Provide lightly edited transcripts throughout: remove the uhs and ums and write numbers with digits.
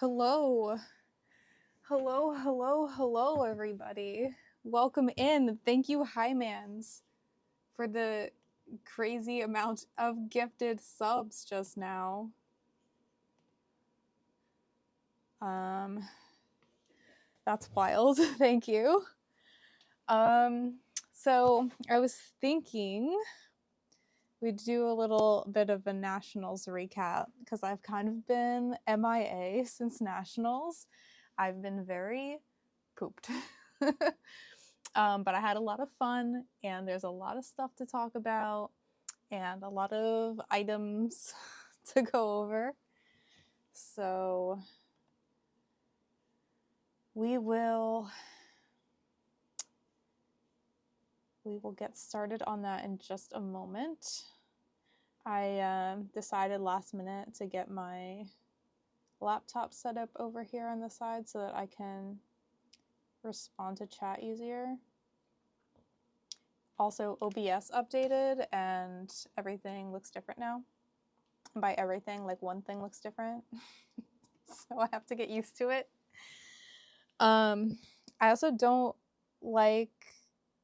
Hello. Hello, everybody. Welcome in. Thank you, Hymans, for the crazy amount of gifted subs just now. That's wild. Thank you. So I was thinking we'd do a little bit of a nationals recap because I've kind of been MIA since nationals. I've been very pooped. But I had a lot of fun, and there's a lot of stuff to talk about and a lot of items to go over. So we will get started on that in just a moment. I decided last minute to get my laptop set up over here on the side so that I can respond to chat easier. Also, OBS updated and everything looks different now. And by everything, like one thing looks different. So I have to get used to it. I also don't like,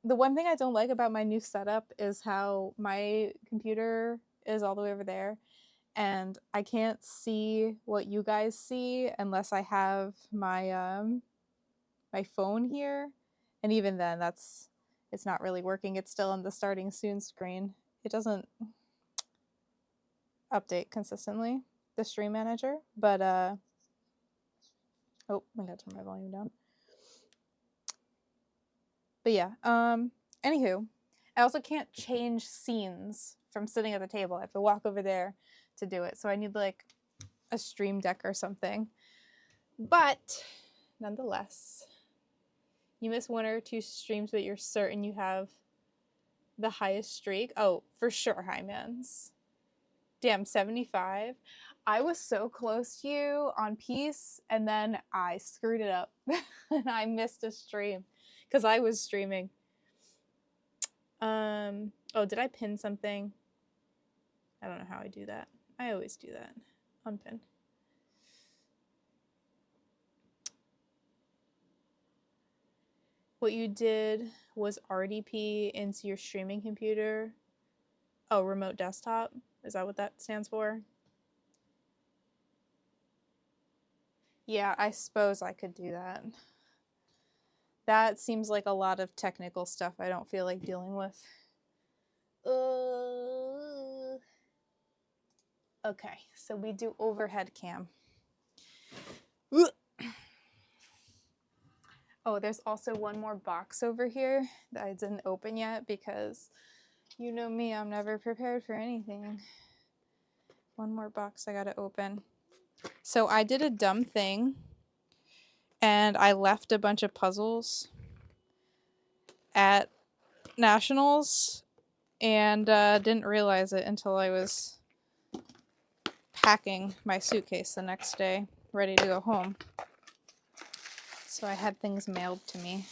the one thing I don't like about my new setup is how my computer is all the way over there and I can't see what you guys see unless I have my my phone here, and even then it's not really working. It's still on the starting soon screen. It doesn't update consistently, the stream manager, but oh, I gotta turn my volume down. But yeah, anywho, I also can't change scenes from sitting at the table. I have to walk over there to do it, so I need like a stream deck or something. But nonetheless, you miss one or two streams, but you're certain you have the highest streak. Oh, for sure, Hymans. Damn, 75. I was so close to you on Peace, and then I screwed it up. And I missed a stream because I was streaming. Oh, did I pin something? I don't know how I do that. I always do that. Unpin. What you did was RDP into your streaming computer. Oh, remote desktop. Is that what that stands for? Yeah, I suppose I could do that. That seems like a lot of technical stuff I don't feel like dealing with. Okay, so we do overhead cam. Oh, there's also one more box over here that I didn't open yet because you know me, I'm never prepared for anything. One more box I gotta open. So I did a dumb thing and I left a bunch of puzzles at Nationals and didn't realize it until I was packing my suitcase the next day, ready to go home. So I had things mailed to me.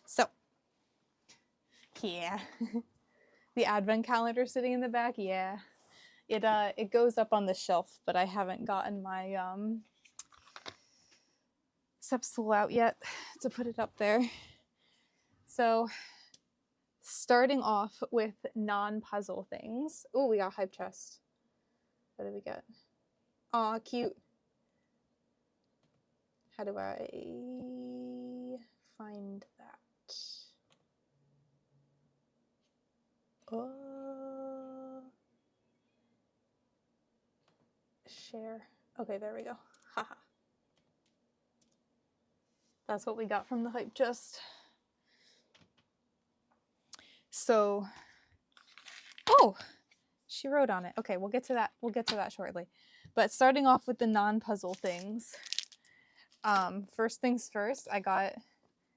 So, yeah. The advent calendar sitting in the back, yeah. It goes up on the shelf, but I haven't gotten my step stool out yet to put it up there. So, starting off with non-puzzle things. Oh, we got hype chest. What did we get? Aw, cute. How do I find that? Share. Okay, there we go. Haha. That's what we got from the hype chest. So, oh, she wrote on it. Okay, we'll get to that. We'll get to that shortly. But starting off with the non-puzzle things. First things first, I got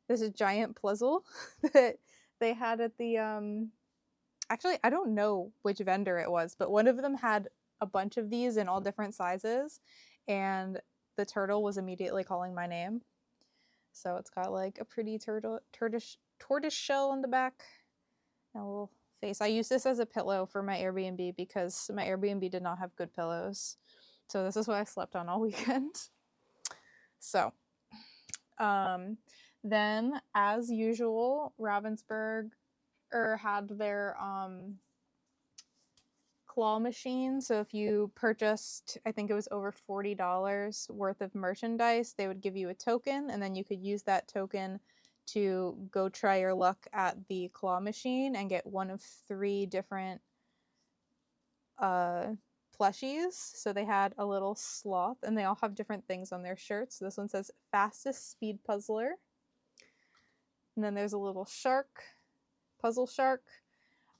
this giant puzzle that they had at the actually, I don't know which vendor it was, but one of them had a bunch of these in all different sizes, and the turtle was immediately calling my name. So it's got like a pretty tortoise shell on the back, and a little face. I used this as a pillow for my Airbnb because my Airbnb did not have good pillows. So this is what I slept on all weekend. So, then as usual, Ravensburg had their claw machine. So if you purchased, I think it was over $40 worth of merchandise, they would give you a token, and then you could use that token to go try your luck at the claw machine and get one of 3 different plushies. So they had a little sloth, and they all have different things on their shirts. This one says fastest speed puzzler. And then there's a little shark, puzzle shark.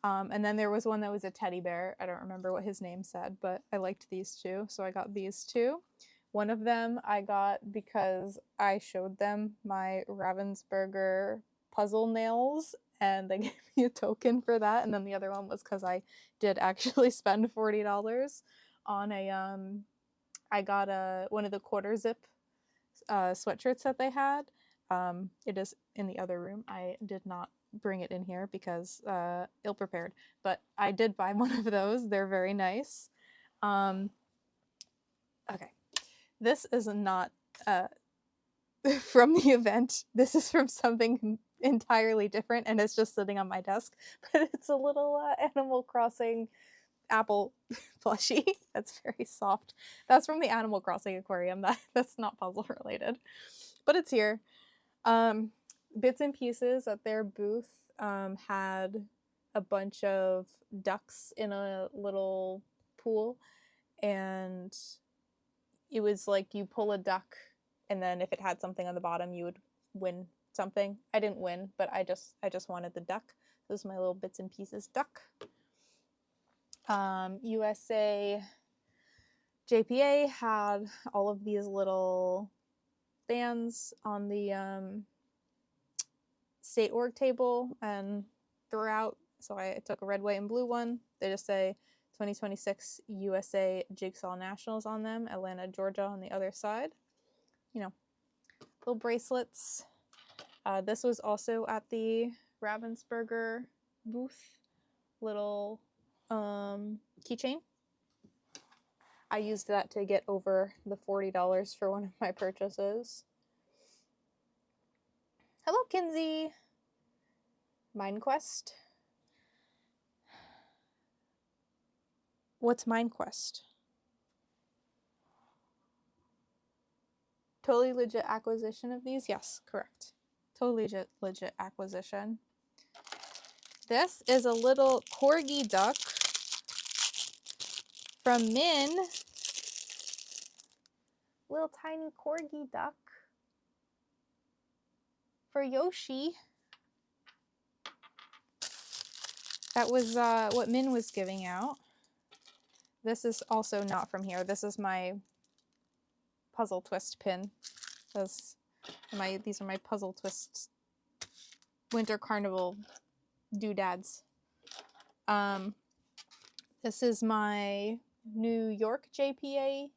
And then there was one that was a teddy bear. I don't remember what his name said, but I liked these 2, so I got these 2. One of them I got because I showed them my Ravensburger puzzle nails, and they gave me a token for that. And then the other one was because I did actually spend $40 on a I got one of the quarter zip sweatshirts that they had. It is in the other room. I did not bring it in here because ill-prepared, but I did buy one of those. They're very nice. Okay, this is not from the event. This is from something entirely different, and it's just sitting on my desk, but it's a little Animal Crossing apple plushie that's very soft. That's from the Animal Crossing aquarium. That's not puzzle related, but it's here. Bits and Pieces at their booth had a bunch of ducks in a little pool, and it was like you pull a duck, and then if it had something on the bottom, you would win something. I didn't win, but I just wanted the duck. This is my little Bits and Pieces duck. USA JPA had all of these little bands on the state org table and throughout. So I took a red, white, and blue one. They just say 2026 USA Jigsaw Nationals on them, Atlanta, Georgia on the other side. You know, little bracelets. This was also at the Ravensburger booth. Little keychain. I used that to get over the $40 for one of my purchases. Hello, Kinsey. MineQuest. What's MineQuest? Totally legit acquisition of these? Yes, correct. Totally legit acquisition. This is a little corgi duck from Min. Little tiny corgi duck for Yoshi. That was what Min was giving out. This is also not from here. This is my puzzle twist pin. These are my puzzle twist Winter Carnival doodads. This is my New York JPA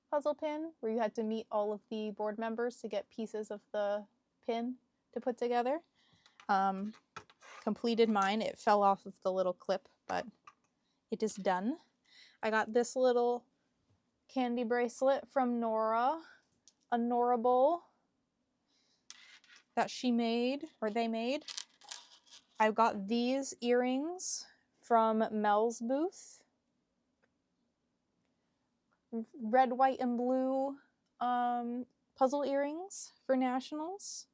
puzzle pin, where you had to meet all of the board members to get pieces of the pin to put together. Completed mine. It fell off of the little clip, but it is done. I got this little candy bracelet from Nora, a Nora bowl that she made, or they made. I got these earrings from Mel's booth. Red, white, and blue puzzle earrings for nationals.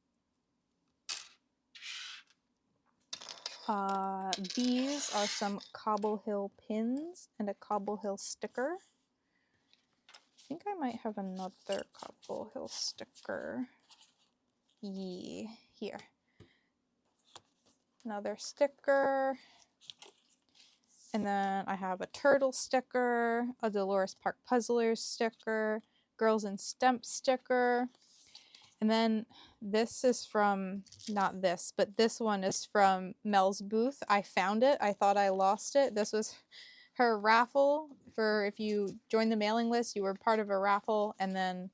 These are some Cobble Hill pins and a Cobble Hill sticker. I think I might have another Cobble Hill sticker. Yeah, here. Another sticker. And then I have a turtle sticker, a Dolores Park Puzzlers sticker, Girls in Stemp sticker. And then this is from, not this, but this one is from Mel's booth. I found it. I thought I lost it. This was her raffle for, if you joined the mailing list, you were part of a raffle, and then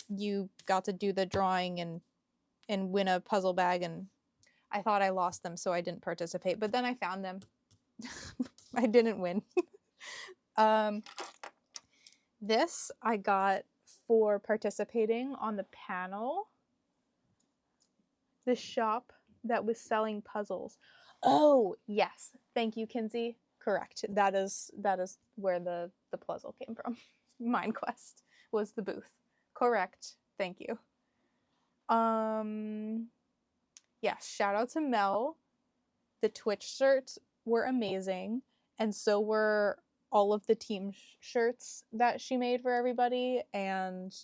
you got to do the drawing and win a puzzle bag. And I thought I lost them, so I didn't participate, but then I found them. I didn't win. This I got for participating on the panel. The shop that was selling puzzles. Oh, yes. Thank you, Kinsey. Correct. That is where the puzzle came from. MindQuest was the booth. Correct. Thank you. Yes, shout out to Mel. The Twitch shirts were amazing, and so were all of the team shirts that she made for everybody, and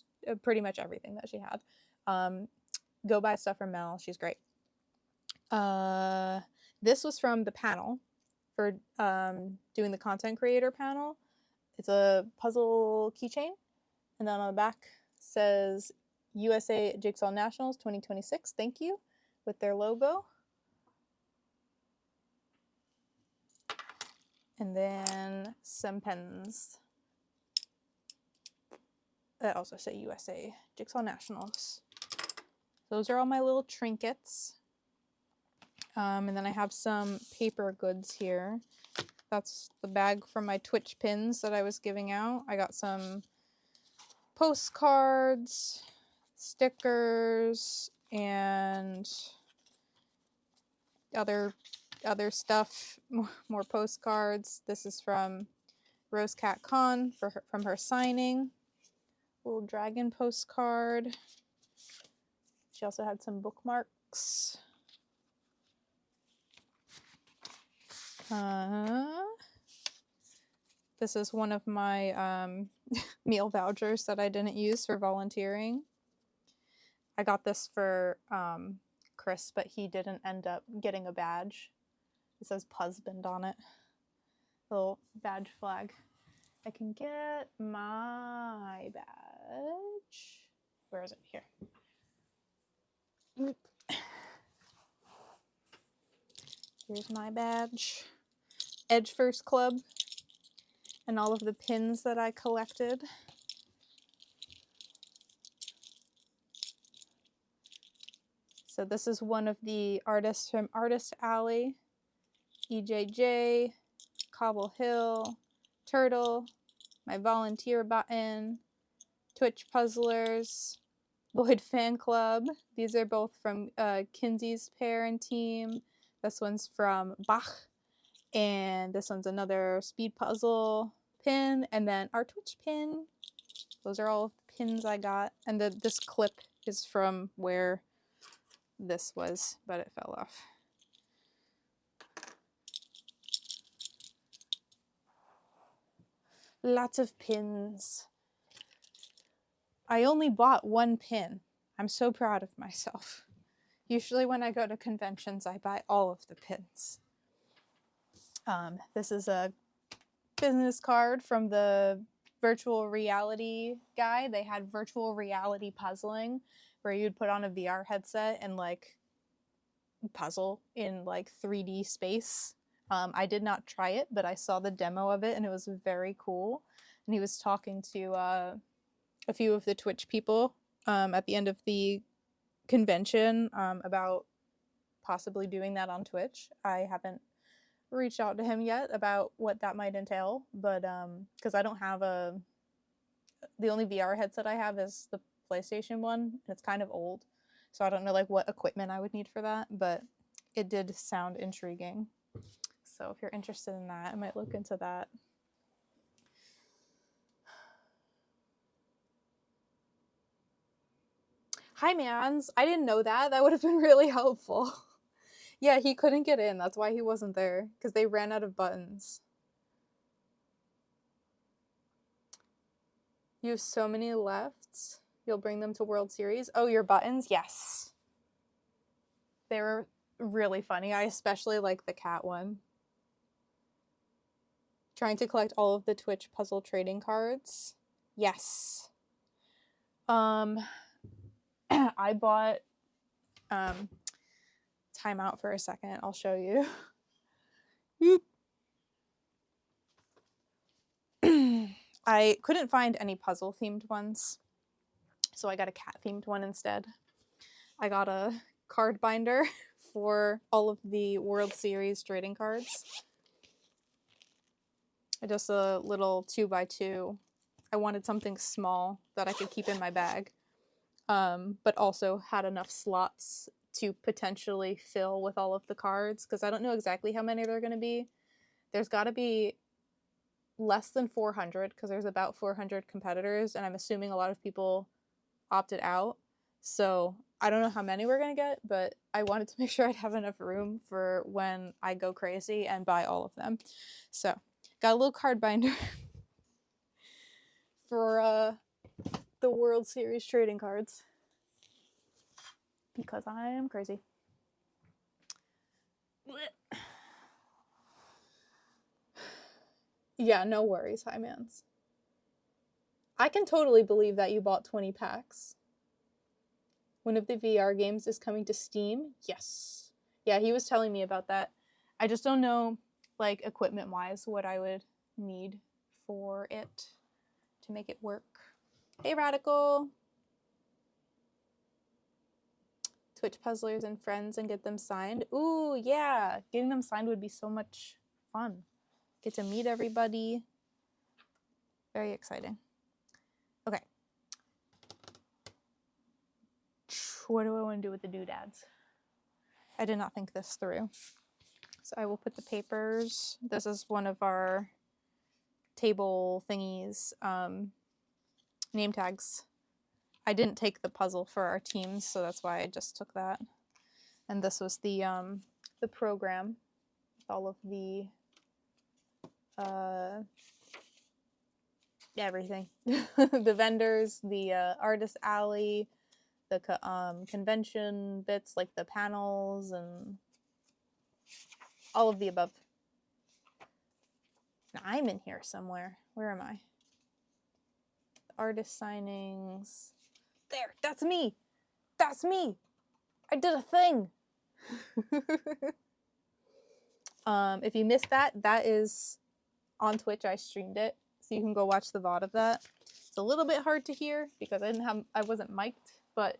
pretty much everything that she had. Go buy stuff from Mel. She's great. This was from the panel for doing the content creator panel. It's a puzzle keychain, and then on the back says USA Jigsaw Nationals 2026. Thank you, with their logo. And then some pens that also say USA Jigsaw Nationals. Those are all my little trinkets. And then I have some paper goods here. That's the bag from my Twitch pins that I was giving out. I got some postcards, stickers, and other stuff, more postcards. This is from Rose Cat Con from her signing. Little dragon postcard. She also had some bookmarks. This is one of my meal vouchers that I didn't use for volunteering. I got this for Chris, but he didn't end up getting a badge. It says husband on it. Little badge flag. I can get my badge. Where is it? Here. Here's my badge. Edge First Club. And all of the pins that I collected. So this is one of the artists from Artist Alley. EJJ, Cobble Hill, Turtle, my volunteer button, Twitch Puzzlers, Lloyd Fan Club. These are both from Kinsey's parent team. This one's from Bach, and this one's another speed puzzle pin, and then our Twitch pin. Those are all pins I got, and this clip is from where this was, but it fell off. Lots of pins. I only bought one pin. I'm so proud of myself. Usually when I go to conventions, I buy all of the pins. This is a business card from the virtual reality guy. They had virtual reality puzzling where you'd put on a VR headset and like puzzle in like 3D space. I did not try it, but I saw the demo of it and it was very cool. And he was talking to a few of the Twitch people at the end of the convention about possibly doing that on Twitch. I haven't reached out to him yet about what that might entail, but because I don't have the only VR headset I have is the PlayStation one, and it's kind of old, so I don't know like what equipment I would need for that, but it did sound intriguing. So if you're interested in that, I might look into that. Hi, Mans. I didn't know that. That would have been really helpful. Yeah, he couldn't get in. That's why he wasn't there, because they ran out of buttons. You have so many left. You'll bring them to World Series. Oh, your buttons? Yes. They were really funny. I especially like the cat one. Trying to collect all of the Twitch puzzle trading cards. Yes. I bought time out for a second. I'll show you. I couldn't find any puzzle themed ones, so I got a cat themed one instead. I got a card binder for all of the World Series trading cards. Just a little 2x2. I wanted something small that I could keep in my bag, but also had enough slots to potentially fill with all of the cards, because I don't know exactly how many there are going to be. There's got to be less than 400, because there's about 400 competitors, and I'm assuming a lot of people opted out. So I don't know how many we're going to get, but I wanted to make sure I'd have enough room for when I go crazy and buy all of them. So got a little card binder for the World Series trading cards, because I am crazy. Yeah, no worries, Hi Mans. I can totally believe that you bought 20 packs. One of the VR games is coming to Steam? Yes. Yeah, he was telling me about that. I just don't know, like, equipment-wise, what I would need for it to make it work. Hey, Radical! Twitch puzzlers and friends and get them signed. Ooh, yeah! Getting them signed would be so much fun. Get to meet everybody. Very exciting. Okay. What do I want to do with the doodads? I did not think this through. So I will put the papers. This is one of our table thingies, name tags. I didn't take the puzzle for our teams, so that's why I just took that. And this was the program with all of the everything. The vendors, the artist alley, the convention bits like the panels and all of the above. Now, I'm in here somewhere. Where am I? Artist signings. There, that's me. That's me. I did a thing. If you missed that, that is on Twitch. I streamed it, so you can go watch the VOD of that. It's a little bit hard to hear because I wasn't mic'd, but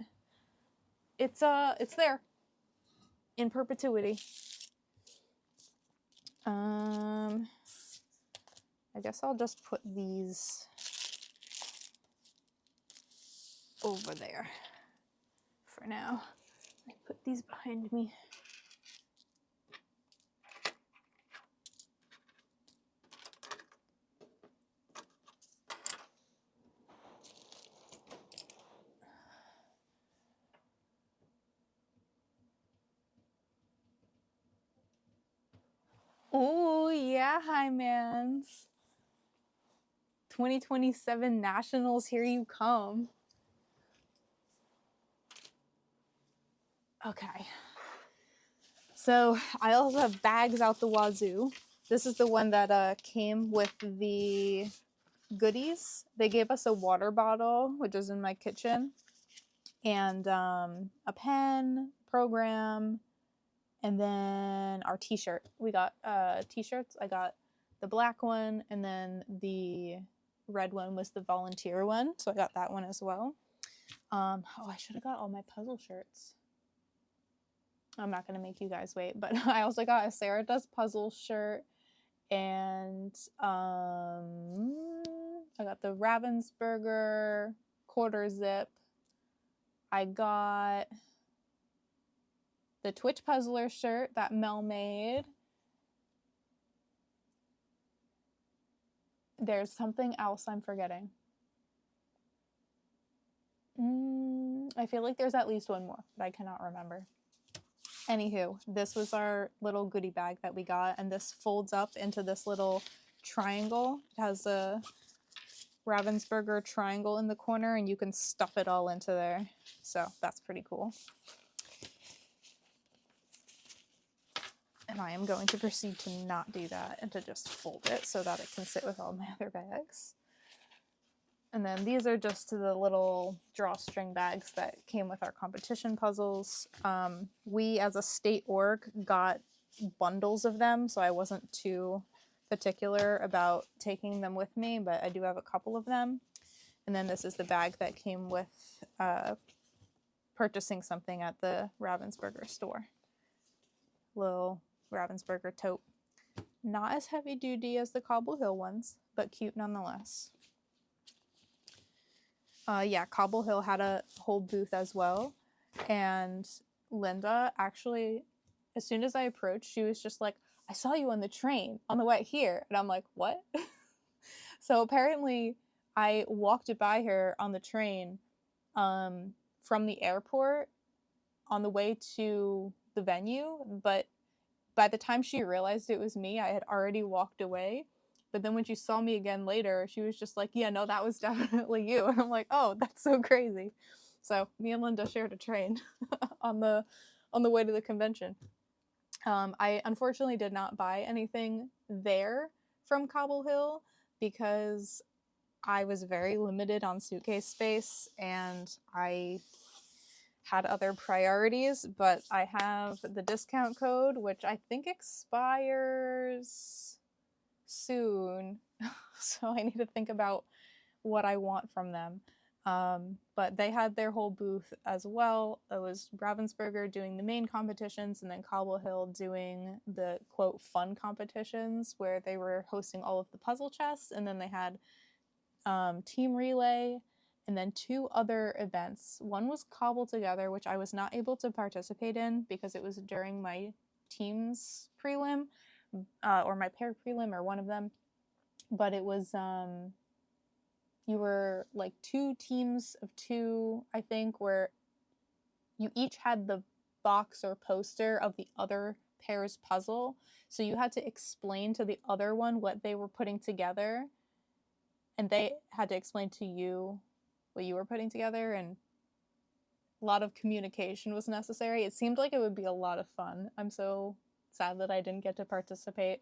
it's there in perpetuity. I guess I'll just put these over there for now. I put these behind me. Oh yeah, hi mans. 2027 Nationals, here you come. Okay. So I also have bags out the wazoo. This is the one that came with the goodies. They gave us a water bottle, which is in my kitchen, and a pen, program, and then our t-shirt. We got t-shirts. I got the black one, and then the red one was the volunteer one, so I got that one as well. Oh, I should have got all my puzzle shirts. I'm not going to make you guys wait, but I also got a Sarah Does Puzzle shirt, and I got the Ravensburger quarter zip. I got the Twitch Puzzler shirt that Mel made. There's something else I'm forgetting. I feel like there's at least one more, but I cannot remember. Anywho, this was our little goodie bag that we got, and this folds up into this little triangle. It has a Ravensburger triangle in the corner, and you can stuff it all into there. So that's pretty cool. And I am going to proceed to not do that and to just fold it so that it can sit with all my other bags. And then these are just the little drawstring bags that came with our competition puzzles. We, as a state org, got bundles of them, so I wasn't too particular about taking them with me, but I do have a couple of them. And then this is the bag that came with purchasing something at the Ravensburger store. little Ravensburger tote. Not as heavy duty as the Cobble Hill ones, but cute nonetheless. Yeah, Cobble Hill had a whole booth as well. And Linda actually, as soon as I approached, she was just like, I saw you on the train on the way here. And I'm like, what? So apparently I walked by her on the train from the airport on the way to the venue. But by the time she realized it was me, I had already walked away. But then when she saw me again later, she was just like, yeah, no, that was definitely you. And I'm like, oh, that's so crazy. So me and Linda shared a train on the way to the convention. I unfortunately did not buy anything there from Cobble Hill because I was very limited on suitcase space and I had other priorities, but I have the discount code, which I think expires soon. So I need to think about what I want from them. But they had their whole booth as well. It was Ravensburger doing the main competitions and then Cobble Hill doing the quote fun competitions where they were hosting all of the puzzle chests, and then they had team relay and then 2 other events. One was Cobble Together, which I was not able to participate in because it was during my team's prelim or my pair prelim or one of them. But it was you were like 2 teams of 2, I think, where you each had the box or poster of the other pair's puzzle. So you had to explain to the other one what they were putting together, and they had to explain to you what you were putting together, and a lot of communication was necessary. It seemed like it would be a lot of fun. I'm so sad that I didn't get to participate,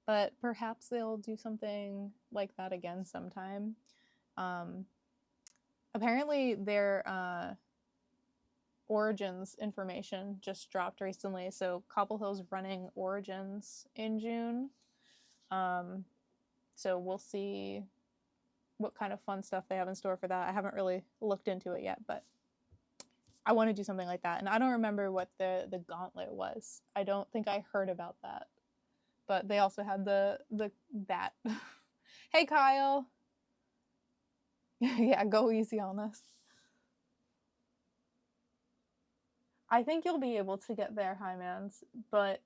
but perhaps they'll do something like that again sometime. Apparently their Origins information just dropped recently, so Cobble Hill's running Origins in June. So we'll see what kind of fun stuff they have in store for that. I haven't really looked into it yet, but I want to do something like that. And I don't remember what the gauntlet was. I don't think I heard about that. But they also had the that. Hey, Kyle. Yeah, go easy on us. I think you'll be able to get there, Hymans, but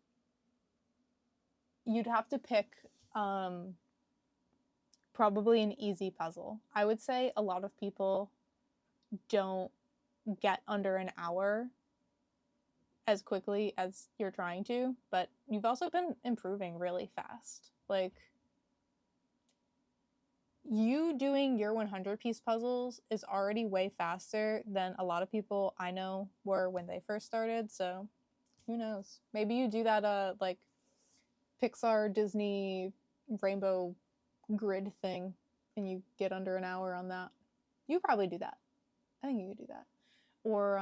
you'd have to pick probably an easy puzzle. I would say a lot of people don't get under an hour as quickly as you're trying to, but you've also been improving really fast. Like, you doing your 100-piece puzzles is already way faster than a lot of people I know were when they first started, so who knows? Maybe you do that like Pixar, Disney, rainbow grid thing and you get under an hour on that. You probably do that. I think you could do that. Or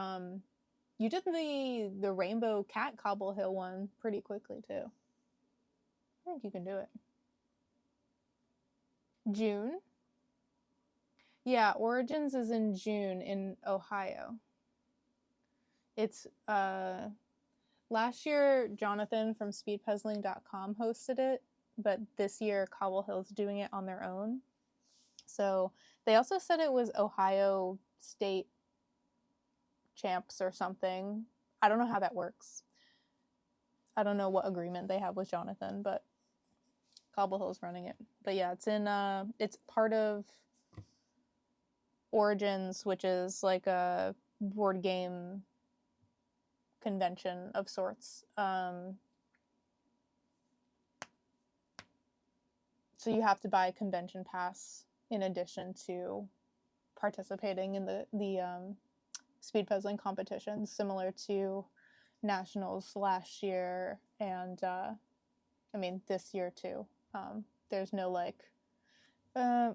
you did the rainbow cat Cobble Hill one pretty quickly too. I think you can do it. June? Yeah, Origins is in June in Ohio. It's last year Jonathan from speedpuzzling.com hosted it, but this year Cobble Hill's doing it on their own. So they also said it was Ohio State champs or something. I don't know how that works. I don't know what agreement they have with Jonathan, but Cobble Hill's running it. But yeah, it's part of Origins, which is like a board game convention of sorts. So you have to buy a convention pass in addition to participating in the speed puzzling competitions, similar to nationals last year and this year too. There's no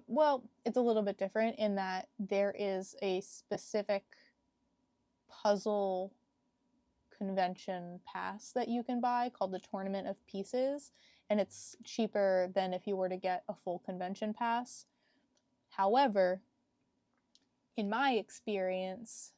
well, it's a little bit different in that there is a specific puzzle convention pass that you can buy called the Tournament of Pieces, and it's cheaper than if you were to get a full convention pass. However, in my experience,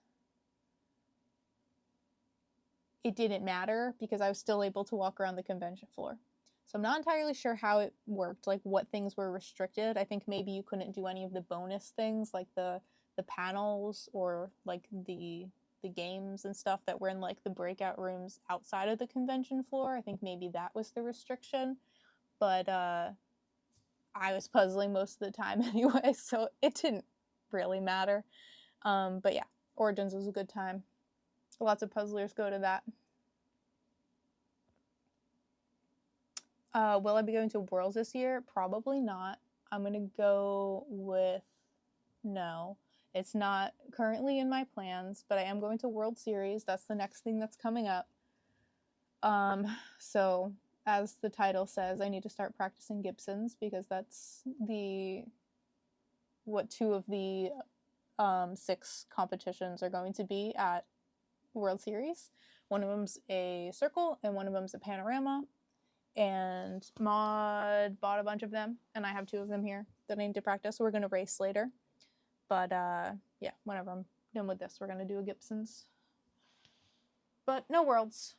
it didn't matter because I was still able to walk around the convention floor. So I'm not entirely sure how it worked, like what things were restricted. I think maybe you couldn't do any of the bonus things like the panels or like the games and stuff that were in like the breakout rooms outside of the convention floor. I think maybe that was the restriction. But I was puzzling most of the time anyway, so it didn't really matter. But yeah, Origins was a good time. Lots of puzzlers go to that. Will I be going to Worlds this year? Probably not. I'm going to go with no. It's not currently in my plans, but I am going to World Series. That's the next thing that's coming up. So as the title says, I need to start practicing Gibsons because that's what 2 of the 6 competitions are going to be at World Series. One of them's a circle and one of them's a panorama. And Maud bought a bunch of them, and I have 2 of them here that I need to practice. We're going to race later. But yeah, whenever I'm done with this, we're going to do a Gibsons. But no Worlds.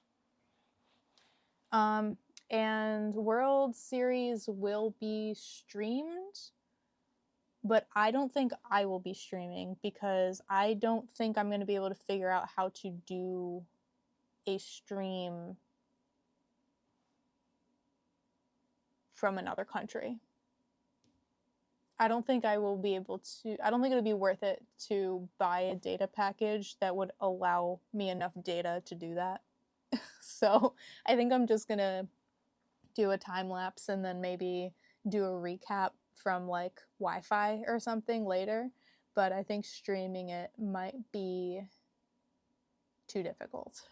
And World Series will be streamed, but I don't think I will be streaming because I don't think I'm going to be able to figure out how to do a stream from another country. I don't think I will be able to, I don't think it would be worth it to buy a data package that would allow me enough data to do that. So I think I'm just gonna do a time lapse and then maybe do a recap from like Wi-Fi or something later. But I think streaming it might be too difficult.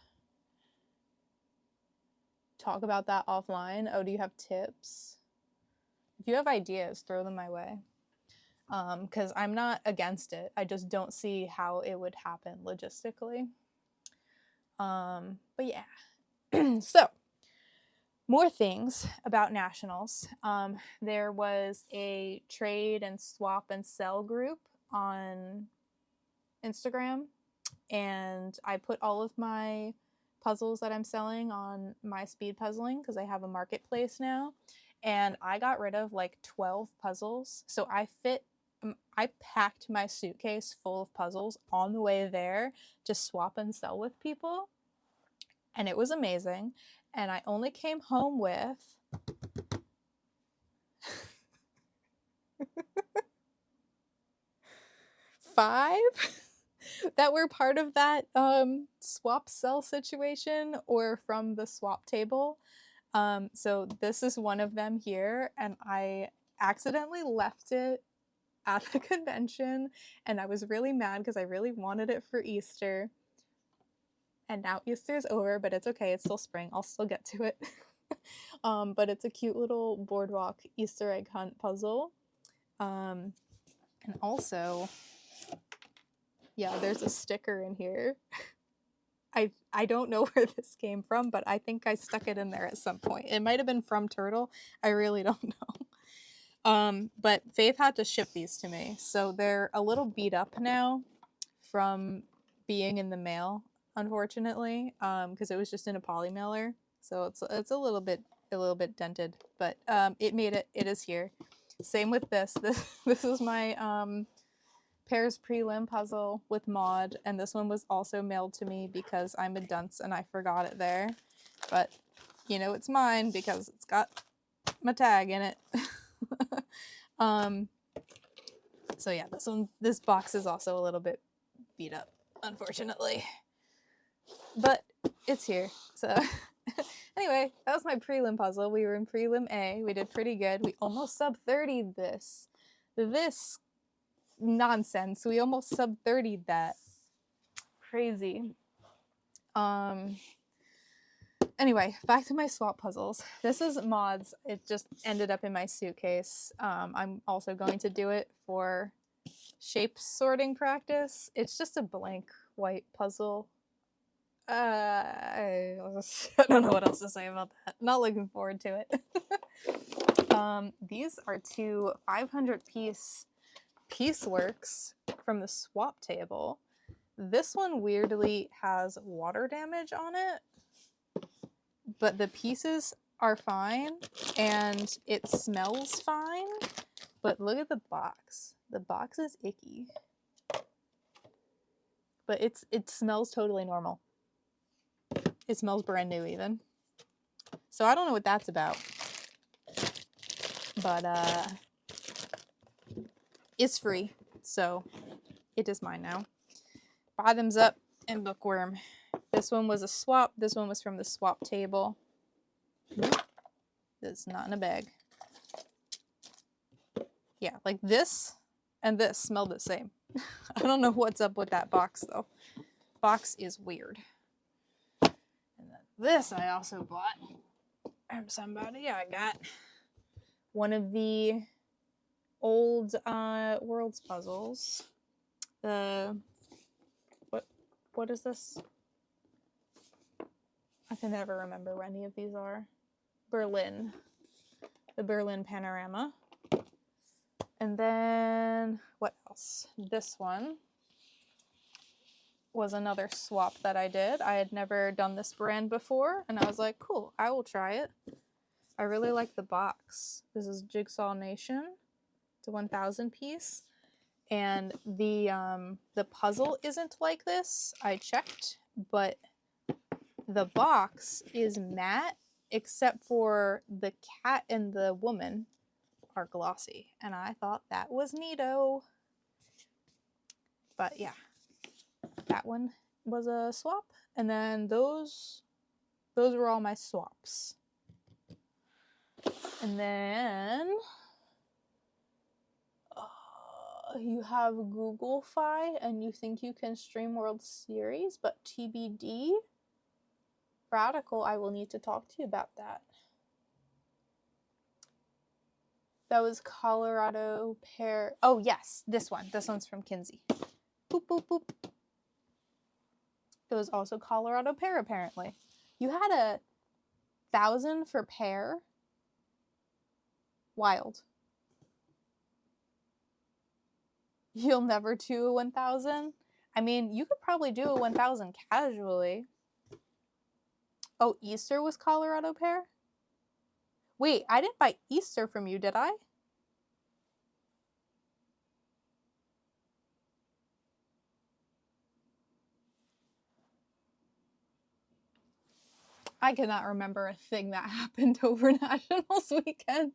Talk about that offline. Oh, do you have tips? If you have ideas, throw them my way. Because I'm not against it. I just don't see how it would happen logistically. But yeah. So, more things about nationals. There was a trade and swap and sell group on Instagram, and I put all of my puzzles that I'm selling on my speed puzzling because I have a marketplace now, and I got rid of like 12 puzzles. So I packed my suitcase full of puzzles on the way there to swap and sell with people, and it was amazing. And I only came home with 5 that were part of that swap sell situation or from the swap table. So this is one of them here, and I accidentally left it at the convention, and I was really mad because I really wanted it for Easter. And now Easter's over, but it's okay, it's still spring, I'll still get to it. But it's a cute little boardwalk Easter egg hunt puzzle. And also, yeah, there's a sticker in here. I don't know where this came from, but I think I stuck it in there at some point. It might have been from Turtle. I really don't know. But Faith had to ship these to me, so they're a little beat up now from being in the mail, unfortunately, because it was just in a poly mailer, so it's a little bit dented, but it made it. It is here. Same with this. This is my pairs prelim puzzle with Maud, and this one was also mailed to me because I'm a dunce and I forgot it there, but you know it's mine because it's got my tag in it. So yeah, this box is also a little bit beat up, unfortunately, but it's here. So anyway, that was my prelim puzzle. We were in prelim A. We did pretty good. We almost sub 30'd this nonsense. We almost sub 30'd that. Crazy. Anyway, back to my swap puzzles. This is Maud's. It just ended up in my suitcase. I'm also going to do it for shape sorting practice. It's just a blank white puzzle. I don't know what else to say about that. Not looking forward to it. These are 2 500-piece pieceworks from the swap table. This one weirdly has water damage on it. but the pieces are fine and it smells fine. But look at the box. The box is icky. But it smells totally normal. It smells brand new even. So I don't know what that's about. But it's free. So it is mine now. Bottoms up and bookworm. This one was a swap. This one was from the swap table. It's not in a bag. Yeah, like this and this smell the same. I don't know what's up with that box though. Box is weird. And then this I also bought from somebody. I got one of the old Worlds puzzles. What is this? I can never remember what any of these are. Berlin. The Berlin Panorama. And then, what else? This one was another swap that I did. I had never done this brand before, and I was like, cool, I will try it. I really like the box. This is Jigsaw Nation. It's a 1,000 piece. And the puzzle isn't like this. I checked, but the box is matte, except for the cat and the woman are glossy, and I thought that was neato. But yeah, that one was a swap, and then those were all my swaps. And then you have Google Fi, and you think you can stream World Series, but TBD. Radical, I will need to talk to you about that. That was Colorado Pear. Oh, yes, this one. This one's from Kinsey. Boop, boop, boop. It was also Colorado Pear, apparently. You had 1,000 for pear. Wild. You'll never do a 1,000? I mean, you could probably do a 1,000 casually. Oh, Easter was Colorado Pear? Wait, I didn't buy Easter from you, did I? I cannot remember a thing that happened over Nationals weekend.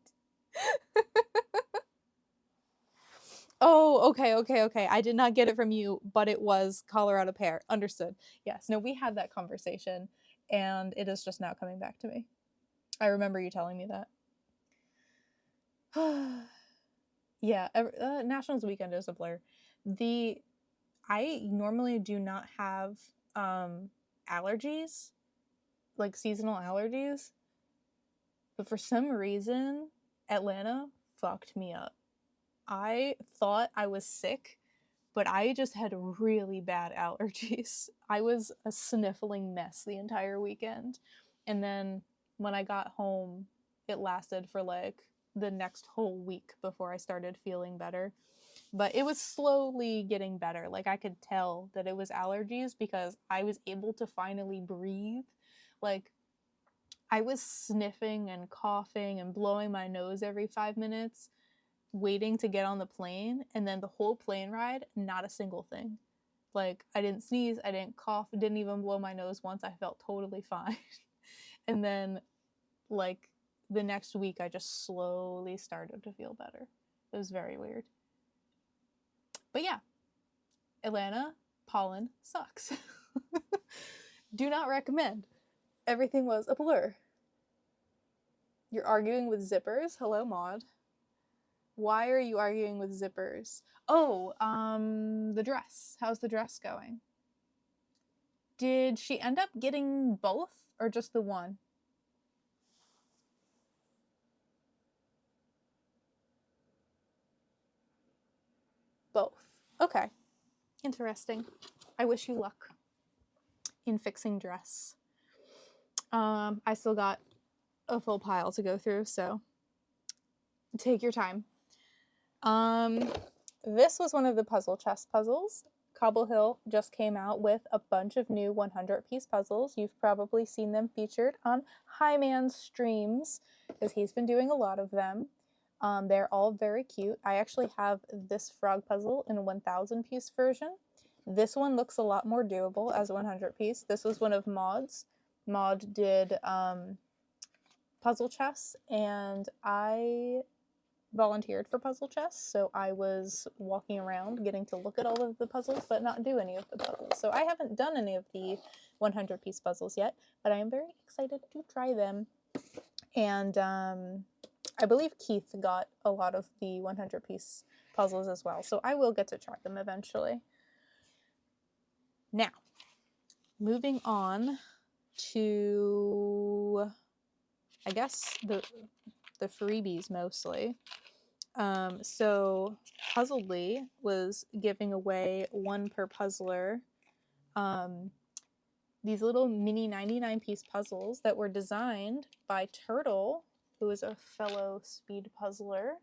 Oh, okay. I did not get it from you, but it was Colorado Pear. Understood. Yes, no, we had that conversation, and it is just now coming back to me. I remember you telling me that. Yeah, Nationals weekend is a blur. I normally do not have allergies, like seasonal allergies, but for some reason, Atlanta fucked me up. I thought I was sick, but I just had really bad allergies. I was a sniffling mess the entire weekend. And then when I got home, it lasted for like the next whole week before I started feeling better. But it was slowly getting better. Like I could tell that it was allergies because I was able to finally breathe. Like I was sniffing and coughing and blowing my nose every 5 minutes, waiting to get on the plane, and then the whole plane ride, not a single thing. Like I didn't sneeze, I didn't cough, didn't even blow my nose once. I felt totally fine. And then like the next week I just slowly started to feel better. It was very weird. But yeah, Atlanta, pollen sucks. Do not recommend. Everything was a blur. You're arguing with zippers? Hello, Maud. Why are you arguing with zippers? Oh, the dress. How's the dress going? Did she end up getting both or just the one? Both. Okay. Interesting. I wish you luck in fixing dress. I still got a full pile to go through, so take your time. This was one of the puzzle chest puzzles. Cobble Hill just came out with a bunch of new 100-piece puzzles. You've probably seen them featured on Highman's streams, because he's been doing a lot of them. They're all very cute. I actually have this frog puzzle in a 1,000-piece version. This one looks a lot more doable as a 100-piece. This was one of Maud's. Maud did puzzle chess, and I volunteered for puzzle chess, so I was walking around getting to look at all of the puzzles but not do any of the puzzles. So I haven't done any of the 100-piece puzzles yet, but I am very excited to try them. And I believe Keith got a lot of the 100-piece puzzles as well, so I will get to try them eventually. Now, moving on to, I guess, the freebies mostly. So Puzzledly was giving away one per puzzler these little mini 99-piece puzzles that were designed by Turtle, who is a fellow speed puzzler.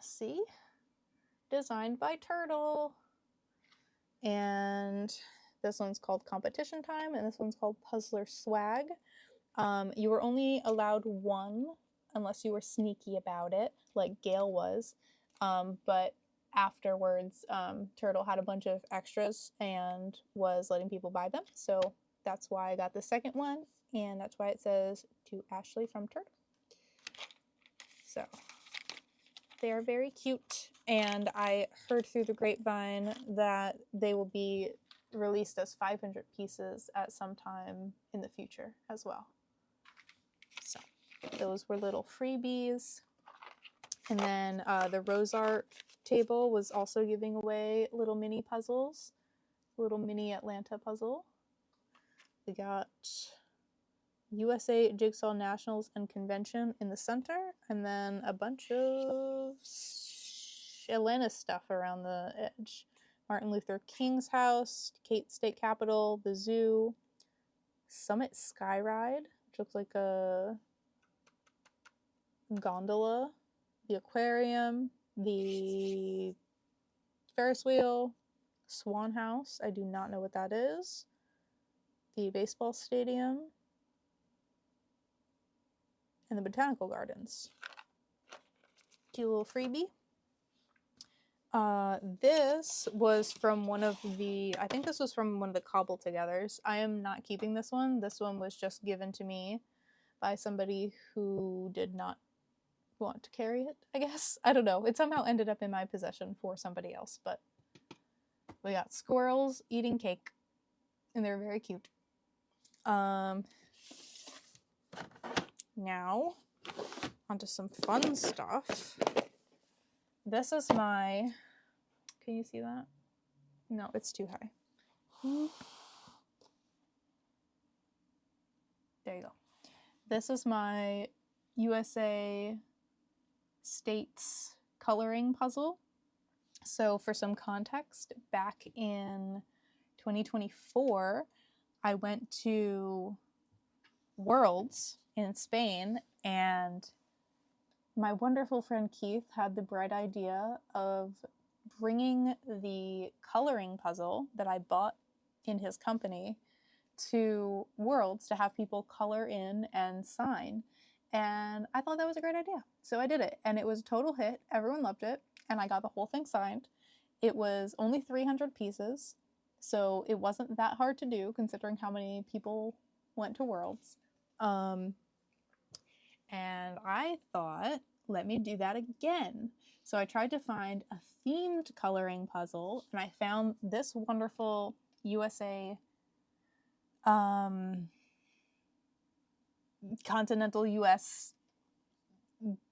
See? Designed by Turtle. And this one's called Competition Time, and this one's called Puzzler Swag. You were only allowed one unless you were sneaky about it, like Gail was. But afterwards, Turtle had a bunch of extras and was letting people buy them. So that's why I got the second one, and that's why it says to Ashley from Turtle. So they are very cute, and I heard through the grapevine that they will be released as 500 pieces at some time in the future as well. So those were little freebies. And then the Rose Art table was also giving away little mini puzzles, little mini Atlanta puzzle. We got USA Jigsaw Nationals and Convention in the center, and then a bunch of Atlanta stuff around the edge. Martin Luther King's house, Kate State Capitol, the zoo, Summit Skyride, which looks like a gondola, the aquarium, the Ferris wheel, Swan House, I do not know what that is, the baseball stadium, and the botanical gardens. Cute little freebie. This was from one of the, I think this was from one of the Cobble Togethers. I am not keeping this one. This one was just given to me by somebody who did not want to carry it, I guess. I don't know. It somehow ended up in my possession for somebody else, but we got squirrels eating cake, and they're very cute. Now, onto some fun stuff. This is my, can you see that? No, it's too high. There you go. This is my USA States coloring puzzle. So for some context, back in 2024, I went to Worlds in Spain, and my wonderful friend Keith had the bright idea of bringing the coloring puzzle that I bought in his company to Worlds to have people color in and sign. And I thought that was a great idea. So I did it, and it was a total hit. Everyone loved it, and I got the whole thing signed. It was only 300 pieces, so it wasn't that hard to do considering how many people went to Worlds. And I thought, let me do that again. So I tried to find a themed coloring puzzle, and I found this wonderful USA continental US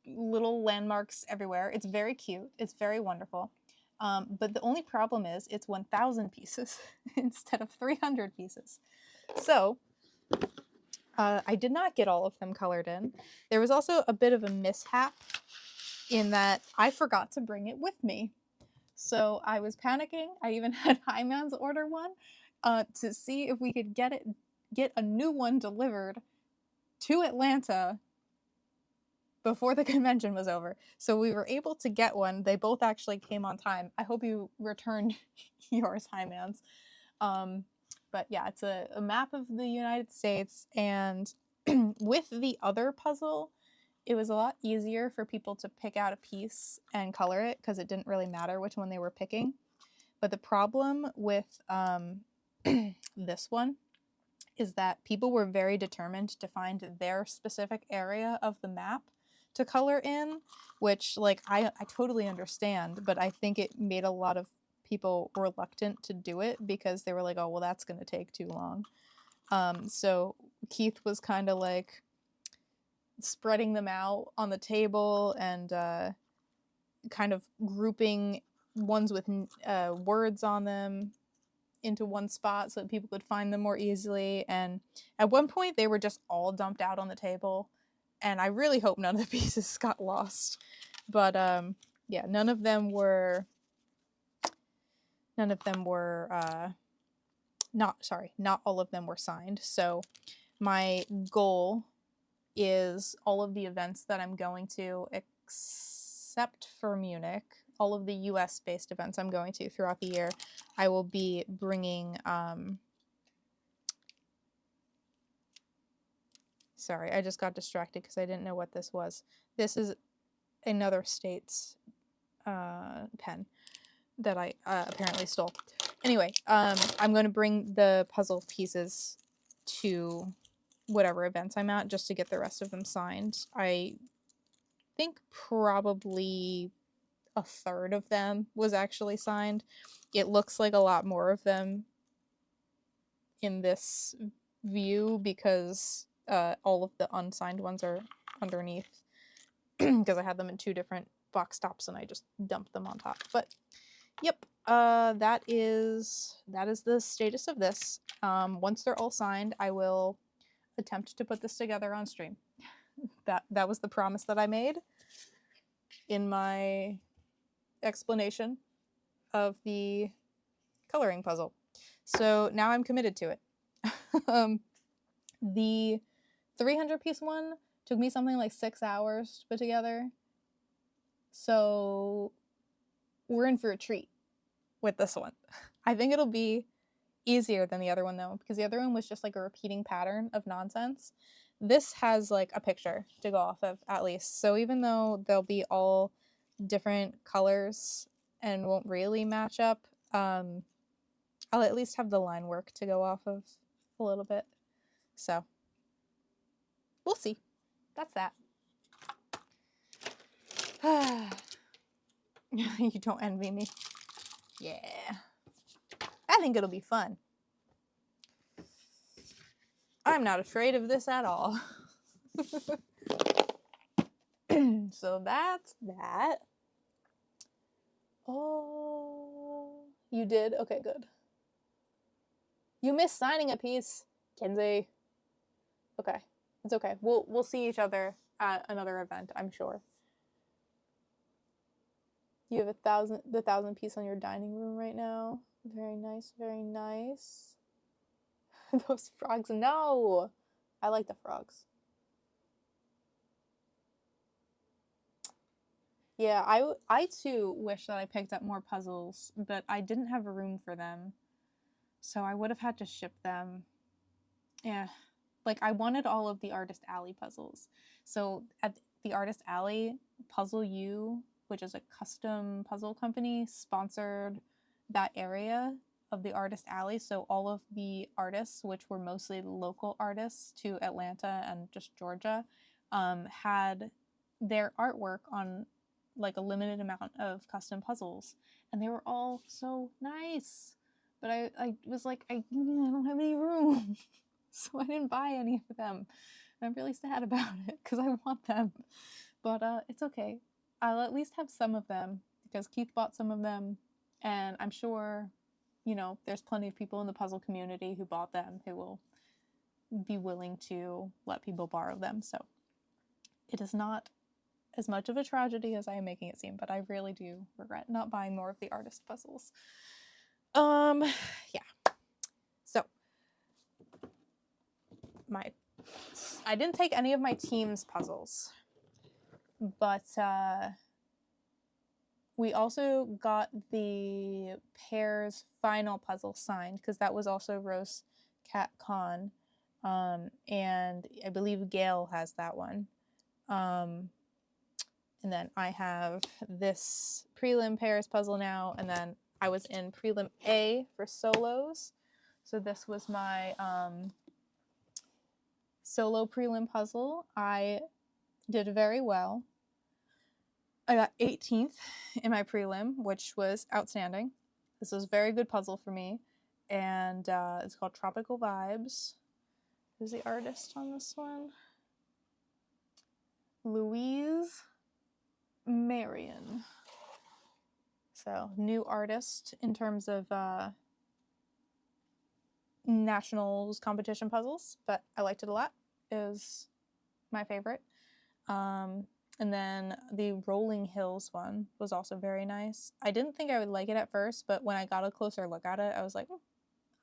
little landmarks everywhere. It's very cute. It's very wonderful. But the only problem is it's 1,000 pieces instead of 300 pieces. So I did not get all of them colored in. There was also a bit of a mishap in that I forgot to bring it with me. So I was panicking. I even had Highman's order one to see if we could get a new one delivered to Atlanta before the convention was over. So we were able to get one. They both actually came on time. I hope you returned yours, Hymans. But yeah, it's a map of the United States, and with the other puzzle, it was a lot easier for people to pick out a piece and color it because it didn't really matter which one they were picking. But the problem with this one is that people were very determined to find their specific area of the map to color in, which, like, I totally understand, but I think it made a lot of people reluctant to do it because they were like, oh, well, that's going to take too long. So Keith was kind of like spreading them out on the table and kind of grouping ones with words on them into one spot so that people could find them more easily. And at one point they were just all dumped out on the table, and I really hope none of the pieces got lost. But yeah, none of them were not all of them were signed. So my goal is all of the events that I'm going to, except for Munich, all of the US based events I'm going to throughout the year, I will be bringing sorry, I just got distracted because I didn't know what this was. This is another state's pen that I apparently stole. Anyway, I'm going to bring the puzzle pieces to whatever events I'm at just to get the rest of them signed. I think probably a third of them was actually signed. It looks like a lot more of them in this view because all of the unsigned ones are underneath because I had them in two different box tops and I just dumped them on top. But yep, that is the status of this. Once they're all signed, I will attempt to put this together on stream. That was the promise that I made in my explanation of the coloring puzzle. So now I'm committed to it. The 300 piece one took me something like 6 hours to put together. So we're in for a treat with this one. I think it'll be easier than the other one though, because the other one was just like a repeating pattern of nonsense. This has like a picture to go off of at least. So even though they'll be all different colors and won't really match up, I'll at least have the line work to go off of a little bit. So we'll see. That's that. You don't envy me. Yeah. I think it'll be fun. I'm not afraid of this at all. So that's that. Oh, you did? Okay, good. You missed signing a piece, Kenzie. Okay, it's okay. We'll see each other at another event, I'm sure. You have the 1,000 piece on your dining room right now. Very nice, very nice. Those frogs, no! I like the frogs. Yeah, I too wish that I picked up more puzzles, but I didn't have room for them. So I would have had to ship them. Yeah. Like, I wanted all of the Artist Alley puzzles. So at the Artist Alley, Puzzle U, which is a custom puzzle company, sponsored that area of the Artist Alley. So all of the artists, which were mostly local artists to Atlanta and just Georgia, had their artwork on like a limited amount of custom puzzles. And they were all so nice. But I was like, I don't have any room. So I didn't buy any of them. And I'm really sad about it because I want them. But it's okay. I'll at least have some of them because Keith bought some of them. And I'm sure, there's plenty of people in the puzzle community who bought them who will be willing to let people borrow them. So it is not as much of a tragedy as I am making it seem, but I really do regret not buying more of the artist puzzles. Yeah. So I didn't take any of my team's puzzles. But we also got the Pears final puzzle signed because that was also Rose Cat Con. And I believe Gail has that one. And then I have this prelim Pears puzzle now, and then I was in prelim A for solos. So this was my solo prelim puzzle. I did very well. I got 18th in my prelim, which was outstanding. This was a very good puzzle for me. And it's called Tropical Vibes. Who's the artist on this one? Louise Marion. So, new artist in terms of nationals competition puzzles, but I liked it a lot. It was my favorite. And then the Rolling Hills one was also very nice. I didn't think I would like it at first, but when I got a closer look at it, I was like,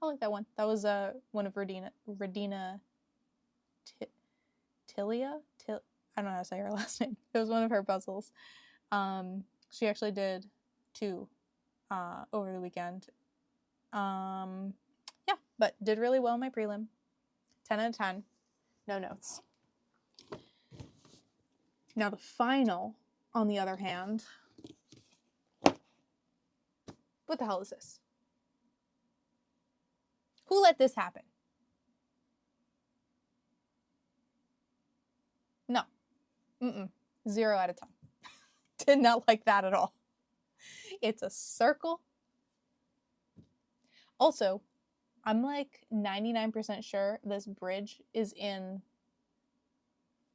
I like that one. That was one of Radina Tilia? I don't know how to say her last name. It was one of her puzzles. She actually did 2 over the weekend. Yeah, but did really well in my prelim. 10 out of 10. No notes. Now the final, on the other hand, what the hell is this? Who let this happen? No. 0 out of 10. Did not like that at all. It's a circle. Also, I'm like 99% sure this bridge is in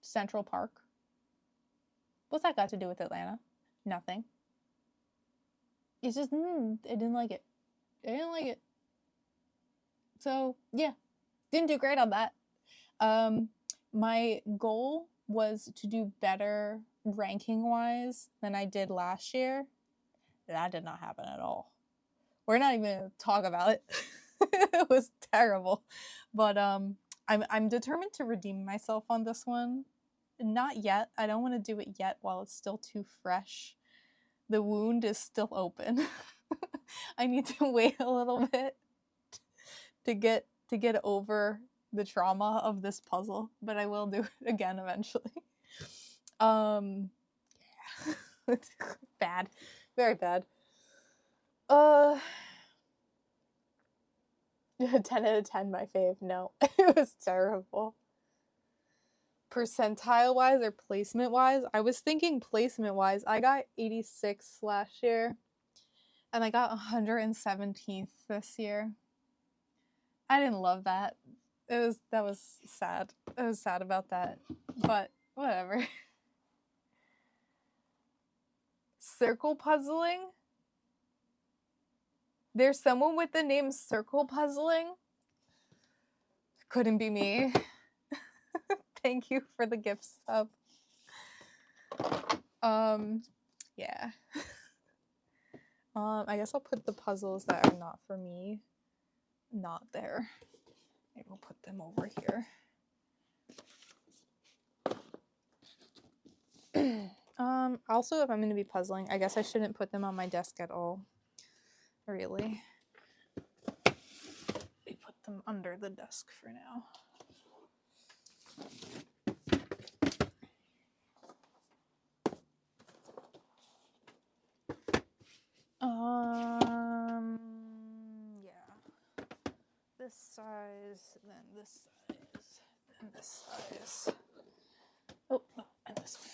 Central Park. What's that got to do with Atlanta? Nothing. It's just, I didn't like it. I didn't like it. So, yeah. Didn't do great on that. My goal was to do better ranking-wise than I did last year. That did not happen at all. We're not even going to talk about it. It was terrible. But I'm determined to redeem myself on this one. Not yet. I don't want to do it yet while it's still too fresh. The wound is still open. I need to wait a little bit to get over the trauma of this puzzle, but I will do it again eventually. Yeah. Bad. Very bad. 10 out of 10 my fave. No. It was terrible. Percentile wise or placement wise, I was thinking placement wise. I got 86 last year and I got 117th this year. I didn't love that. That was sad. I was sad about that, but whatever. Circle puzzling? There's someone with the name Circle Puzzling? Couldn't be me. Thank you for the gift sub. Yeah. I guess I'll put the puzzles that are not for me not there. Maybe we'll put them over here. Also, if I'm going to be puzzling, I guess I shouldn't put them on my desk at all. Really. We put them under the desk for now. Yeah. This size, then this size, then this size. Oh, and this one.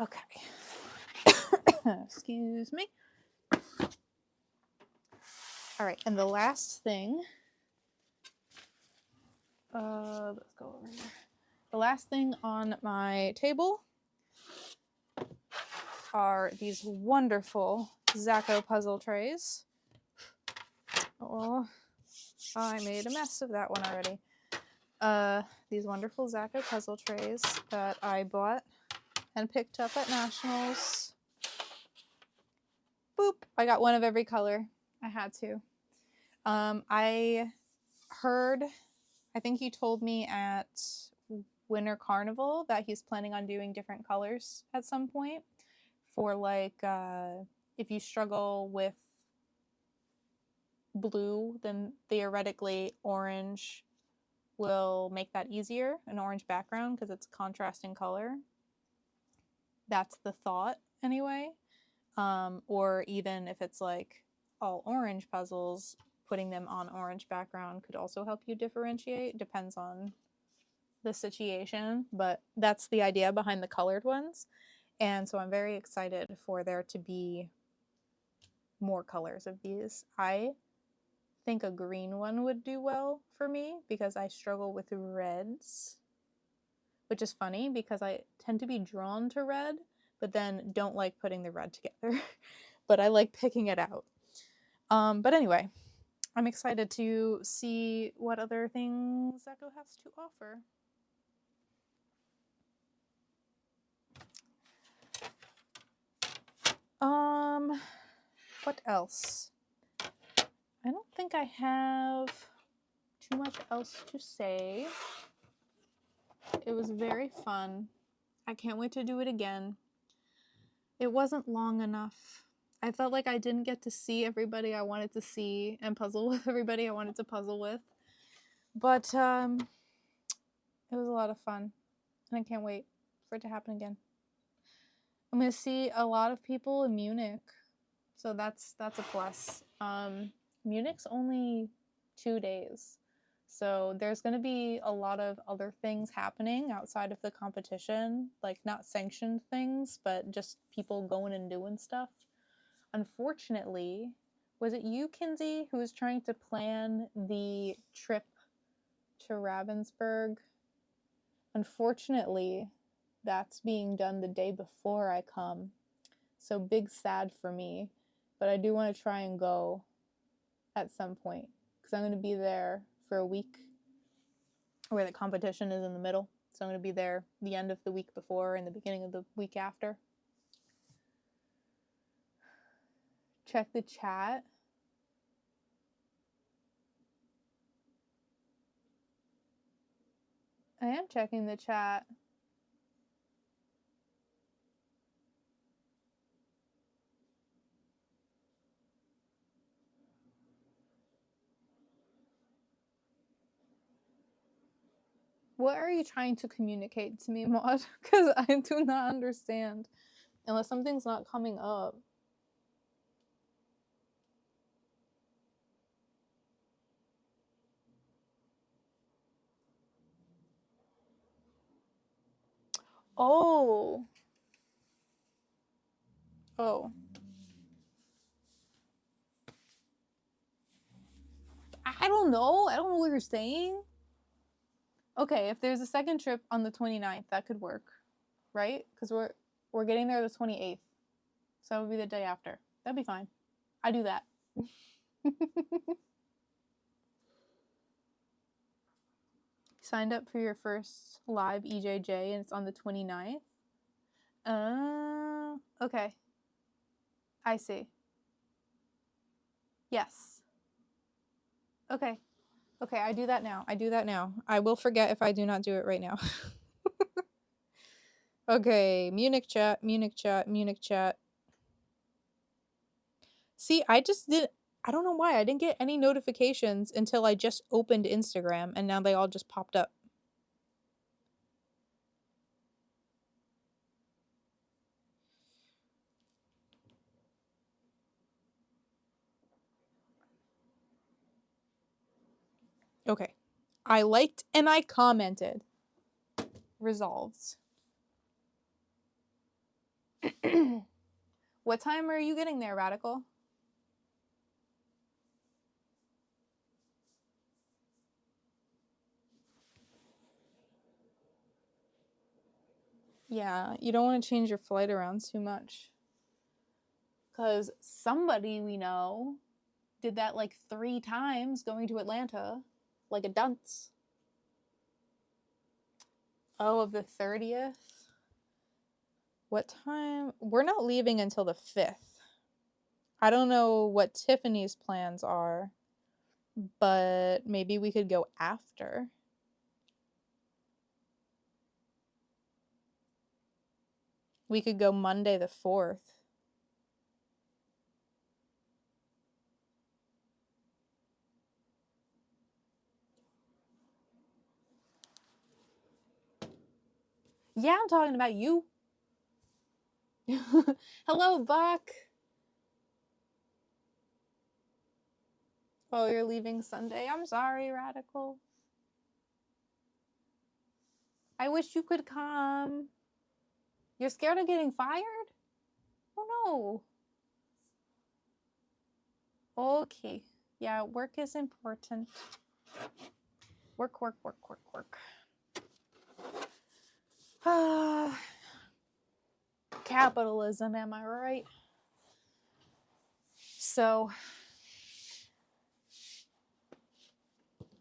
Okay. Excuse me. All right, and the last thing. Let's go over here. The last thing on my table are these wonderful Zacco puzzle trays. Oh, I made a mess of that one already. These wonderful Zacco puzzle trays that I bought and picked up at Nationals. Boop! I got one of every color. I had to. I I think he told me at Winter Carnival that he's planning on doing different colors at some point for like if you struggle with blue, then theoretically orange will make that easier, an orange background, because it's contrasting color. That's the thought anyway. Or even if it's like all orange puzzles, putting them on orange background could also help you differentiate. Depends on the situation, but that's the idea behind the colored ones. And so I'm very excited for there to be more colors of these. I think a green one would do well for me because I struggle with reds, which is funny because I tend to be drawn to red, but then don't like putting the red together. But I like picking it out. But anyway, I'm excited to see what other things Echo has to offer. What else? I don't think I have too much else to say. It was very fun. I can't wait to do it again. It wasn't long enough. I felt like I didn't get to see everybody I wanted to see and puzzle with everybody I wanted to puzzle with. But it was a lot of fun, and I can't wait for it to happen again. I'm going to see a lot of people in Munich, so that's a plus. Munich's only 2 days, so there's going to be a lot of other things happening outside of the competition, like not sanctioned things, but just people going and doing stuff. Unfortunately, was it you, Kinsey, who was trying to plan the trip to Ravensburg? Unfortunately, that's being done the day before I come. So big sad for me. But I do want to try and go at some point because I'm going to be there for a week where the competition is in the middle. So I'm going to be there the end of the week before and the beginning of the week after. Check the chat. I am checking the chat. What are you trying to communicate to me, Maud? Because I do not understand. Unless something's not coming up. Oh. Oh. I don't know. I don't know what you're saying. Okay, if there's a second trip on the 29th, that could work, right? Because we're getting there the 28th. So that would be the day after. That'd be fine. I do that. Signed up for your first live EJJ and it's on the 29th. Okay. I see. Yes. Okay. Okay, I do that now. I do that now. I will forget if I do not do it right now. Okay, Munich chat, Munich chat, Munich chat. See, I don't know why. I didn't get any notifications until I just opened Instagram and now they all just popped up. Okay. I liked and I commented. Resolved. What time are you getting there, Radical? Yeah, you don't want to change your flight around too much. Because somebody we know did that like 3 times going to Atlanta. Like a dunce. Oh, of the 30th? What time? We're not leaving until the 5th. I don't know what Tiffany's plans are, but maybe we could go after. We could go Monday the 4th. Yeah, I'm talking about you. Hello, Buck. Oh, you're leaving Sunday. I'm sorry, Radical. I wish you could come. You're scared of getting fired? Oh, no. Okay. Yeah, work is important. Work, work, work, work, work. Capitalism, am I right? So,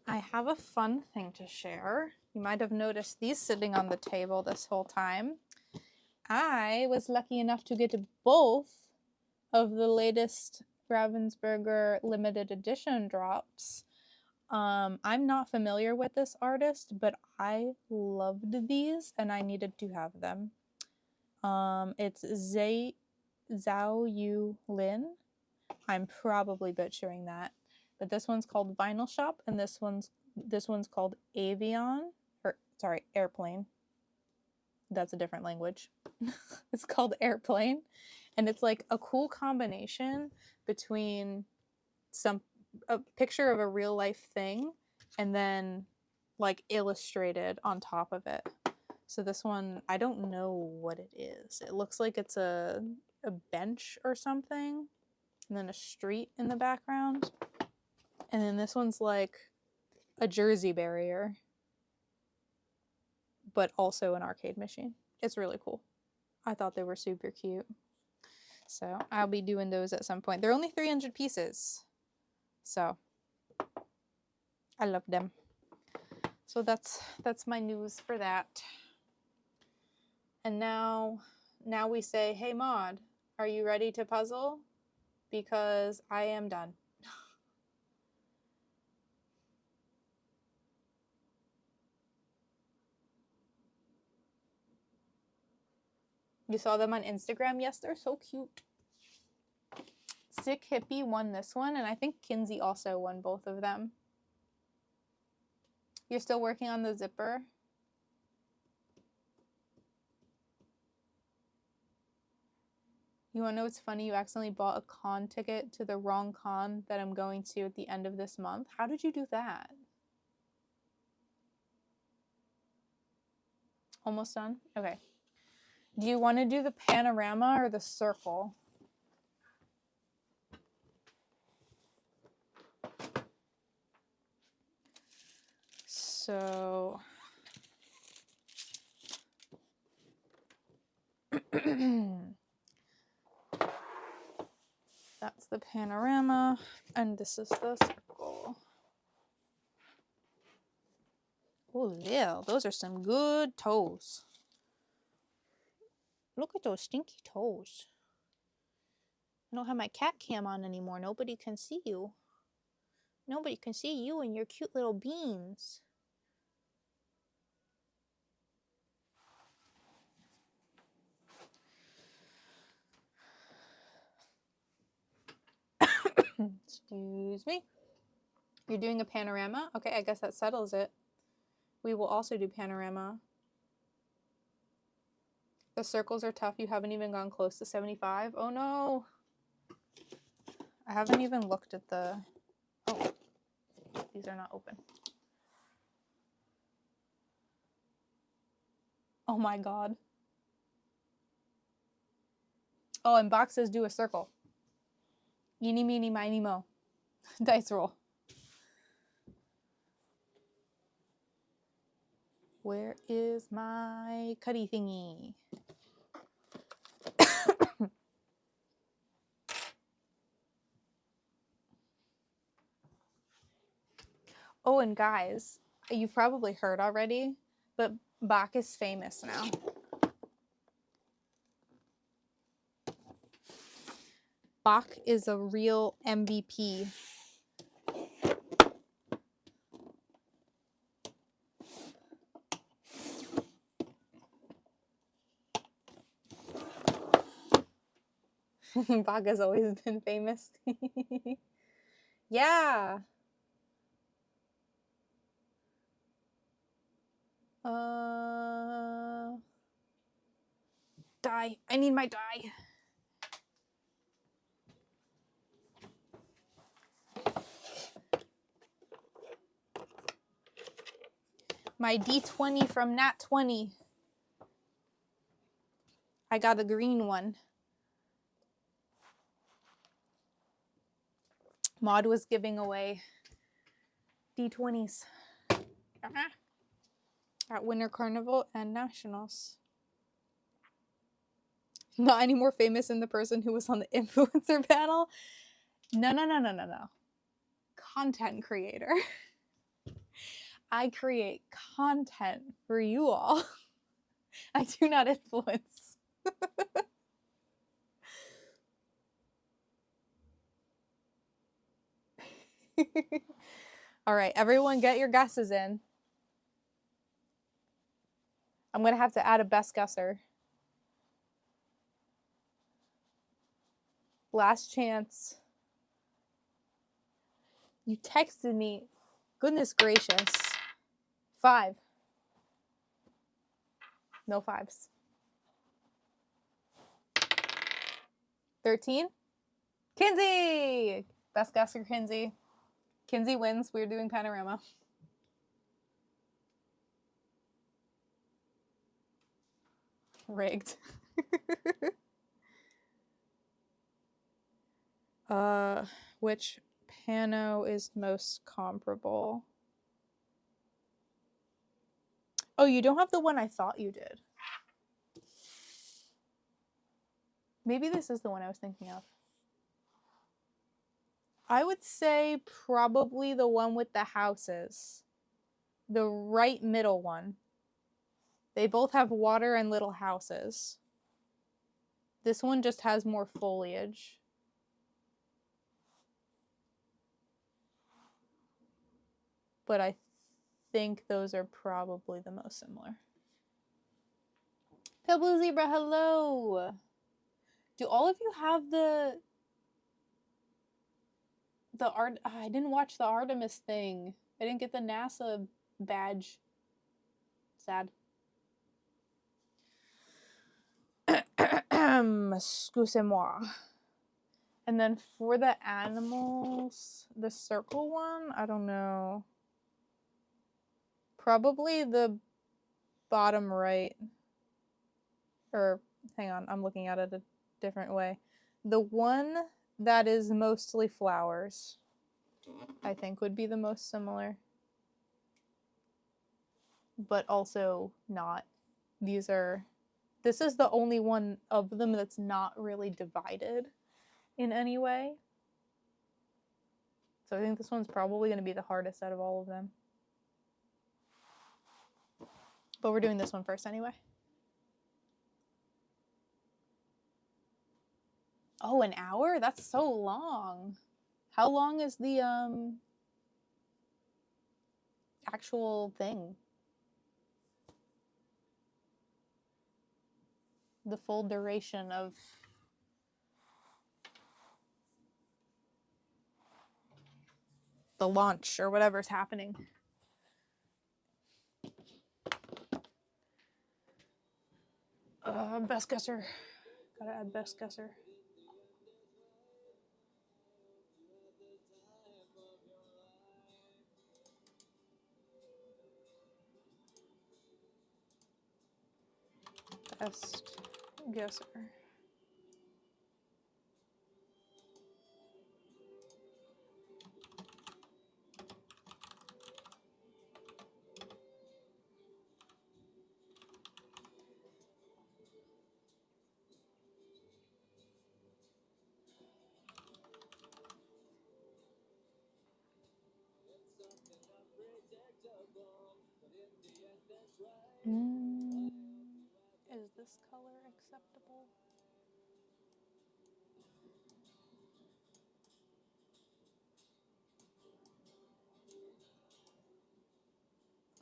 I have a fun thing to share. You might have noticed these sitting on the table this whole time. I was lucky enough to get both of the latest Ravensburger limited edition drops. I'm not familiar with this artist, but I loved these and I needed to have them. It's Zhao Yu Lin. I'm probably butchering that, but this one's called Vinyl Shop, and this one's called Avion, or sorry, Airplane. That's a different language. It's called Airplane, and it's like a cool combination between a picture of a real life thing and then like illustrated on top of it. So this one, I don't know what it is. It looks like it's a bench or something, and then a street in the background. And then this one's like a Jersey barrier, but also an arcade machine. It's really cool. I thought they were super cute. So I'll be doing those at some point. They're only 300 pieces. So I love them. So that's my news for that. And now we say, hey Maud, are you ready to puzzle? Because I am done. You saw them on Instagram? Yes, they're so cute. Sick Hippie won this one, and I think Kinsey also won both of them. You're still working on the zipper? You want to know what's funny? You accidentally bought a con ticket to the wrong con that I'm going to at the end of this month. How did you do that? Almost done? Okay. Do you want to do the panorama or the circle? So that's the panorama, and this is the circle. Oh, yeah, those are some good toes. Look at those stinky toes. I don't have my cat cam on anymore. Nobody can see you. Nobody can see you and your cute little beans. Excuse me. You're doing a panorama? Okay, I guess that settles it. We will also do panorama. The circles are tough. You haven't even gone close to 75. Oh no. I haven't even looked at the... Oh, these are not open. Oh my god. Oh, and boxes do a circle. Eeny, meeny, miny, mo. Dice roll. Where is my cutty thingy? Oh, and guys, you've probably heard already, but Bach is famous now. Bach is a real MVP. Baga's always been famous. Yeah. Die. I need my die. My D20 from Nat 20. I got a green one. Maud was giving away D20s at Winter Carnival and Nationals. Not any more famous than the person who was on the influencer panel. No. Content creator. I create content for you all. I do not influence. All right, everyone get your guesses in. I'm going to have to add a best guesser. Last chance. You texted me. Goodness gracious. 5. No 5s. 13. Kinsey! Best guesser, Kinsey. Kinsey wins. We're doing panorama. Rigged. Which pano is most comparable? Oh, you don't have the one I thought you did. Maybe this is the one I was thinking of. I would say probably the one with the houses. The right middle one. They both have water and little houses. This one just has more foliage. But I think those are probably the most similar. Pale Blue Zebra, hello! Do all of you have the art? I didn't watch the Artemis thing. I didn't get the NASA badge. Sad. Excusez-moi. And then for the animals, the circle one, I don't know. Probably the bottom right. Or, hang on, I'm looking at it a different way. The one that is mostly flowers, I think would be the most similar. But also not. This is the only one of them that's not really divided in any way. So I think this one's probably going to be the hardest out of all of them. But we're doing this one first anyway. Oh, an hour? That's so long. How long is the actual thing? The full duration of the launch or whatever's happening. Best guesser. Gotta add best guesser. Best guesser. Is this color acceptable?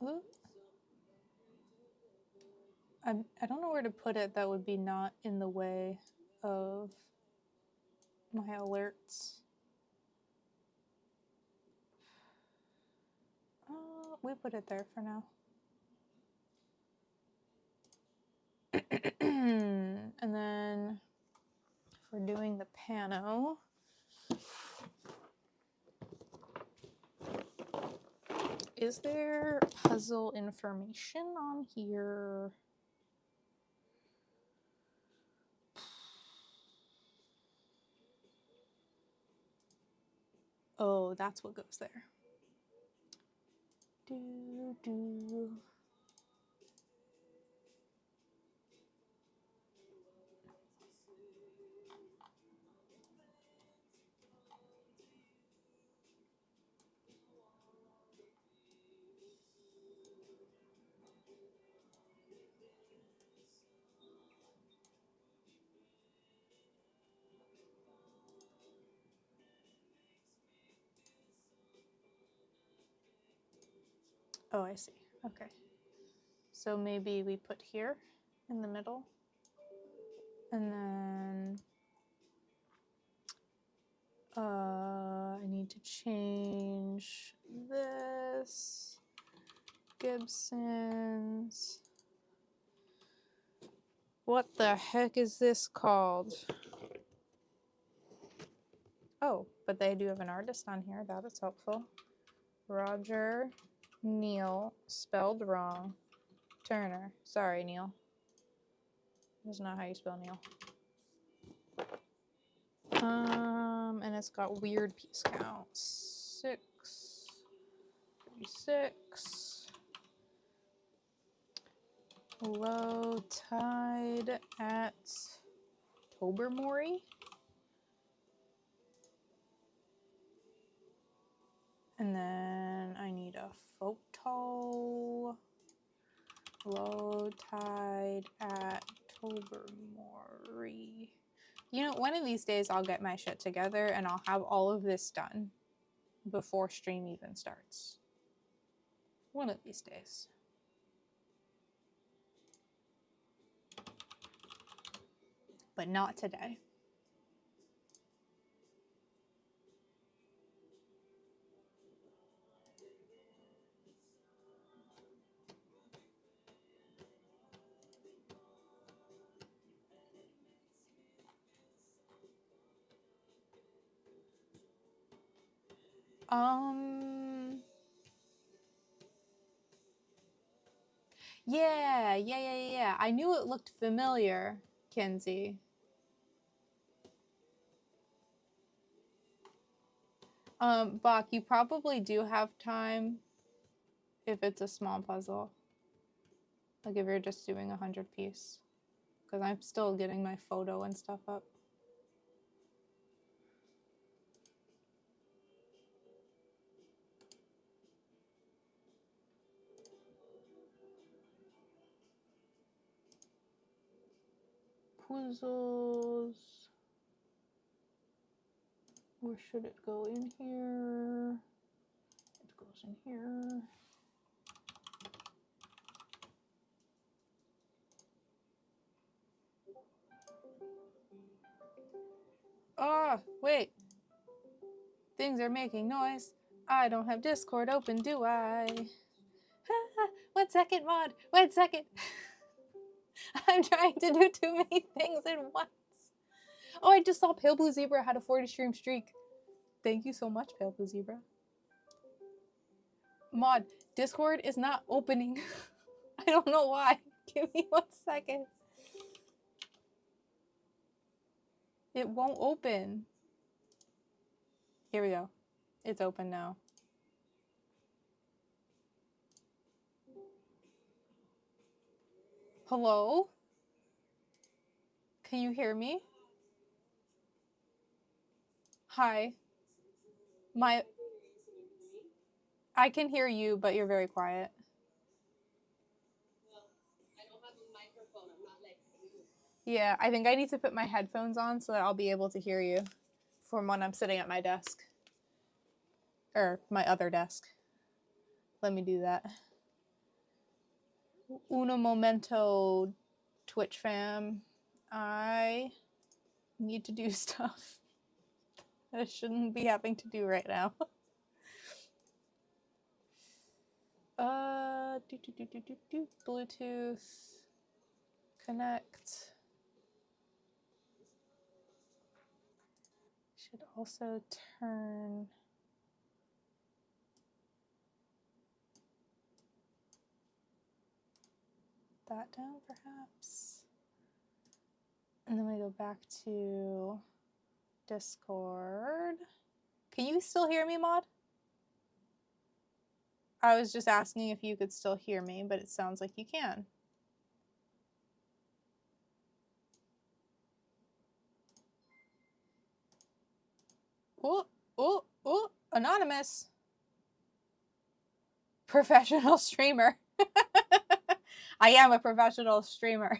Ooh. I don't know where to put it that would be not in the way of my alerts. We put it there for now. And then if we're doing the pano, is there puzzle information on here? Oh, that's what goes there. Do. Oh, I see. Okay. So maybe we put here in the middle. And then I need to change this. Gibsons. What the heck is this called? Oh, but they do have an artist on here. That is helpful. Roger Neil, spelled wrong. Turner. Sorry, Neil. That's not how you spell Neil. And it's got weird piece counts. 6, 36. Low tide at Tobermory. And then I need a photo. Low tide at Tobermory. You know, one of these days I'll get my shit together and I'll have all of this done before stream even starts. One of these days. But not today. Yeah. I knew it looked familiar, Kenzie. Bach, you probably do have time if it's a small puzzle. Like if you're just doing 100 piece. Because I'm still getting my photo and stuff up. Puzzles. Where should it go? In here? It goes in here. Ah, wait. Things are making noise. I don't have Discord open, do I? 1 second, mod. 1 second. I'm trying to do too many things at once. Oh, I just saw Pale Blue Zebra had a 40 stream streak. Thank you so much, Pale Blue Zebra. Mod, Discord is not opening. I don't know why. Give me 1 second. It won't open. Here we go. It's open now. Hello? Can you hear me? Hi. I can hear you, but you're very quiet. Well, I don't have a microphone. I'm not like you. Yeah, I think I need to put my headphones on so that I'll be able to hear you from when I'm sitting at my desk. Or my other desk. Let me do that. Uno momento, Twitch fam. I need to do stuff. that I shouldn't be having to do right now. Bluetooth connect. Should also turn that down perhaps. And then we go back to Discord. Can you still hear me, Maud? I was just asking if you could still hear me, but it sounds like you can. Oh, anonymous. Professional streamer. I am a professional streamer.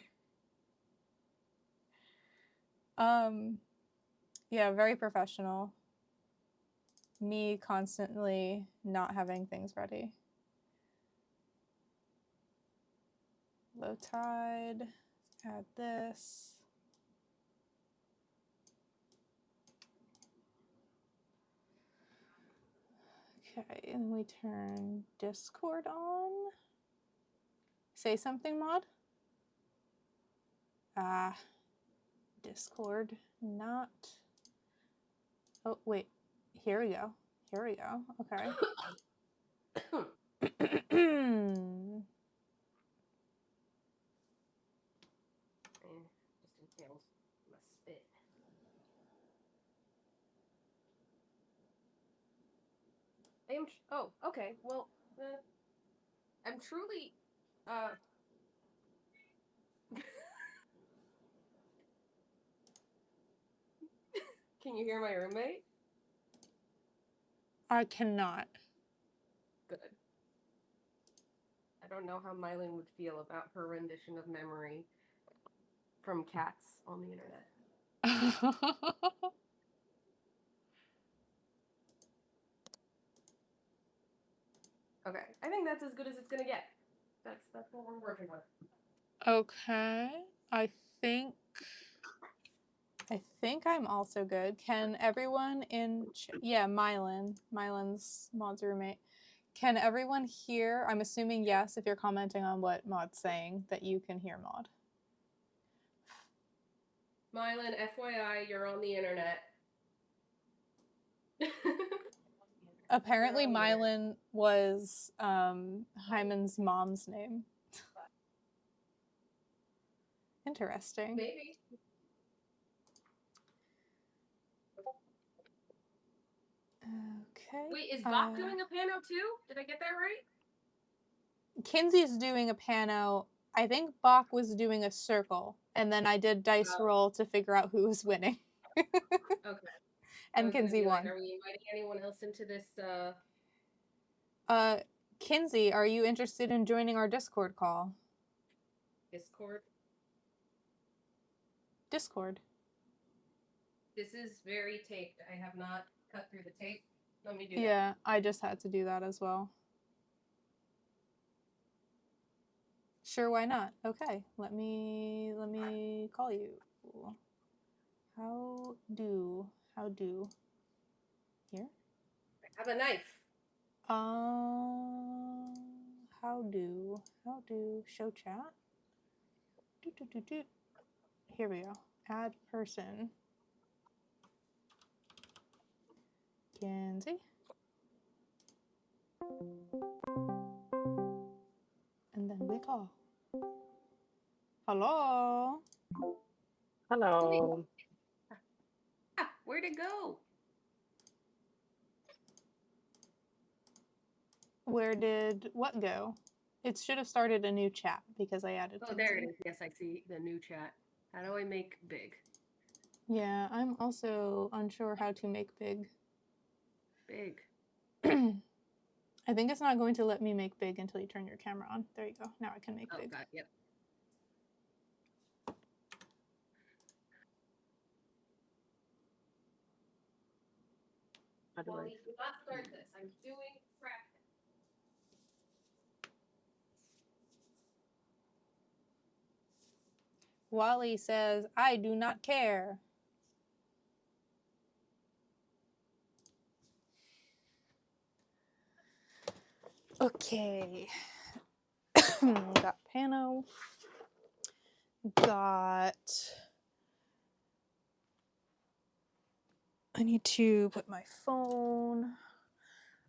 Yeah, very professional. Me constantly not having things ready. Low tide, add this. Okay, and we turn Discord on. Say something, Maud? Discord, not. Oh, wait. Here we go. Here we go. Okay. Just inhaled my spit. Oh, okay. Well, I'm truly, Can you hear my roommate? I cannot. Good. I don't know how Mylin would feel about her rendition of Memory from Cats on the internet. Okay, I think that's as good as it's gonna get. That's what we're working with. Okay. I think I'm also good. Can everyone yeah, Mylin's Maud's roommate. Can everyone hear? I'm assuming yes, if you're commenting on what Maud's saying, that you can hear Maud. Mylin, FYI, you're on the internet. Apparently, Mylin was Hyman's mom's name. Interesting. Maybe. Okay. Wait, is Bach doing a pano too? Did I get that right? Kinsey's doing a pano. I think Bach was doing a circle, and then I did dice roll to figure out who was winning. Okay. And Kinsey won. Like, are we inviting anyone else into this? Kinsey, are you interested in joining our Discord call? Discord. This is very taped. I have not cut through the tape. Let me do that. Yeah, I just had to do that as well. Sure, why not? Okay, let me call you. How do here? I have a knife. How do show chat? Here we go. Add person. Kinsey. And then we call. Hello. Hello. Where'd it go? Where did what go? It should have started a new chat because I added Kinsey. There it is. Yes, I see the new chat. How do I make big? Yeah, I'm also unsure how to make big. Big. I think it's not going to let me make big until you turn your camera on. There you go. Now I can make big. God, yep. Wally, do not start this. I'm doing practice. Wally says, I do not care. Okay. Got Pano. Got... I need to put my phone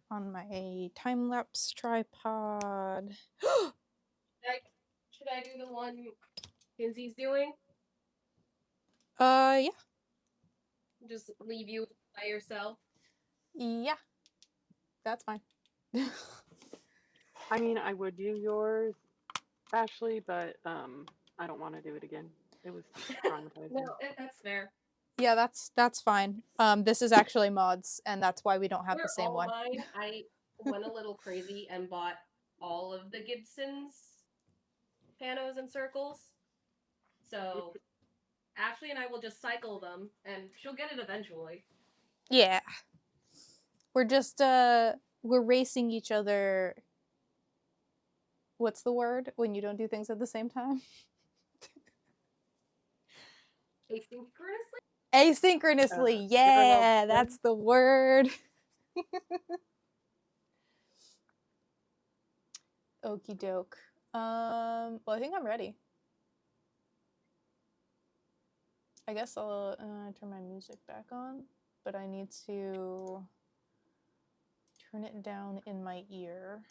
on my time-lapse tripod. Should I do the one Kinsey's doing? Yeah. Just leave you by yourself? Yeah. That's fine. I mean, I would do yours, Ashley, but I don't want to do it again. It was traumatizing. No, that's fair. Yeah, that's fine. This is actually Maud's, and that's why we don't have the same all one. mine. I went a little crazy and bought all of the Gibsons panos and circles. So Ashley and I will just cycle them, and she'll get it eventually. Yeah. We're just we're racing each other. What's the word when you don't do things at the same time? Asynchronously? Asynchronously. Yeah, that's the word. Okie doke. Well, I think I'm ready. I guess I'll turn my music back on, but I need to turn it down in my ear.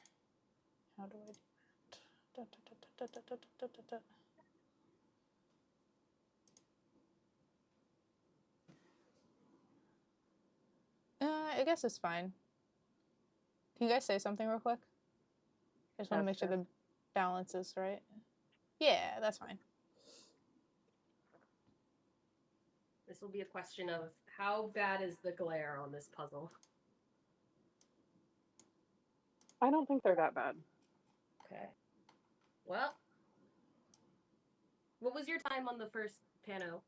How do I do that? Da, da, da, da, da, da, da. I guess it's fine. Can you guys say something real quick? I just want to make sure the balance is right. Yeah, that's fine. This will be a question of how bad is the glare on this puzzle? I don't think they're that bad. Okay. Well, what was your time on the first pano,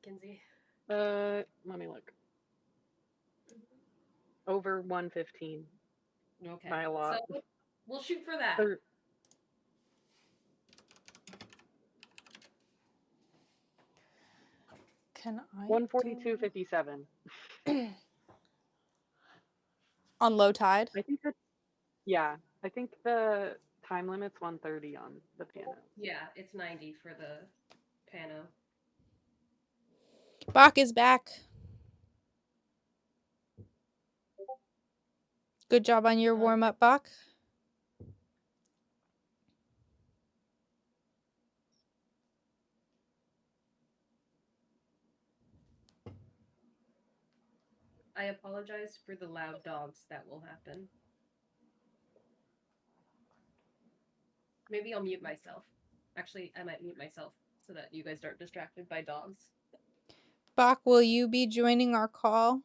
Kinsey? Let me look. Over 115. Okay. By a lot. So we'll shoot for that. Can I 142.57. on low tide? I think yeah. I think the time limit's 130 on the piano. Yeah, it's 90 for the pano. Bach is back. Good job on your warm-up, Bach. I apologize for the loud dogs that will happen. Maybe I'll mute myself. Actually, I might mute myself so that you guys aren't distracted by dogs. Bach, will you be joining our call?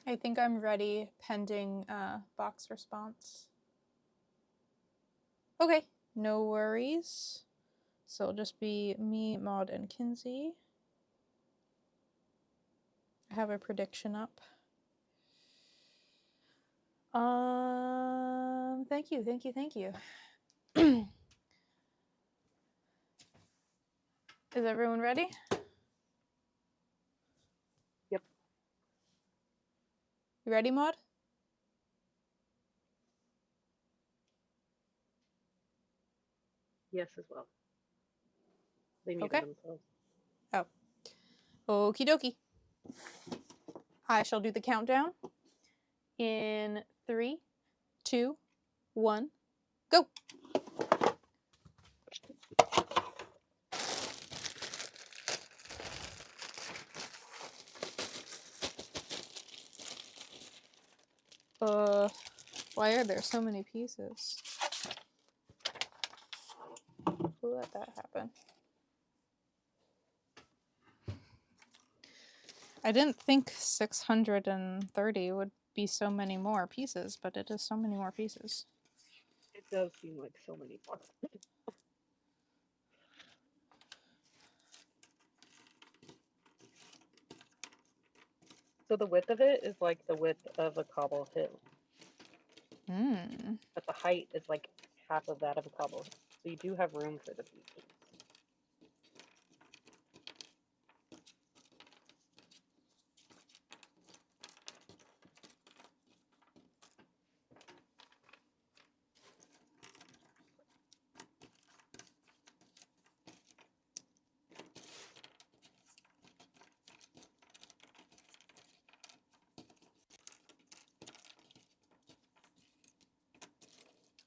I think I'm ready, pending Bach's response. Okay, no worries. So it'll just be me, Maud, and Kinsey. I have a prediction up. Thank you. Is everyone ready? Yep. You ready, Maud? Yes, as well. They muted themselves. Oh. Okie dokie. I shall do the countdown. In 3, 2, 1, go. Why are there so many pieces? Who let that happen? I didn't think 630 would be so many more pieces, but it is so many more pieces. It's does seem like so many more. So the width of it is like the width of a cobble hill, Hmm. but the height is like half of that of a cobble hill. So you do have room for the beaches.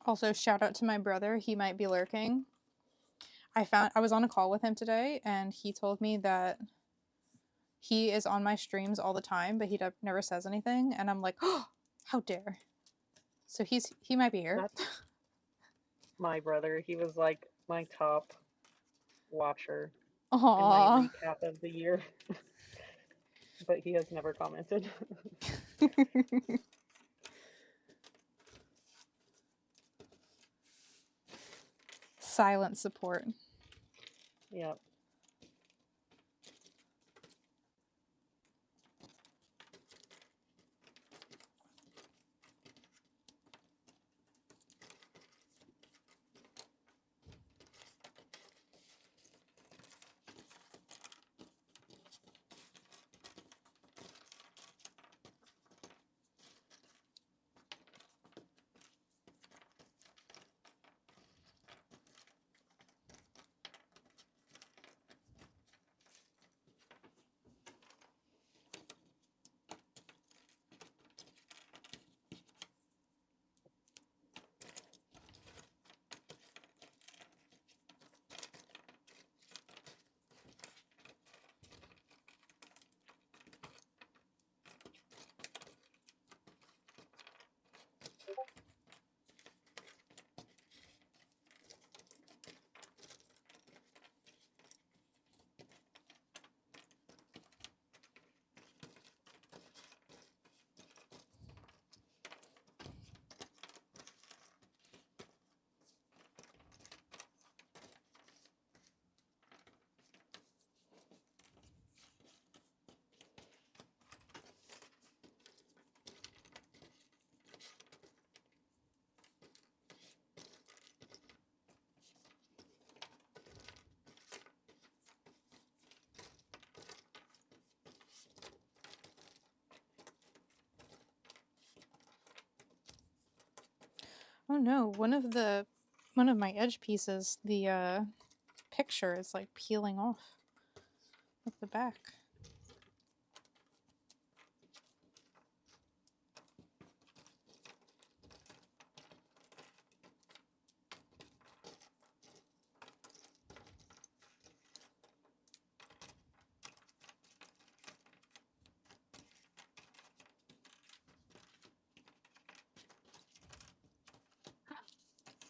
Also, shout out to my brother. He might be lurking. I was on a call with him today, and he told me that he is on my streams all the time, but never says anything. And I'm like, oh, how dare! So he might be here. That's my brother. He was like my top watcher in my Aww. recap of the year, but he has never commented. Silent support. Yep. Oh no, one of my edge pieces, the picture is like peeling off at the back.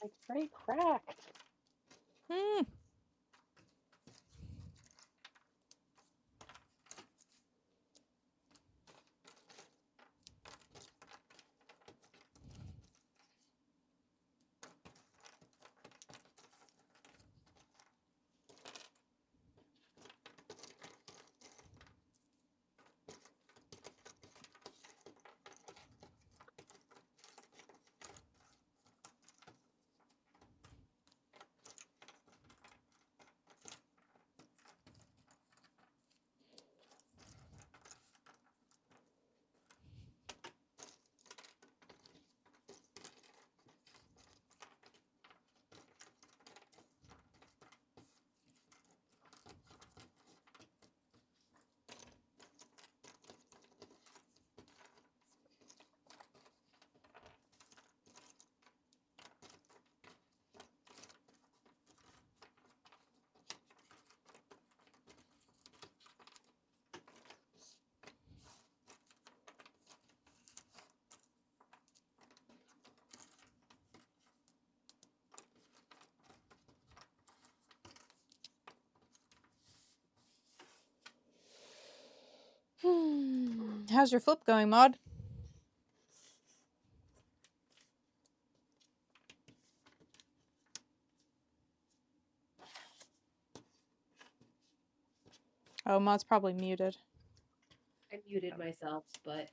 It's pretty cracked. Hmm. How's your flip going, Maud? Oh, Maud's probably muted. I muted myself, but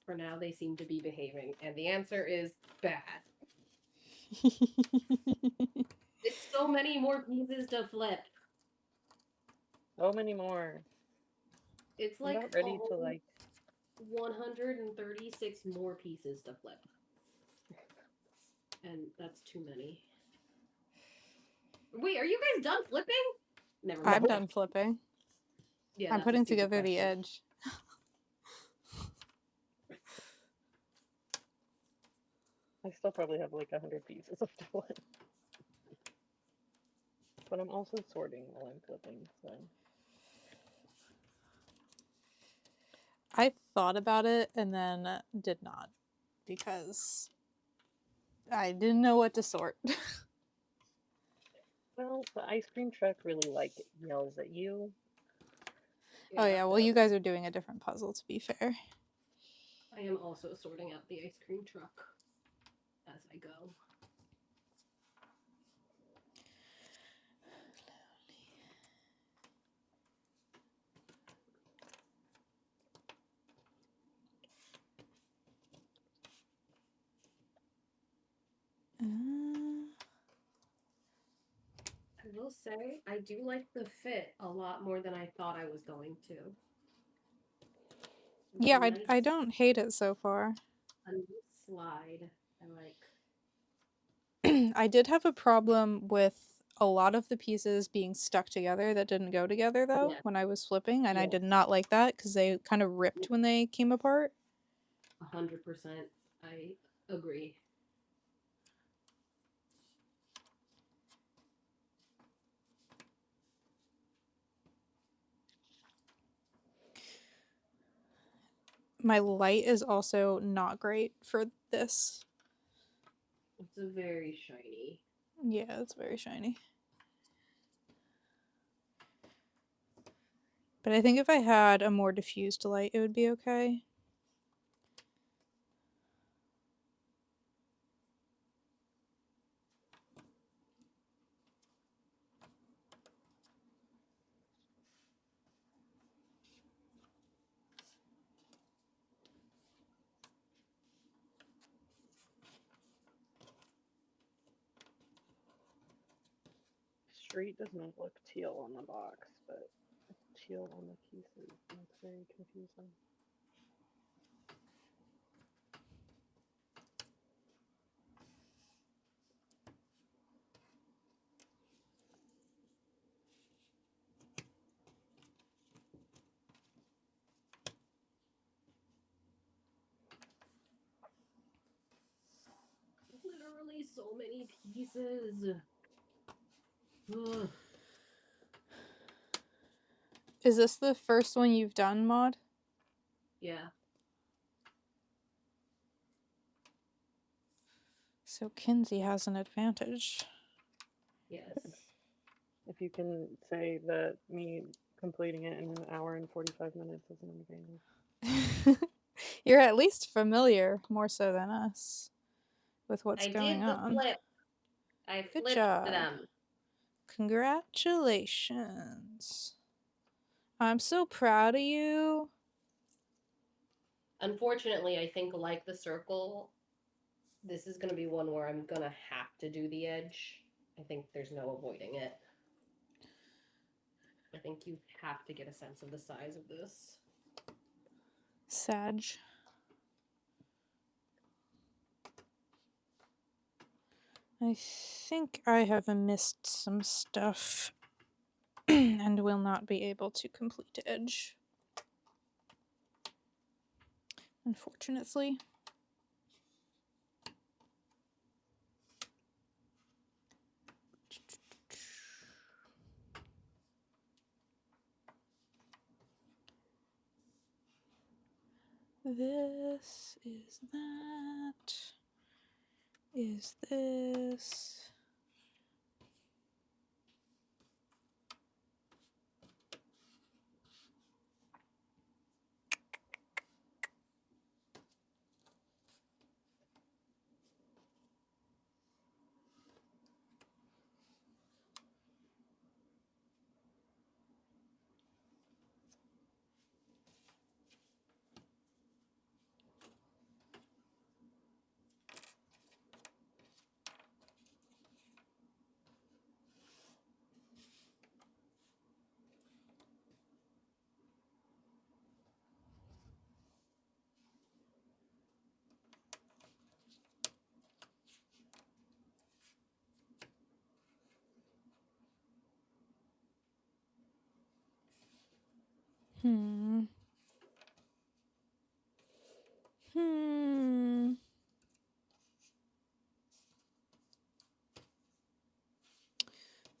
for now they seem to be behaving, and the answer is bad. It's so many more pieces to flip. So many more. It's I'm like about ready to like 136 more pieces to flip. And that's too many. Wait, are you guys done flipping? Never mind. I'm done flipping. Yeah, I'm that's a putting stupid together the question. edge. I still probably have like 100 pieces of to flip. But I'm also sorting while I'm flipping, so I thought about it and then did not because I didn't know what to sort. well, the ice cream truck really like yells at you. Oh yeah, well you guys are doing a different puzzle to be fair. I am also sorting out the ice cream truck as I go. I will say, I do like the fit a lot more than I thought I was going to. It's Yeah, a I nice- don't hate it so far. A nice slide. I like. I did have a problem with a lot of the pieces being stuck together that didn't go together though Yeah. when I was flipping, and I Yeah. did not like that because they kind of ripped when they came apart. 100%. I agree. My light is also not great for this. It's a very shiny. Yeah, it's very shiny. But I think if I had a more diffused light, it would be okay. Street does not look teal on the box, but it's teal on the pieces, and it's very confusing. Literally so many pieces. Ugh. Is this the first one you've done, Maud? Yeah. So Kinsey has an advantage. Yes. If you can say that me completing it in an hour and 45 minutes is an advantage. You're at least familiar, more so than us, with what's I going did the on. flip. I Good flipped job. them. Congratulations. I'm so proud of you. Unfortunately, I think like the circle, this is going to be one where I'm going to have to do the edge. I think there's no avoiding it. I think you have to get a sense of the size of this. Sag. I think I have missed some stuff and will not be able to complete edge. Unfortunately. This is that. Is this. Hmm. Hmm.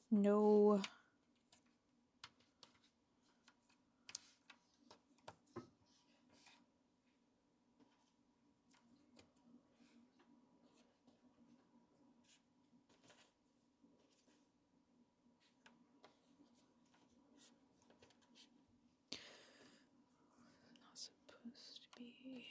No. Not supposed to be.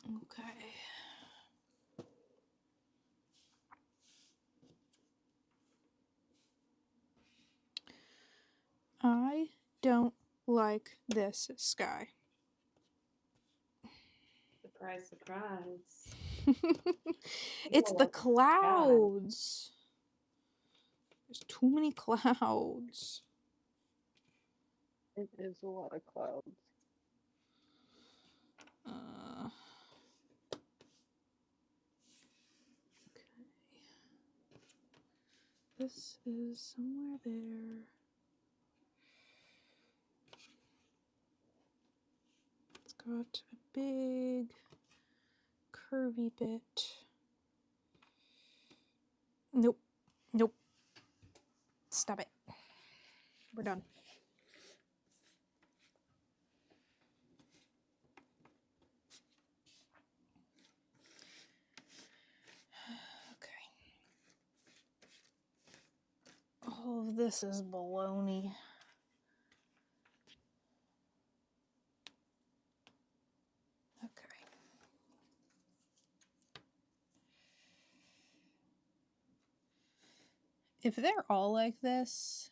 Okay. I don't like this sky. Surprise, surprise. It's don't the like the sky. clouds. There's too many clouds. It is a lot of clouds. Okay. This is somewhere there. It's got a big curvy bit. Nope. Nope. Stop it. We're done. Okay. All of this is baloney. Okay. If they're all like this,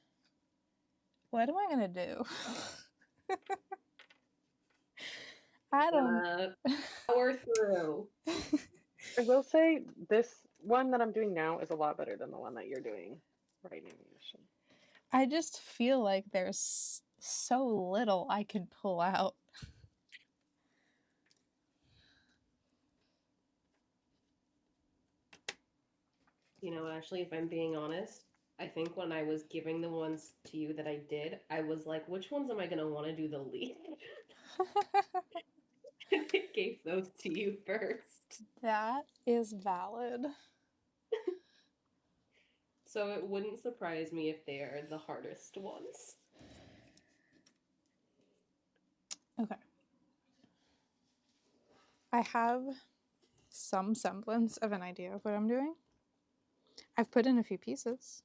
what am I gonna do? I don't. Power through. I will say this one that I'm doing now is a lot better than the one that you're doing right now, Yashin. I just feel like there's so little I could pull out. You know, actually, if I'm being honest, I think when I was giving the ones to you that I did, I was like, which ones am I going to want to do the least? I gave those to you first. That is valid. So it wouldn't surprise me if they are the hardest ones. Okay. I have some semblance of an idea of what I'm doing. I've put in a few pieces.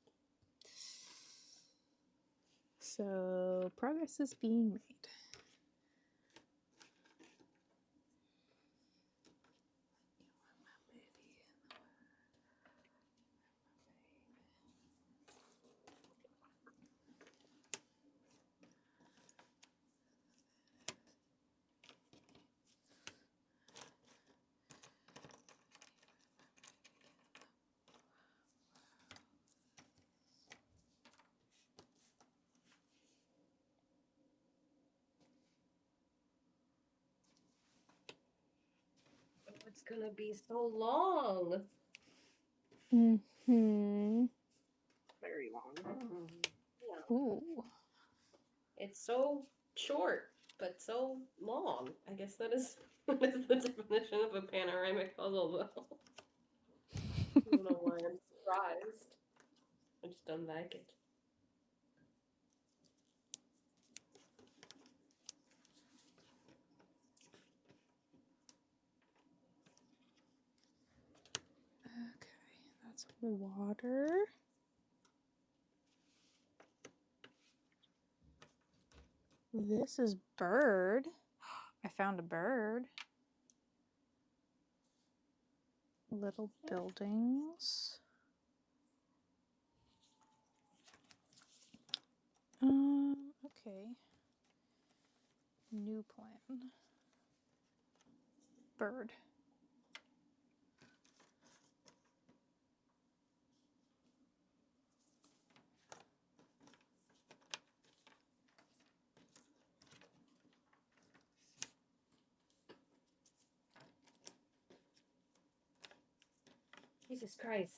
So progress is being made. Oh, it's gonna be so long. Mm-hmm. Very long. Yeah. Ooh. It's so short, but so long. I guess that is that is the definition of a panoramic puzzle, though. I don't know why I'm surprised. I just don't like it. Okay, that's water. This is bird. I found a bird. Little buildings. Okay. New plan. Bird. Jesus Christ.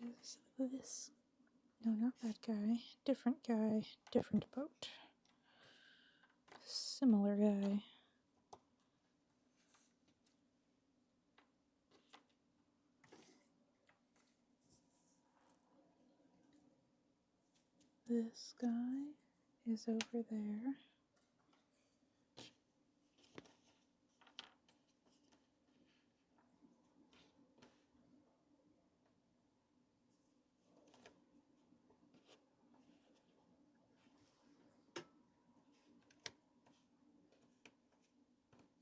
That is this. No, not that guy. Different guy. Different boat. Similar guy. This guy is over there.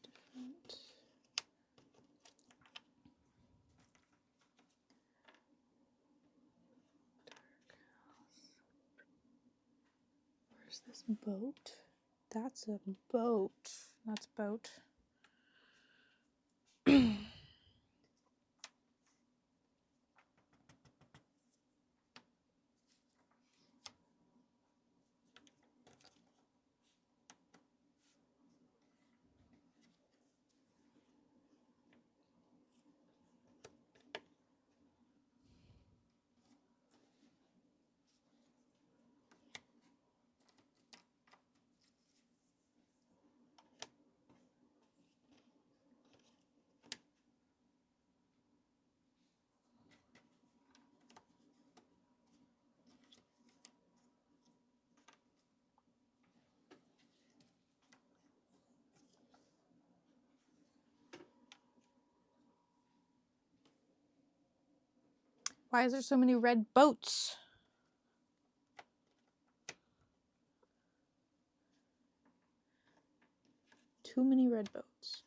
Different. Where's this boat? That's a boat. That's boat. Why is there so many red boats? Too many red boats.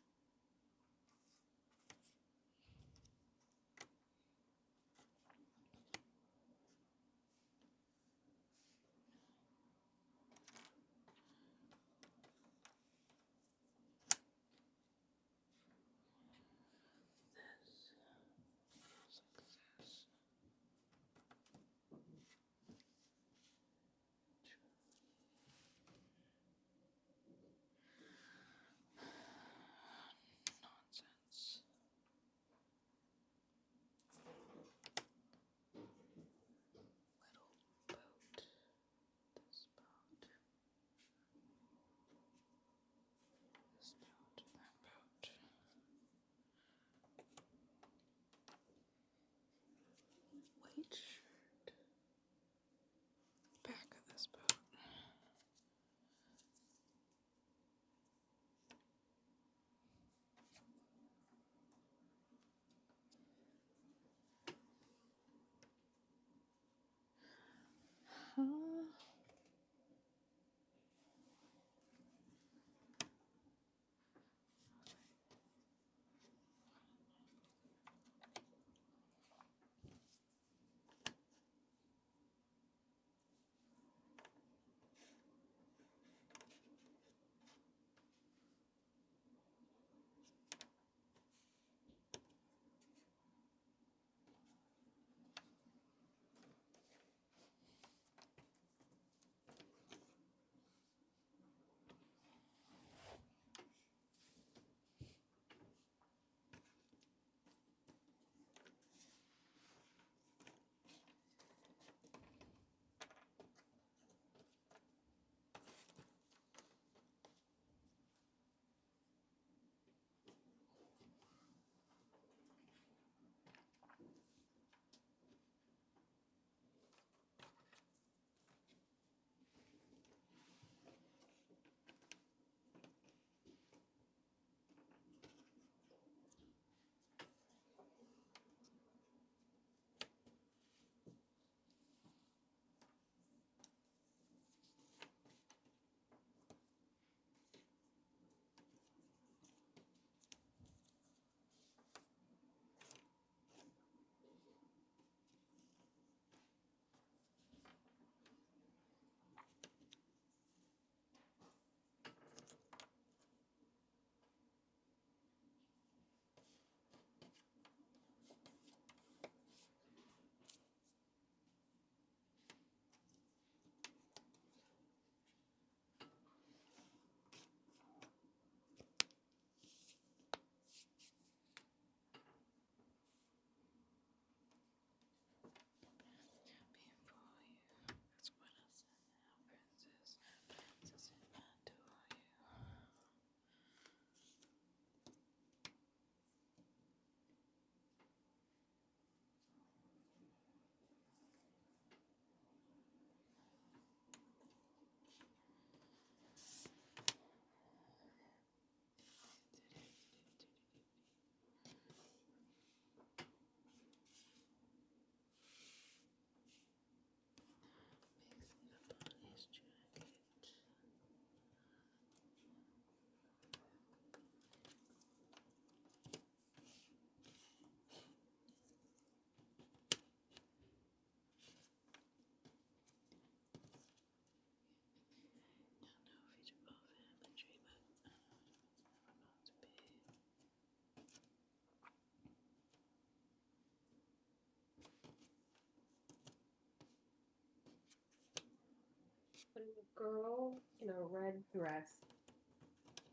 A girl in a red dress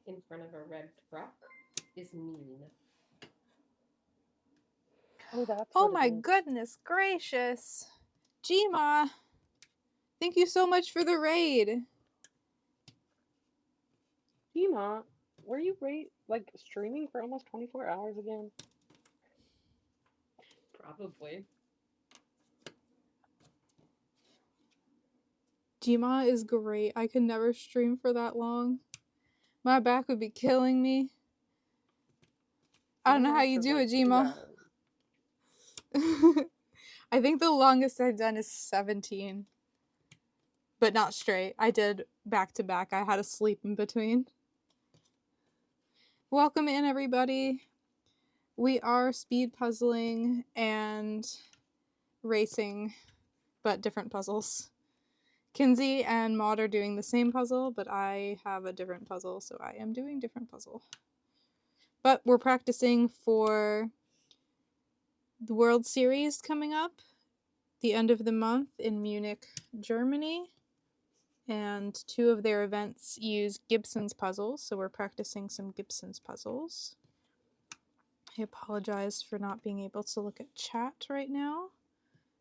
in front of a red truck is mean. Oh, that's Oh what my it is. goodness gracious. Gma, thank you so much for the raid. Ema, were you like streaming for almost 24 hours again? Probably. Gma is great. I could never stream for that long. My back would be killing me. I don't know how Went you for do like it, 2 Gma. hours. I think the longest I've done is 17. But not straight. I did back to back. I had to sleep in between. Welcome in, everybody. We are speed puzzling and racing, but different puzzles. Kinsey and Maud are doing the same puzzle, but I have a different puzzle, so I am doing different puzzle. But we're practicing for the World Series coming up the end of the month in Munich, Germany. And 2 of their events use Gibsons puzzles, so we're practicing some Gibsons puzzles. I apologize for not being able to look at chat right now,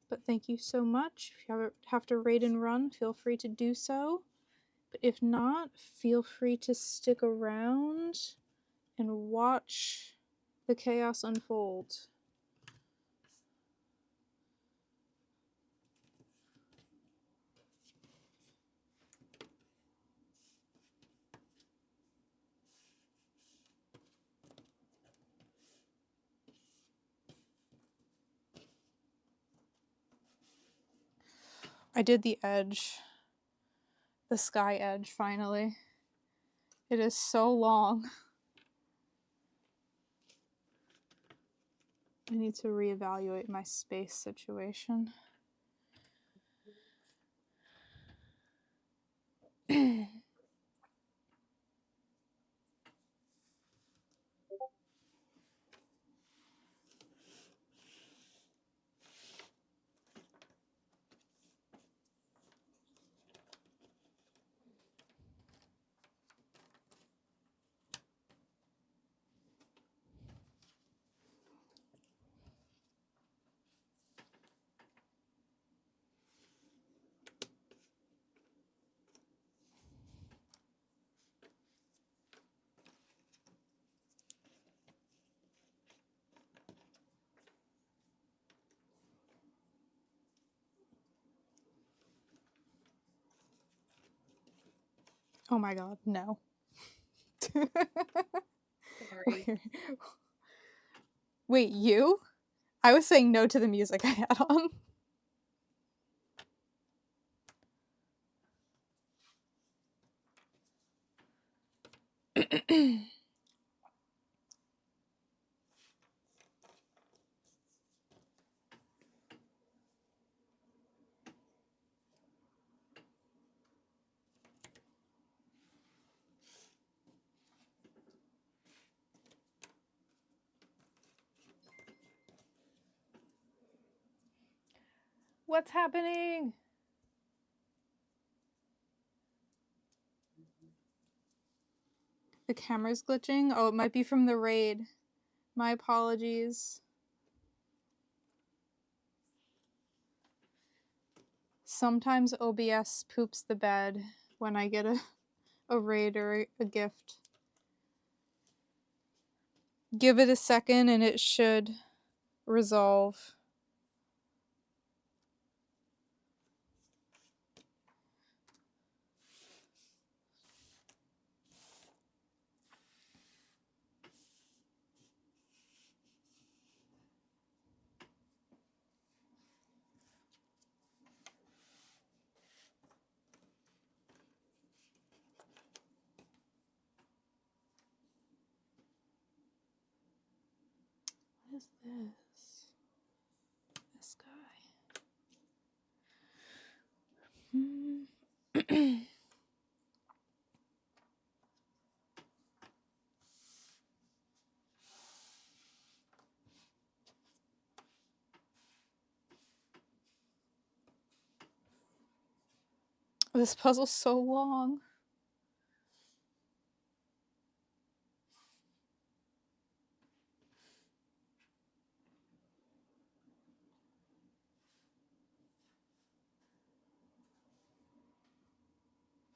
but thank you so much. If you have to raid and run, feel free to do so. But if not, feel free to stick around and watch the chaos unfold. I did the edge, the sky edge finally. It is so long. I need to reevaluate my space situation. Oh my god, no. Sorry. Wait, you? I was saying no to the music I had on. What's happening? The camera's glitching? Oh, it might be from the raid. My apologies. Sometimes OBS poops the bed when I get a raid or a gift. Give it a second and it should resolve. What is this? This guy. This puzzle's so long.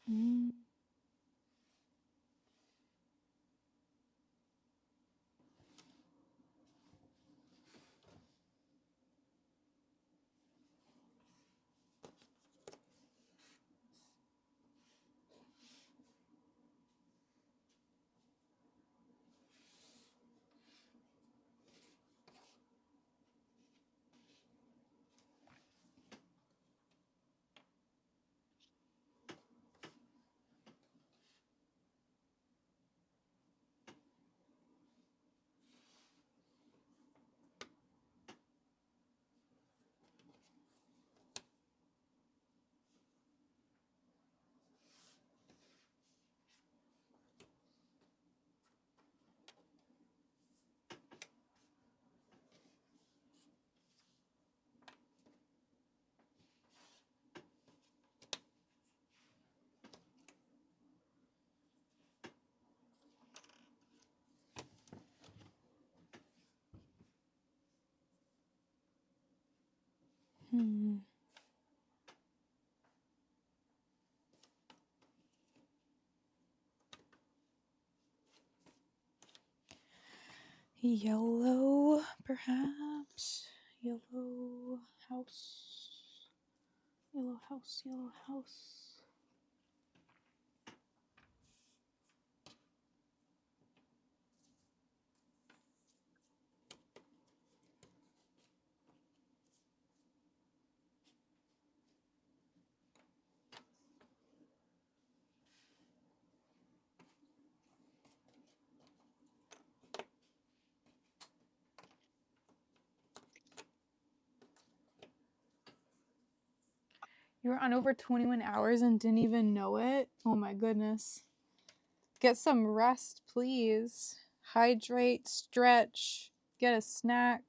Mm. Hmm. Yellow, perhaps. Yellow house. Yellow house, yellow house. You were on over 21 hours and didn't even know it? Oh my goodness. Get some rest, please. Hydrate, stretch, get a snack.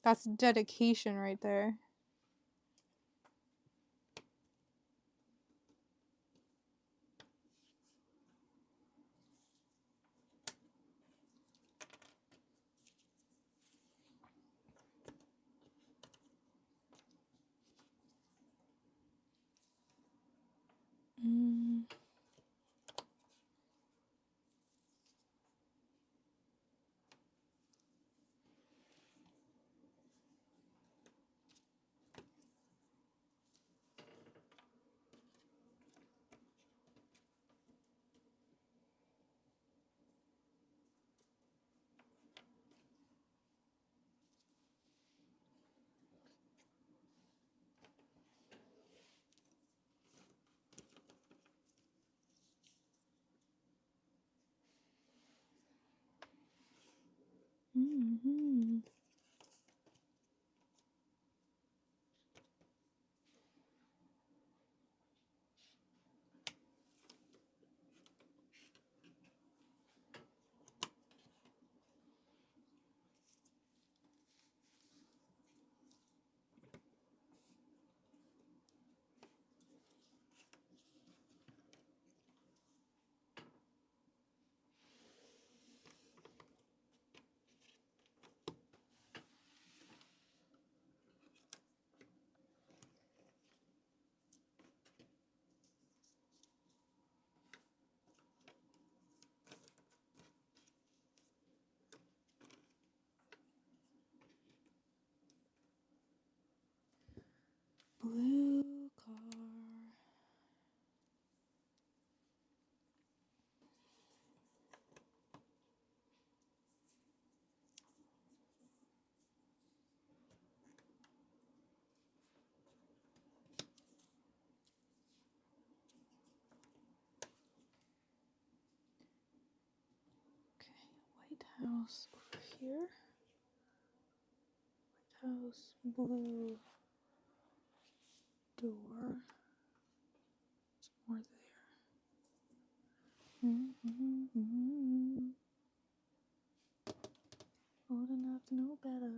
That's dedication right there. Mm. Mm-hmm. Blue car. Okay, White House over here. White House, blue door. There's more there. Mm-hmm. Old enough to know better.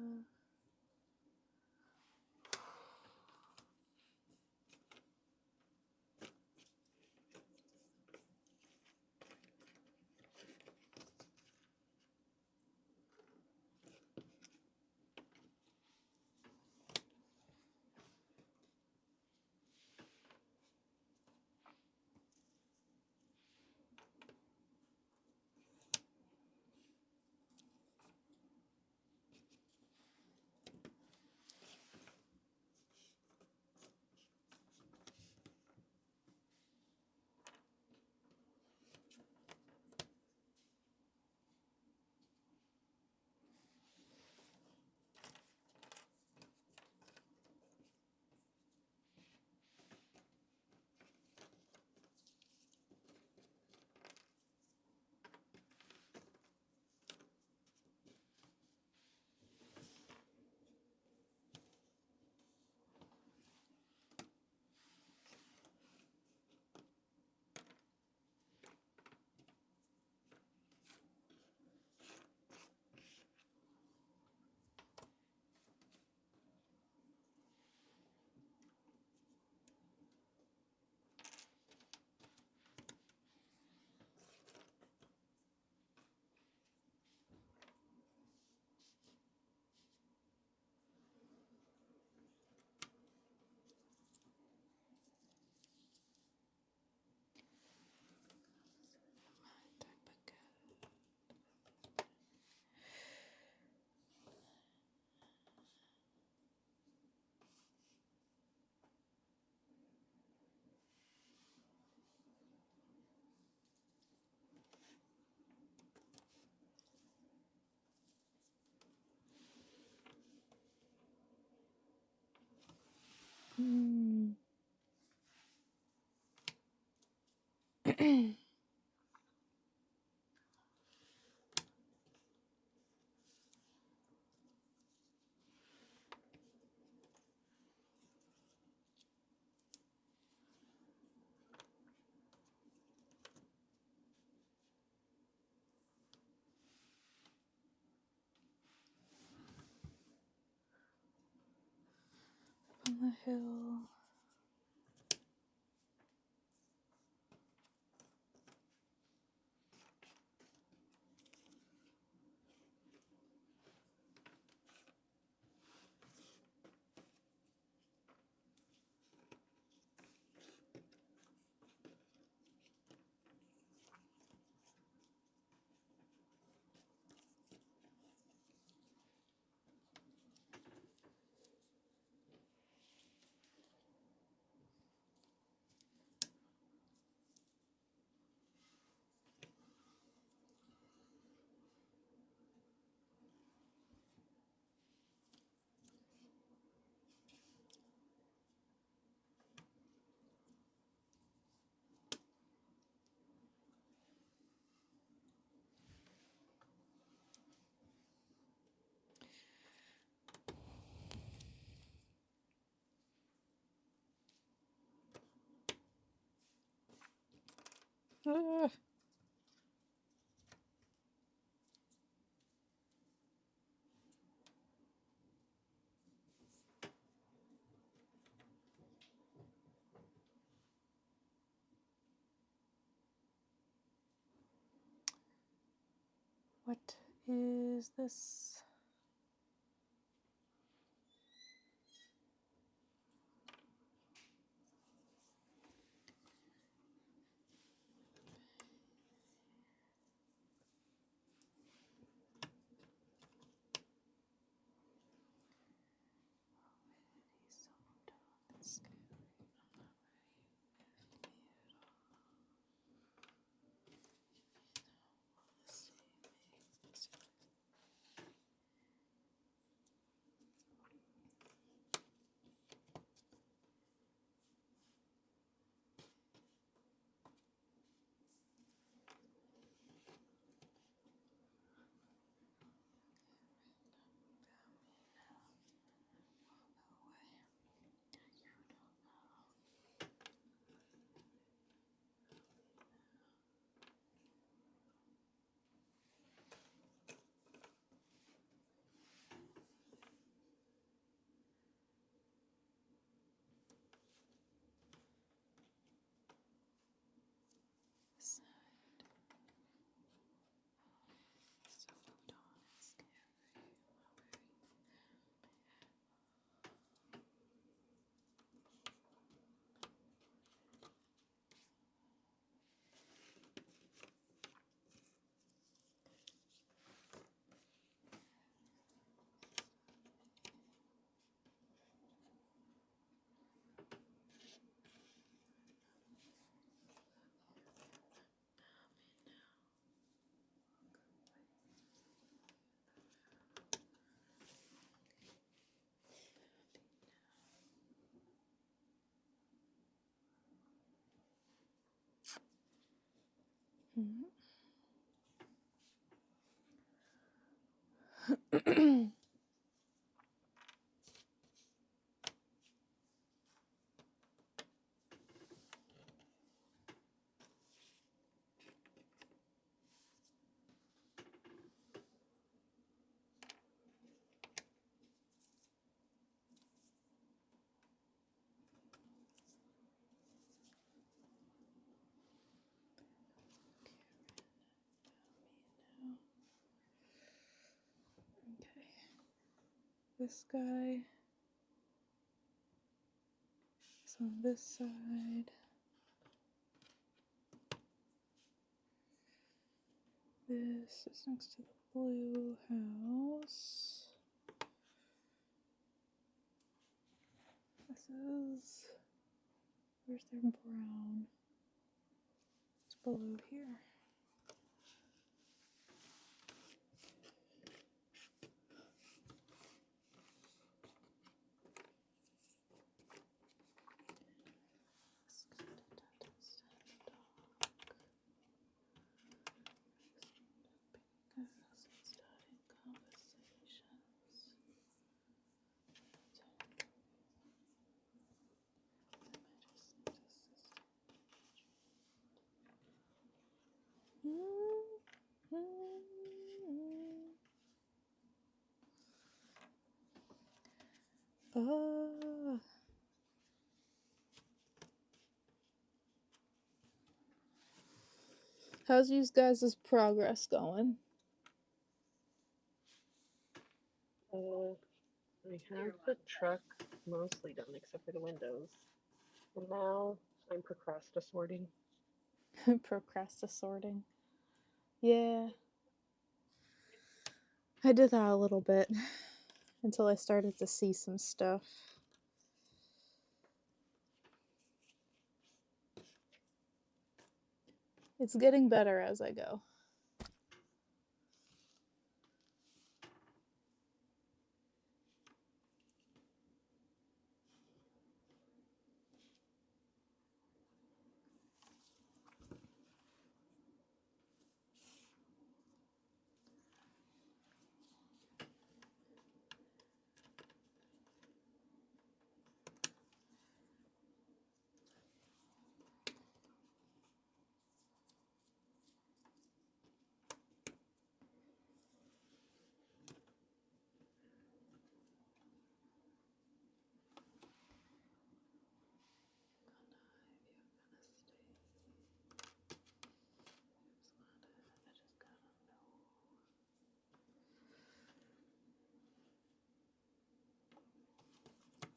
On the hill. Ugh. What is this? Okay. This guy is on this side. This is next to the blue house. This is, where's their brown? It's below here. How's you guys' progress going? I have the truck mostly done except for the windows. And now I'm procrastinating. Procrastinating. Yeah. I did that a little bit until I started to see some stuff. It's getting better as I go.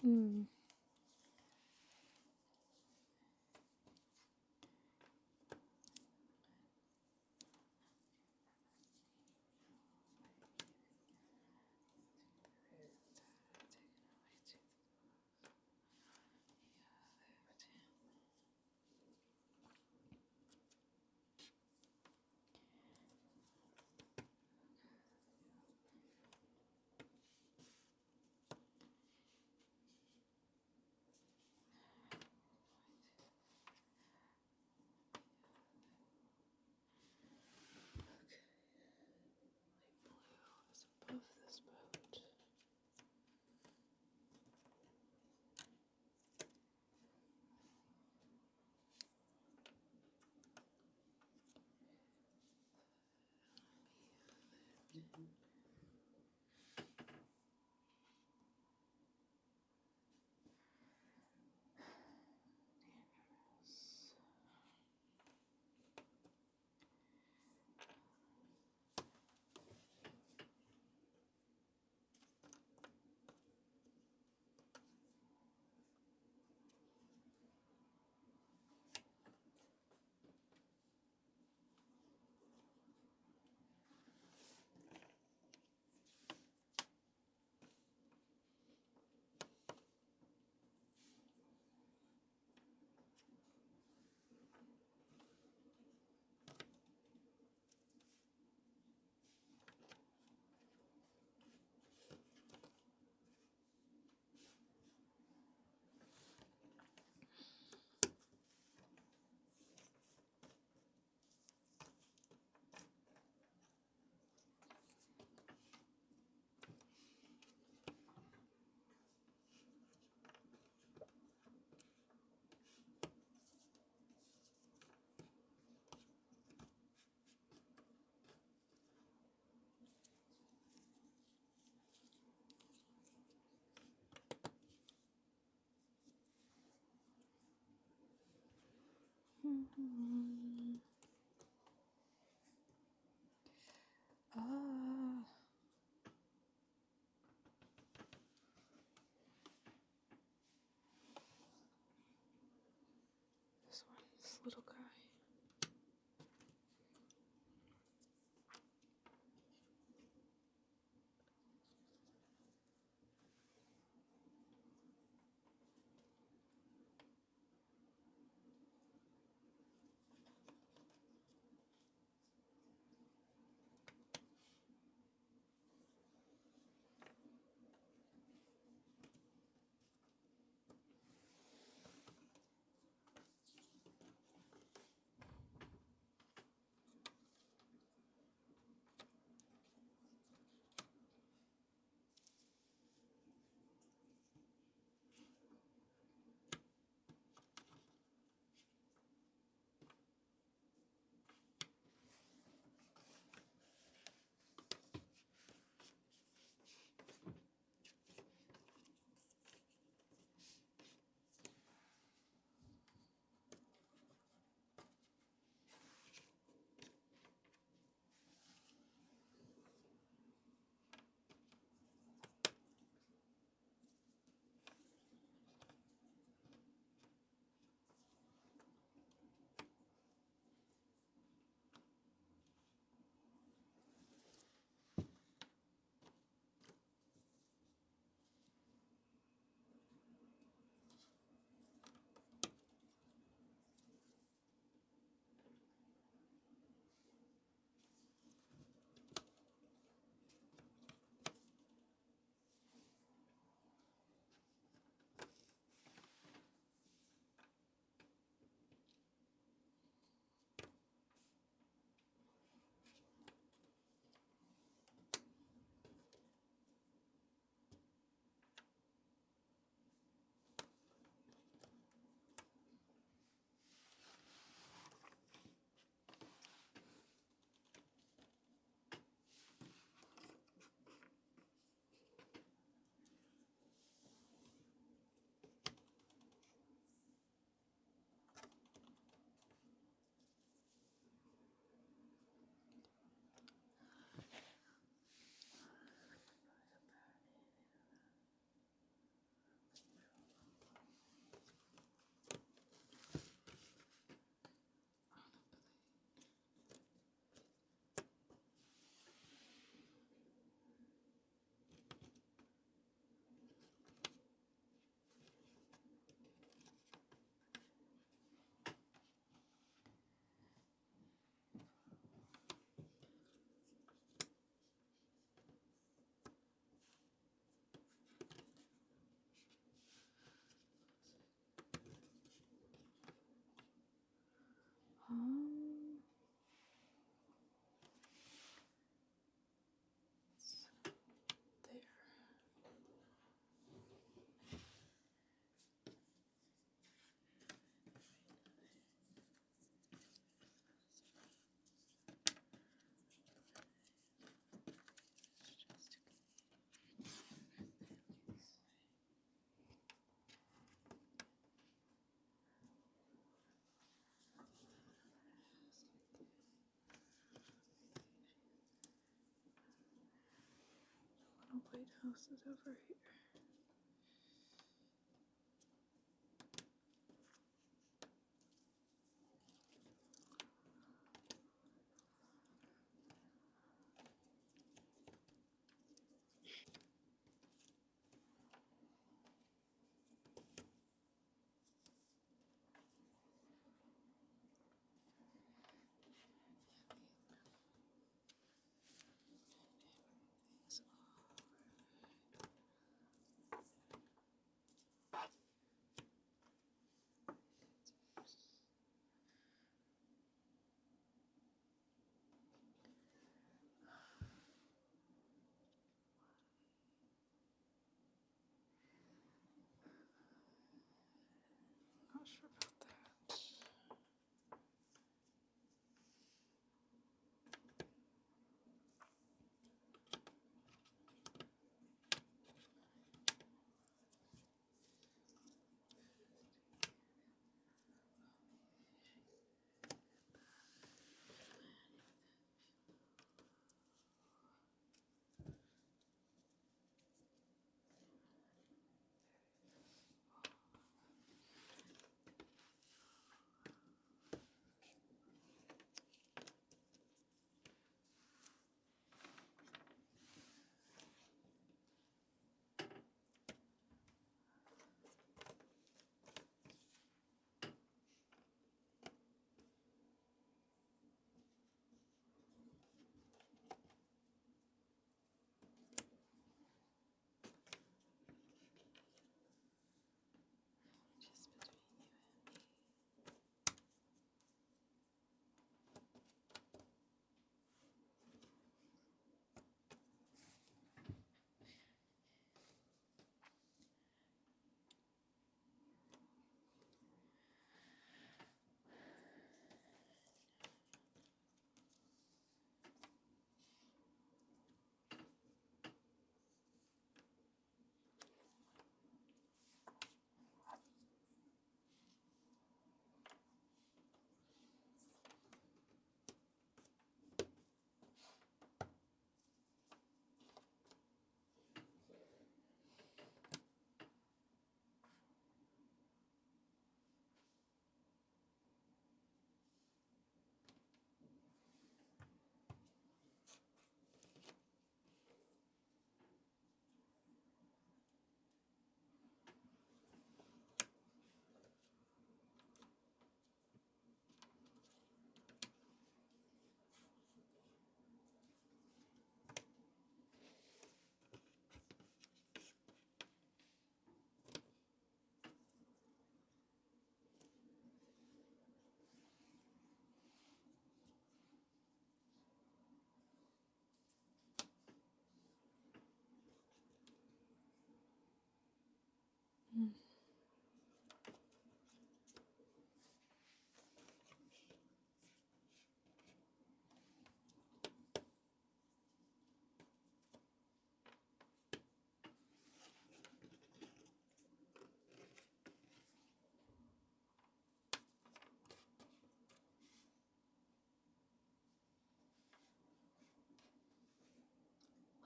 Mm. Above this boat. This one, this little guy. There. The White House is over here.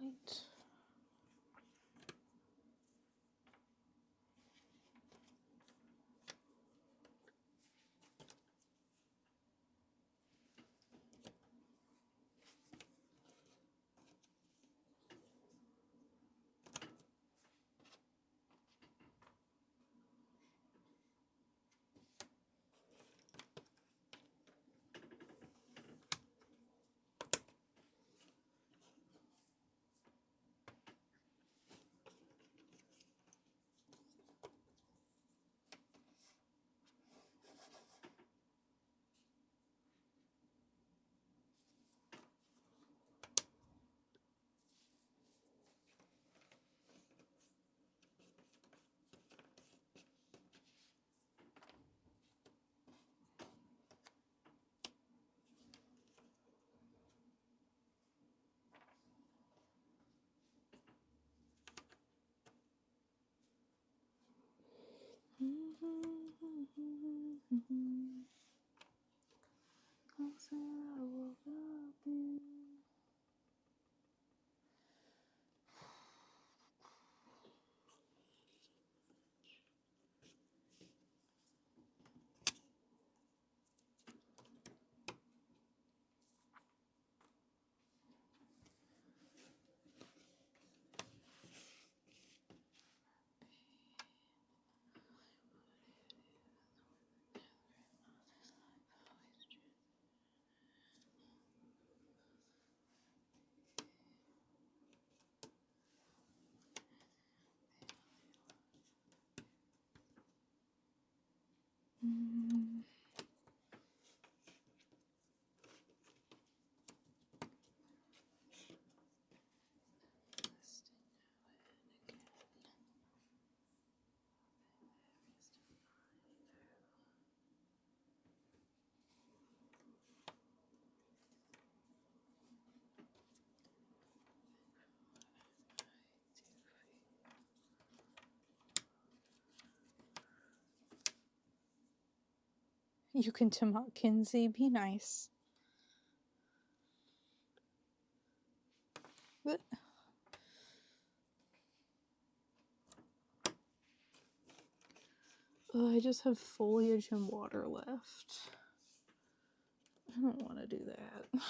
Wait. You can Timot Kinsey, be nice. What? Oh, I just have foliage and water left. I don't want to do that.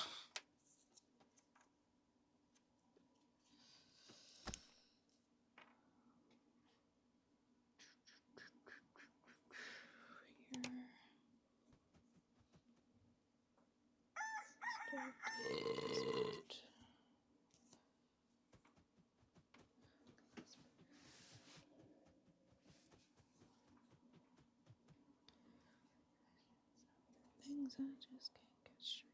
Things I just can't get straight.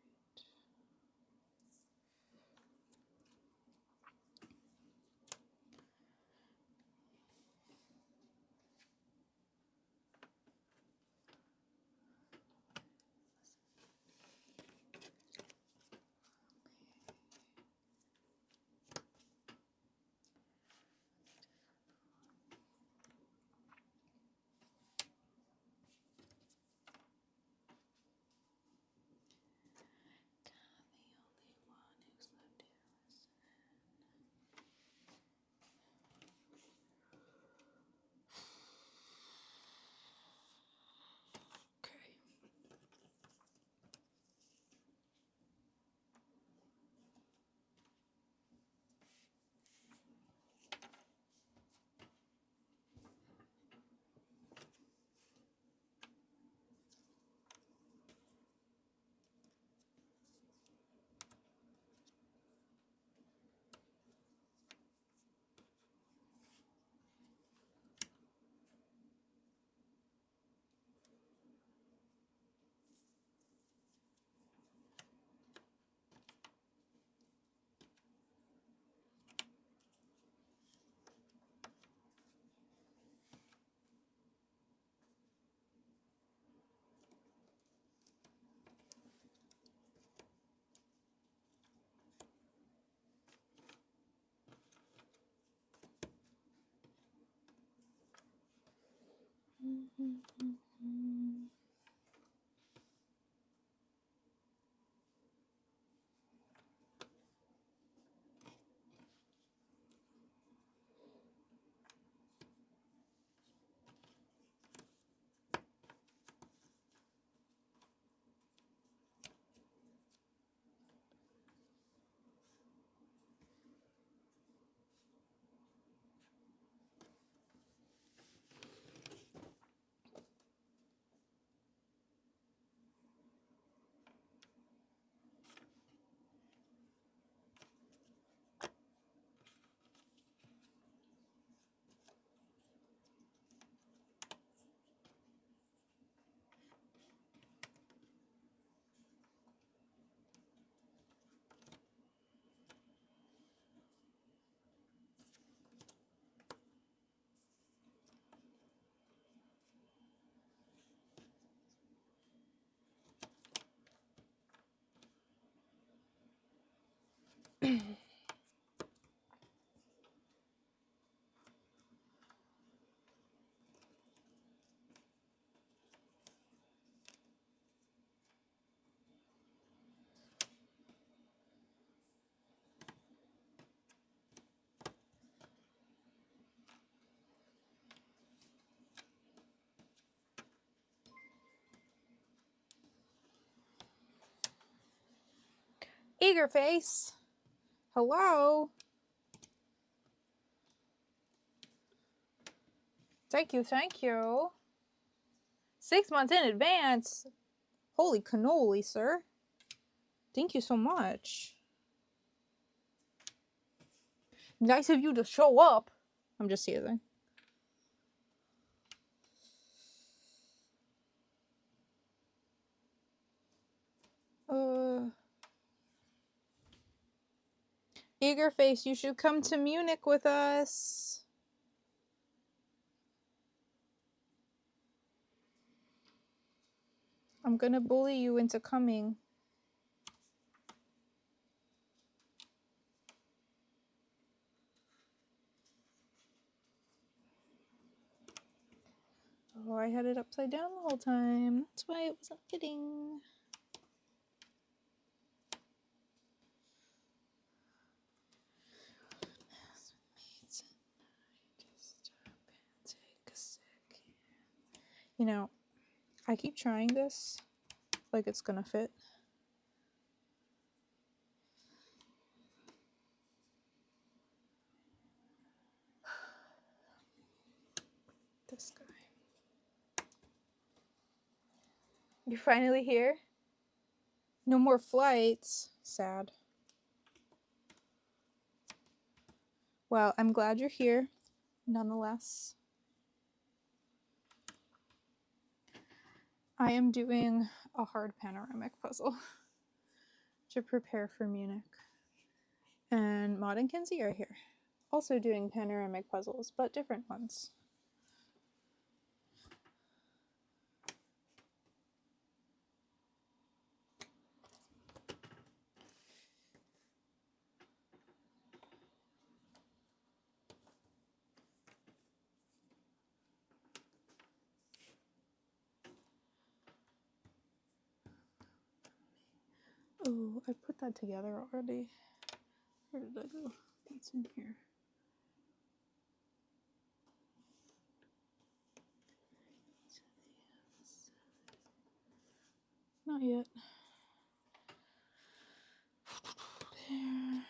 Eager face. Hello. Thank you, thank you. 6 months in advance. Holy cannoli, sir. Thank you so much. Nice of you to show up. I'm just teasing. Eager face, you should come to Munich with us. I'm gonna bully you into coming. Oh, I had it upside down the whole time. That's why it wasn't fitting. You know, I keep trying this like it's gonna fit. This guy. You're finally here? No more flights. Sad. Well, I'm glad you're here, nonetheless. I am doing a hard panoramic puzzle to prepare for Munich. And Maud and Kinsey are here, also doing panoramic puzzles, but different ones. Oh, I put that together already. Where did I go? It's in here. Not yet. There.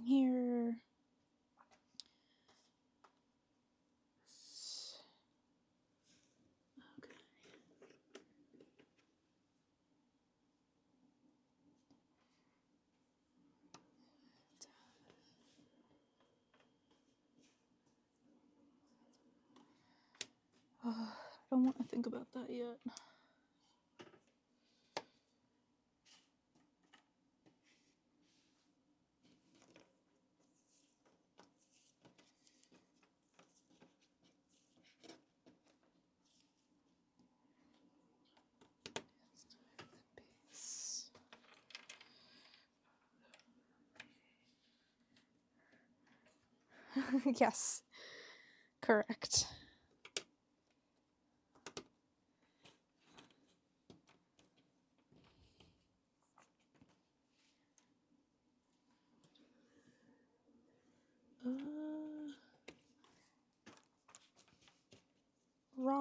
Here. Okay. I don't want to think about that yet. Yes, correct.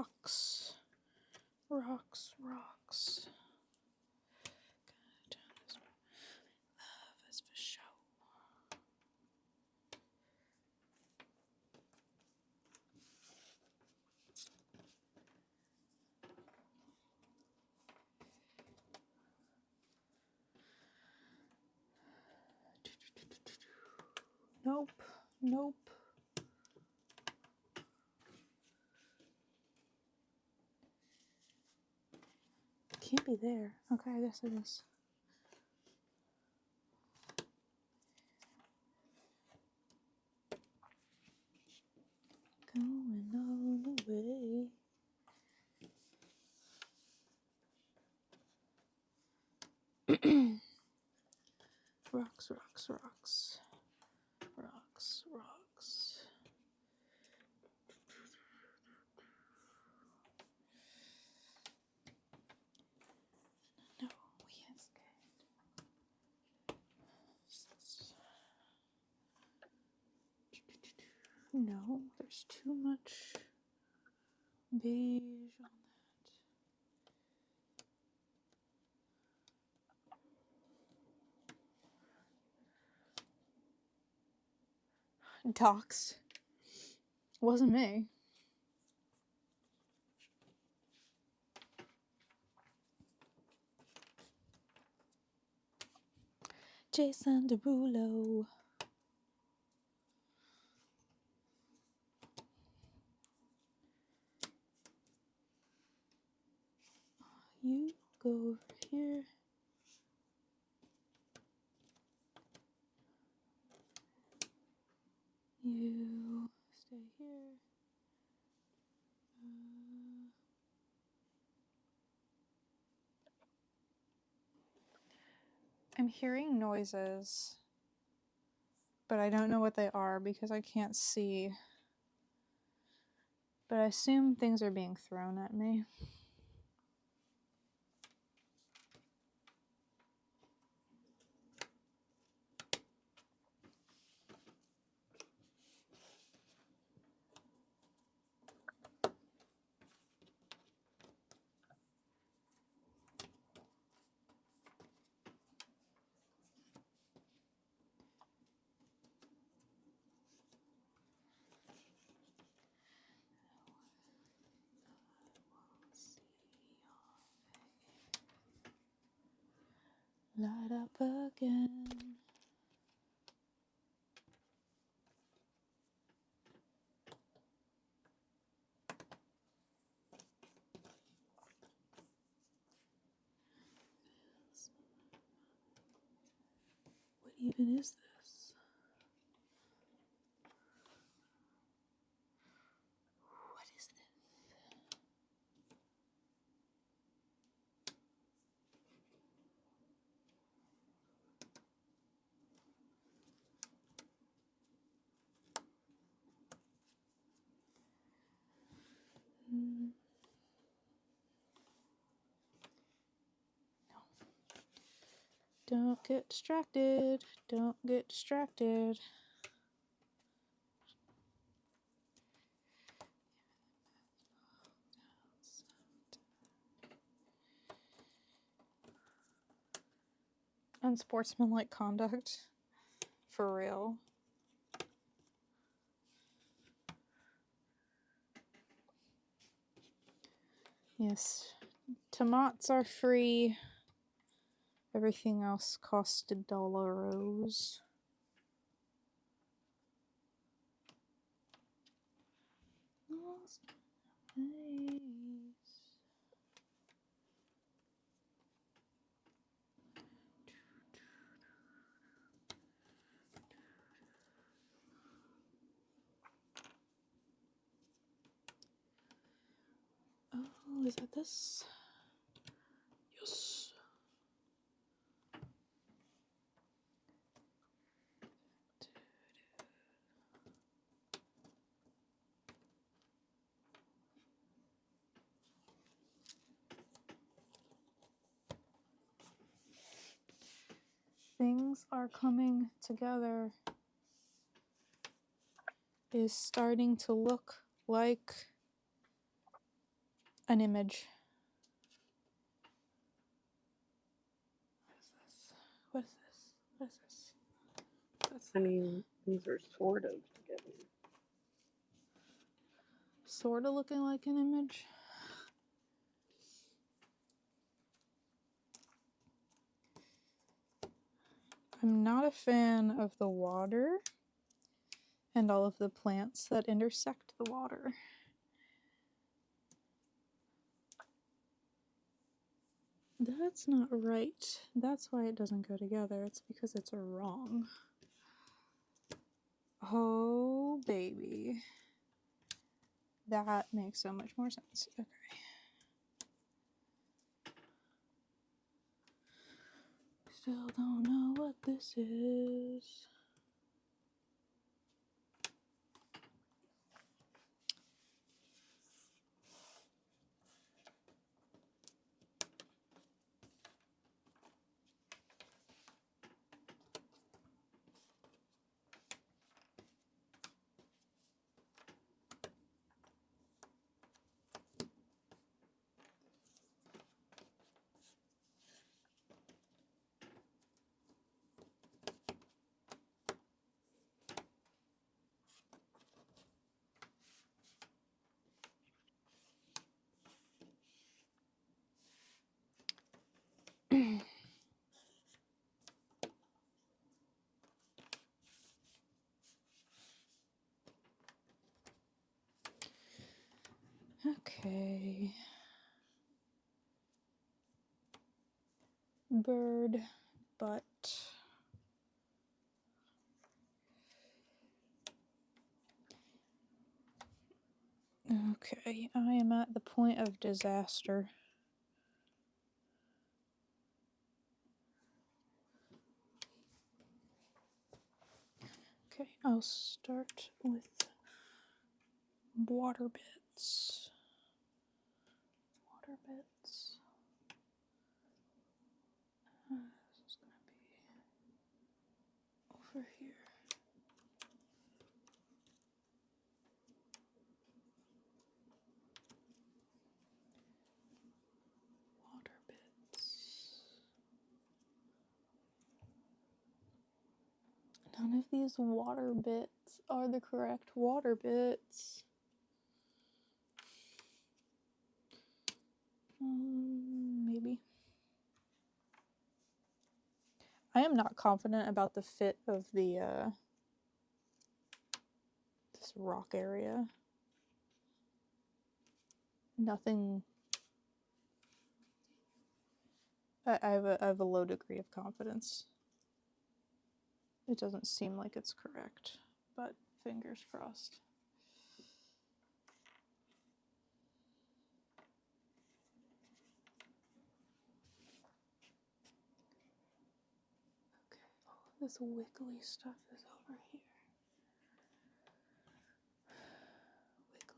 rocks. Rocks, rocks. Love is for show. Nope, nope. Can't be there. Okay, I guess it is. Going all the way. Rocks, rocks, rocks. Rocks, rocks. No, we can't skate. No, there's too much beige on that. Doxed. Wasn't me. Jason Derulo. You go over here. You stay here. I'm hearing noises, but I don't know what they are because I can't see. But I assume things are being thrown at me. Light up again. What even is this? What is this? Don't get distracted. Don't get distracted. Unsportsmanlike conduct. For real. Yes. Tomats are free. Everything else cost $1. Lost place. Oh, is that this? Yes. Things are coming together. Is starting to look like an image. What is this? What is this? What is I this? mean, these are sort of together. Sort of looking like an image. I'm not a fan of the water and all of the plants that intersect the water. That's not right. That's why it doesn't go together. It's because it's wrong. Oh, baby. That makes so much more sense. Okay. Still don't know what this is. Okay. Bird, butt. Okay, I am at the point of disaster. Okay, I'll start with water bits. Water bits. This is gonna be over here. Water bits. None of these water bits are the correct water bits. Maybe. I am not confident about the fit of the this rock area. Nothing. I have a low degree of confidence. It doesn't seem like it's correct, but fingers crossed. Okay, all of this wiggly stuff is over here.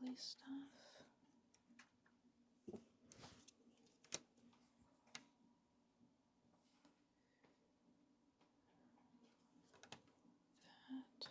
Wiggly stuff. That.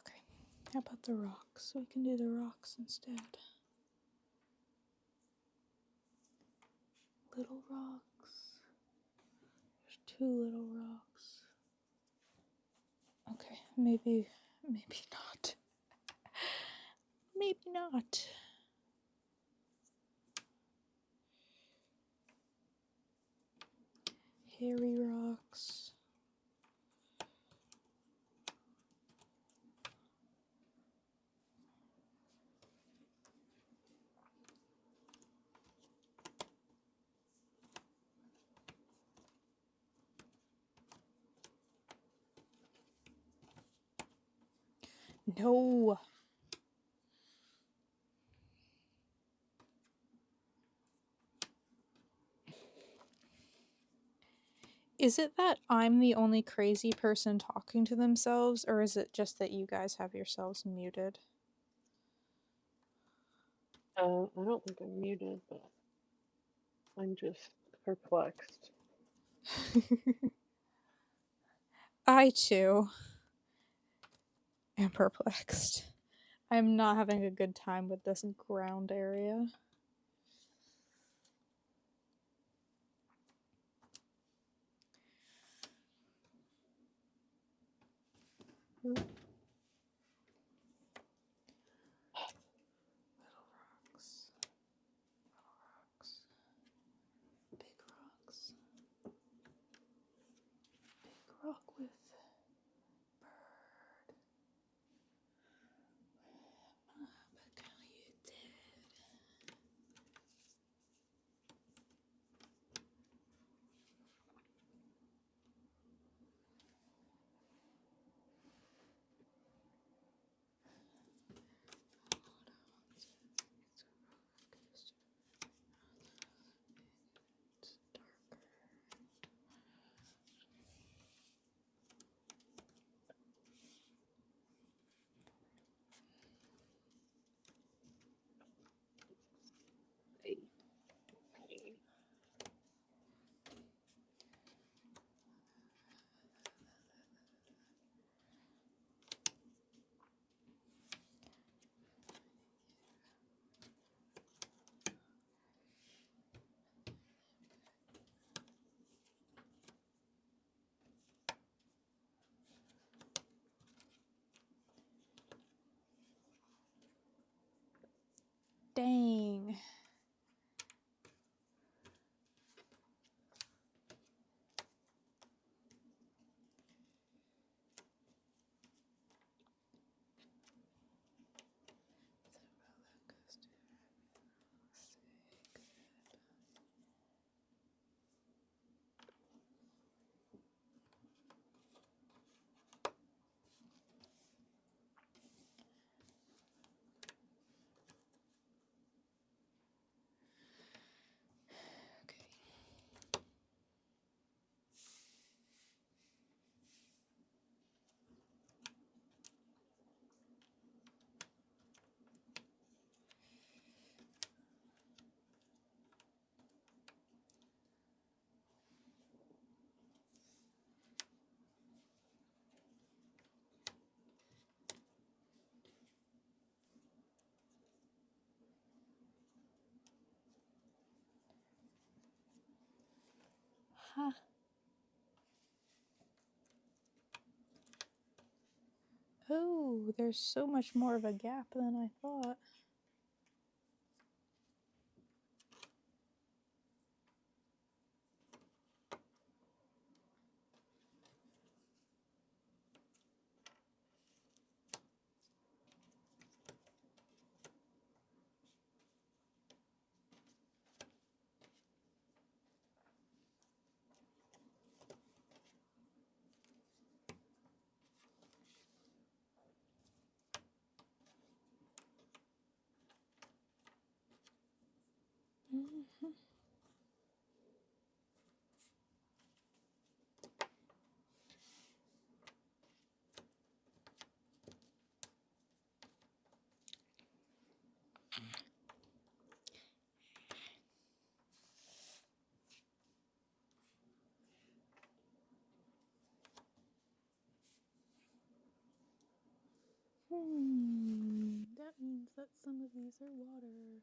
Okay, how about the rocks? We can do the rocks instead. Little rocks. There's two little rocks. Okay, maybe not. Maybe not. Hairy rocks. No. Is it that I'm the only crazy person talking to themselves, or is it just that you guys have yourselves muted? I don't think I'm muted, but I'm just perplexed. I too am perplexed. I'm not having a good time with this ground area. Hmm. Little rocks. Little rocks. Big rocks. Big rock with bird. But girl, you did. Okay. Dang. Okay. Huh. Oh, there's so much more of a gap than I thought. Mhm. That means that some of these are water.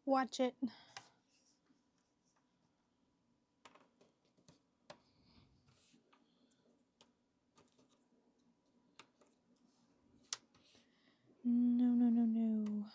Watch it. No, no, no, no.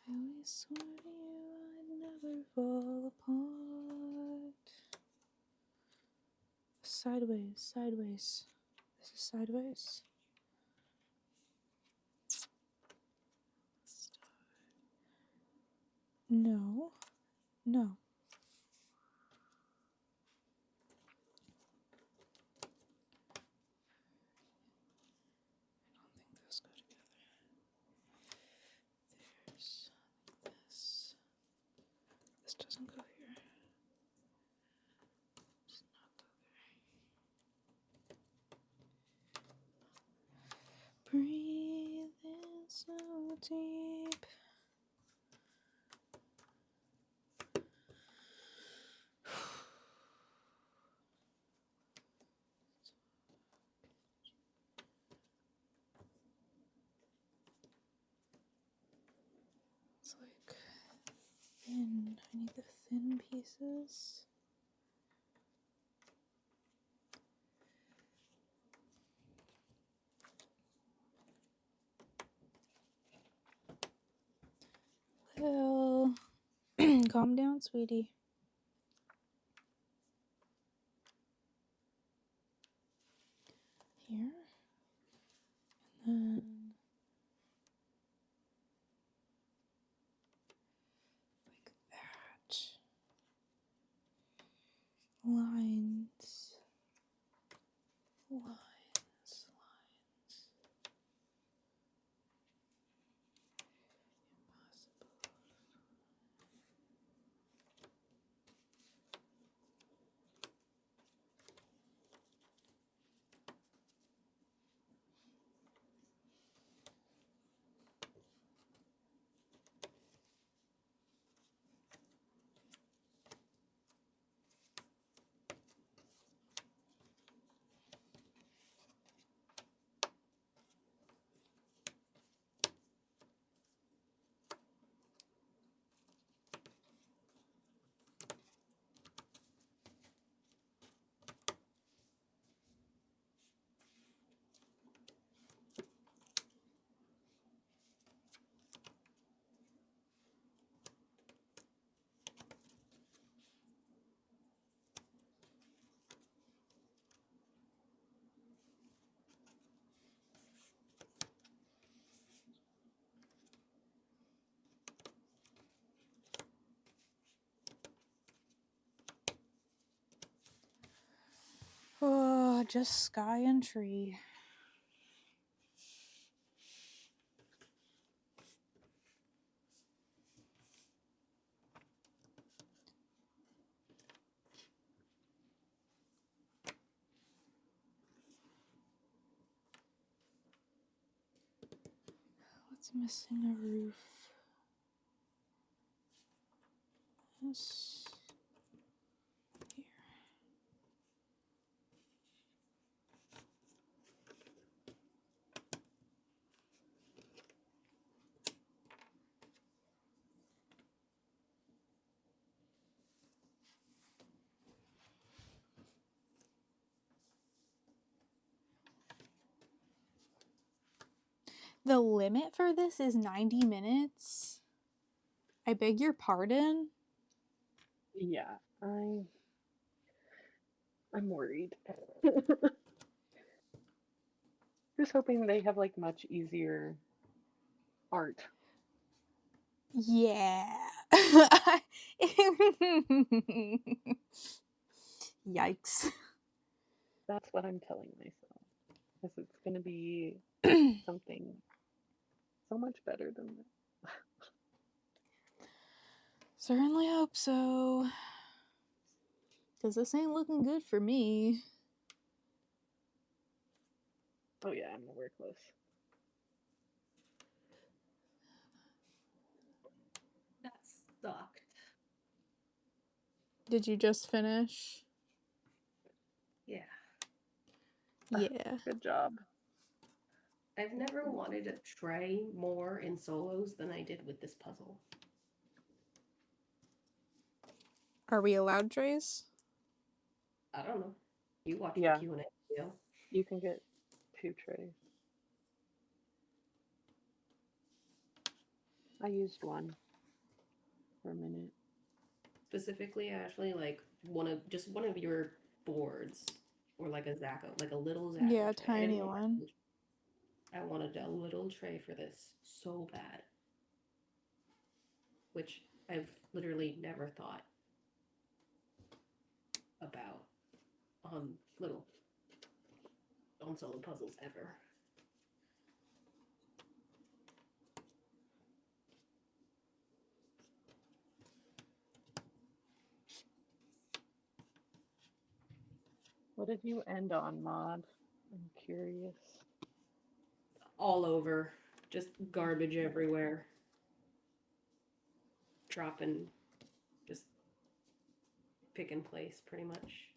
I always swore to you I'd never fall apart. Sideways, sideways. This is sideways. No, no. I don't think those go together. There's this. This doesn't go here. Does not go there. Breathe in so deep. It's like thin. I need the thin pieces. Well, calm down, sweetie. Here. And then like that. Lines. Lines. Lines. Impossible. Oh, just sky and tree. What's missing? A roof. This here. The limit for this is 90 minutes. I beg your pardon. Yeah, I'm worried. Just hoping they have like much easier art. Yeah. Yikes. That's what I'm telling myself. Because it's going to be something so much better than this. Certainly hope so. Because this ain't looking good for me. Oh yeah, I'm nowhere close. That sucked. Did you just finish? Yeah. Yeah. Good job. I've never wanted to try more in solos than I did with this puzzle. Are we allowed trays? I don't know. You watched Yeah. the Q&A video. You can get 2 trays. I used one for a minute. Specifically, Ashley, like one of your boards, or like a Zacco, like a little Zacco Yeah, tray. I didn't tiny want one. I wanted a little tray for this so bad, which I've literally never thought about on solo puzzles ever. What did you end on, Maud? I'm curious. All over, just garbage everywhere, dropping, just pick and place, pretty much.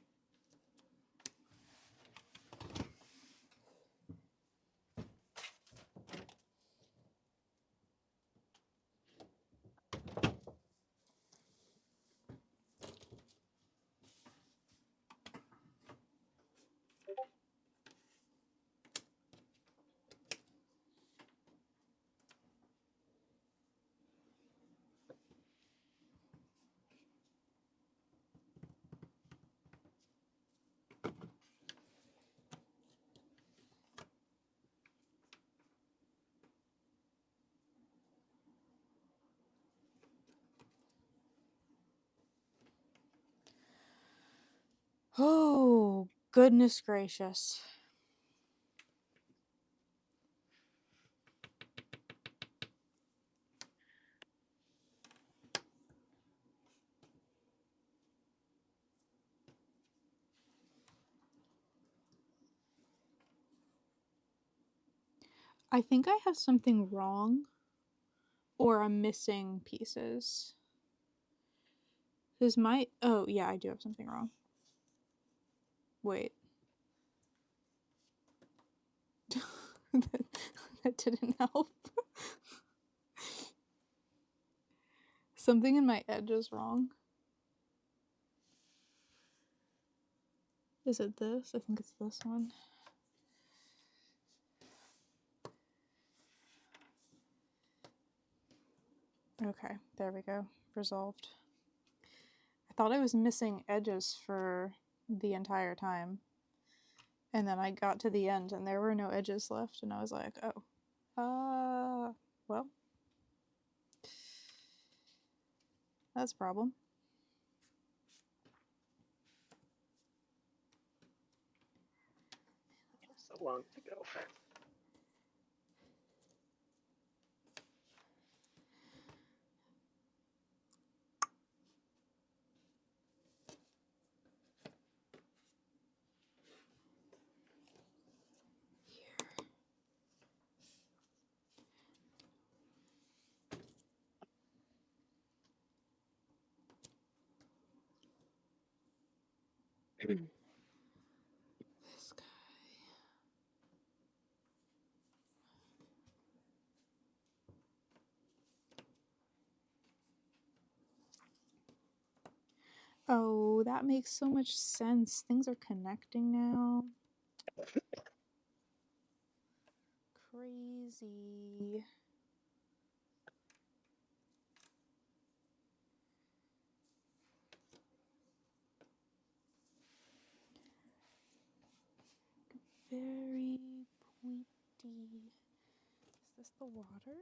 Oh, goodness gracious. I think I have something wrong, or I'm missing pieces. Because oh, yeah, I do have something wrong. Wait. that didn't help. Something in my edge is wrong. Is it this? I think it's this one. Okay, there we go. Resolved. I thought I was missing edges for the entire time. And then I got to the end and there were no edges left, and I was like, oh. Well. That's a problem. So long to go. This guy. Oh, that makes so much sense. Things are connecting now. Crazy. Very pointy. Is this the water? That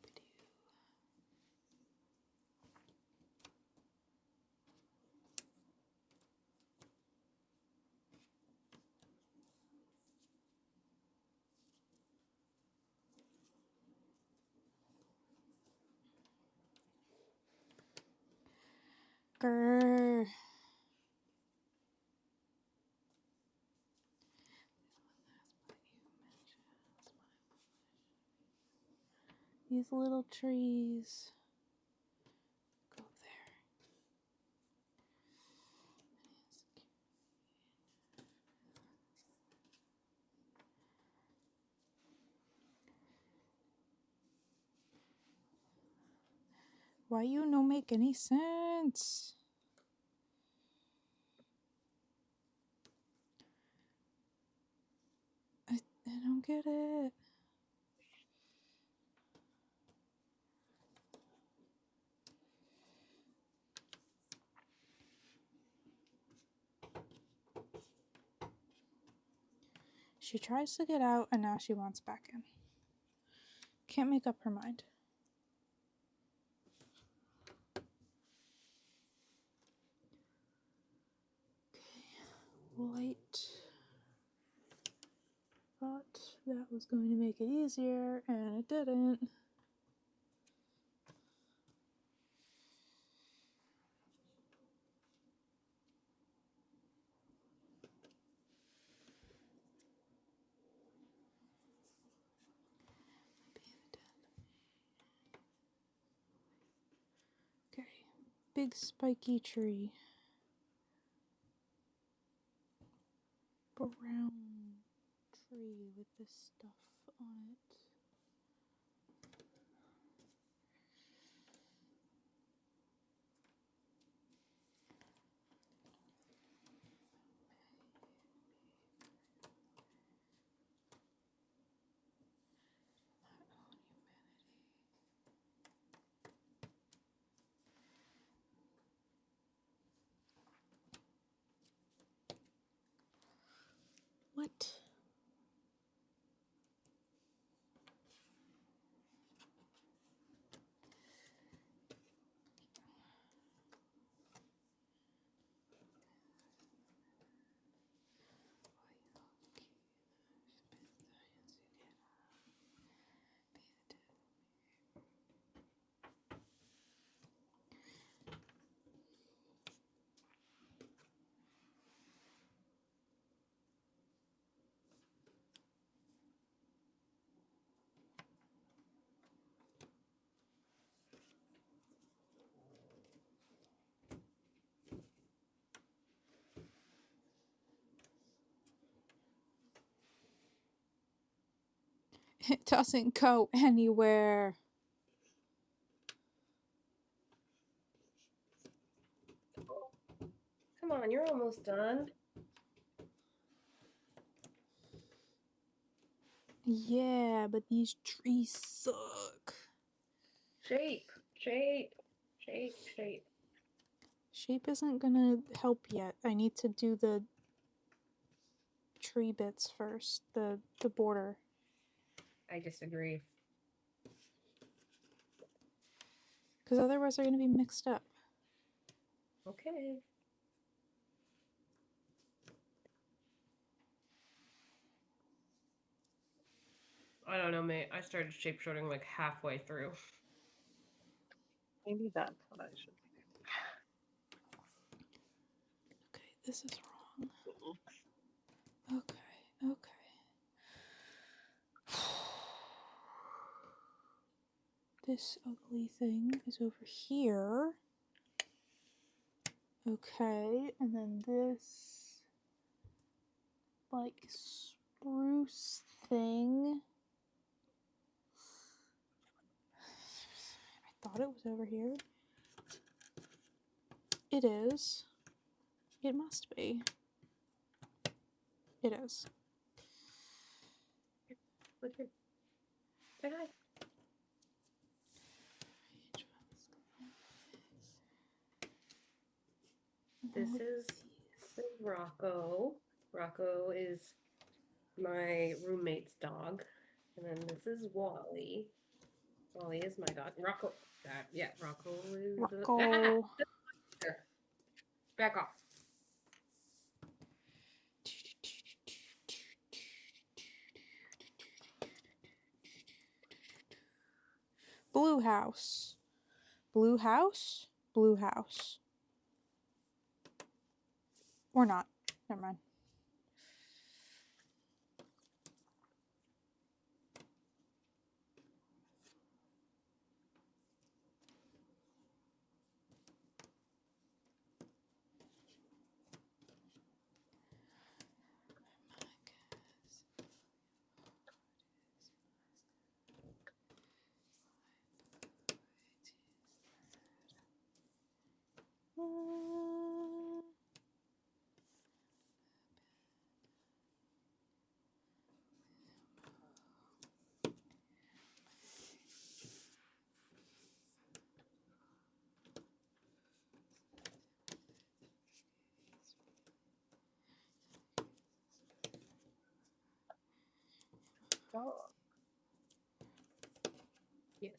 is the water. Grr. These little trees. Go there. Why you no make any sense? I don't get it. She tries to get out and now she wants back in. Can't make up her mind. Light. Thought that was going to make it easier, and it didn't. Okay, big spiky tree. Brown tree with this stuff on it. What? It doesn't go anywhere. Come on, you're almost done. Yeah, but these trees suck. Shape, shape, shape, shape. Shape isn't gonna help yet. I need to do the tree bits first, the border. I disagree. Because otherwise they're gonna be mixed up. Okay. I don't know, mate. I started shape shorting like halfway through. Maybe that's what I should Okay, this is wrong. do. Okay, okay. This ugly thing is over here. Okay, and then this like spruce thing. I thought it was over here. It is. It must be. It is. Look here. Say hi. This is Rocco. Rocco is my roommate's dog. And then this is Wally. Wally is my dog. Rocco. Rocco is Rocco. Back off. Blue house. Blue house. Blue house. Or not. Never mind. Oh, Yes.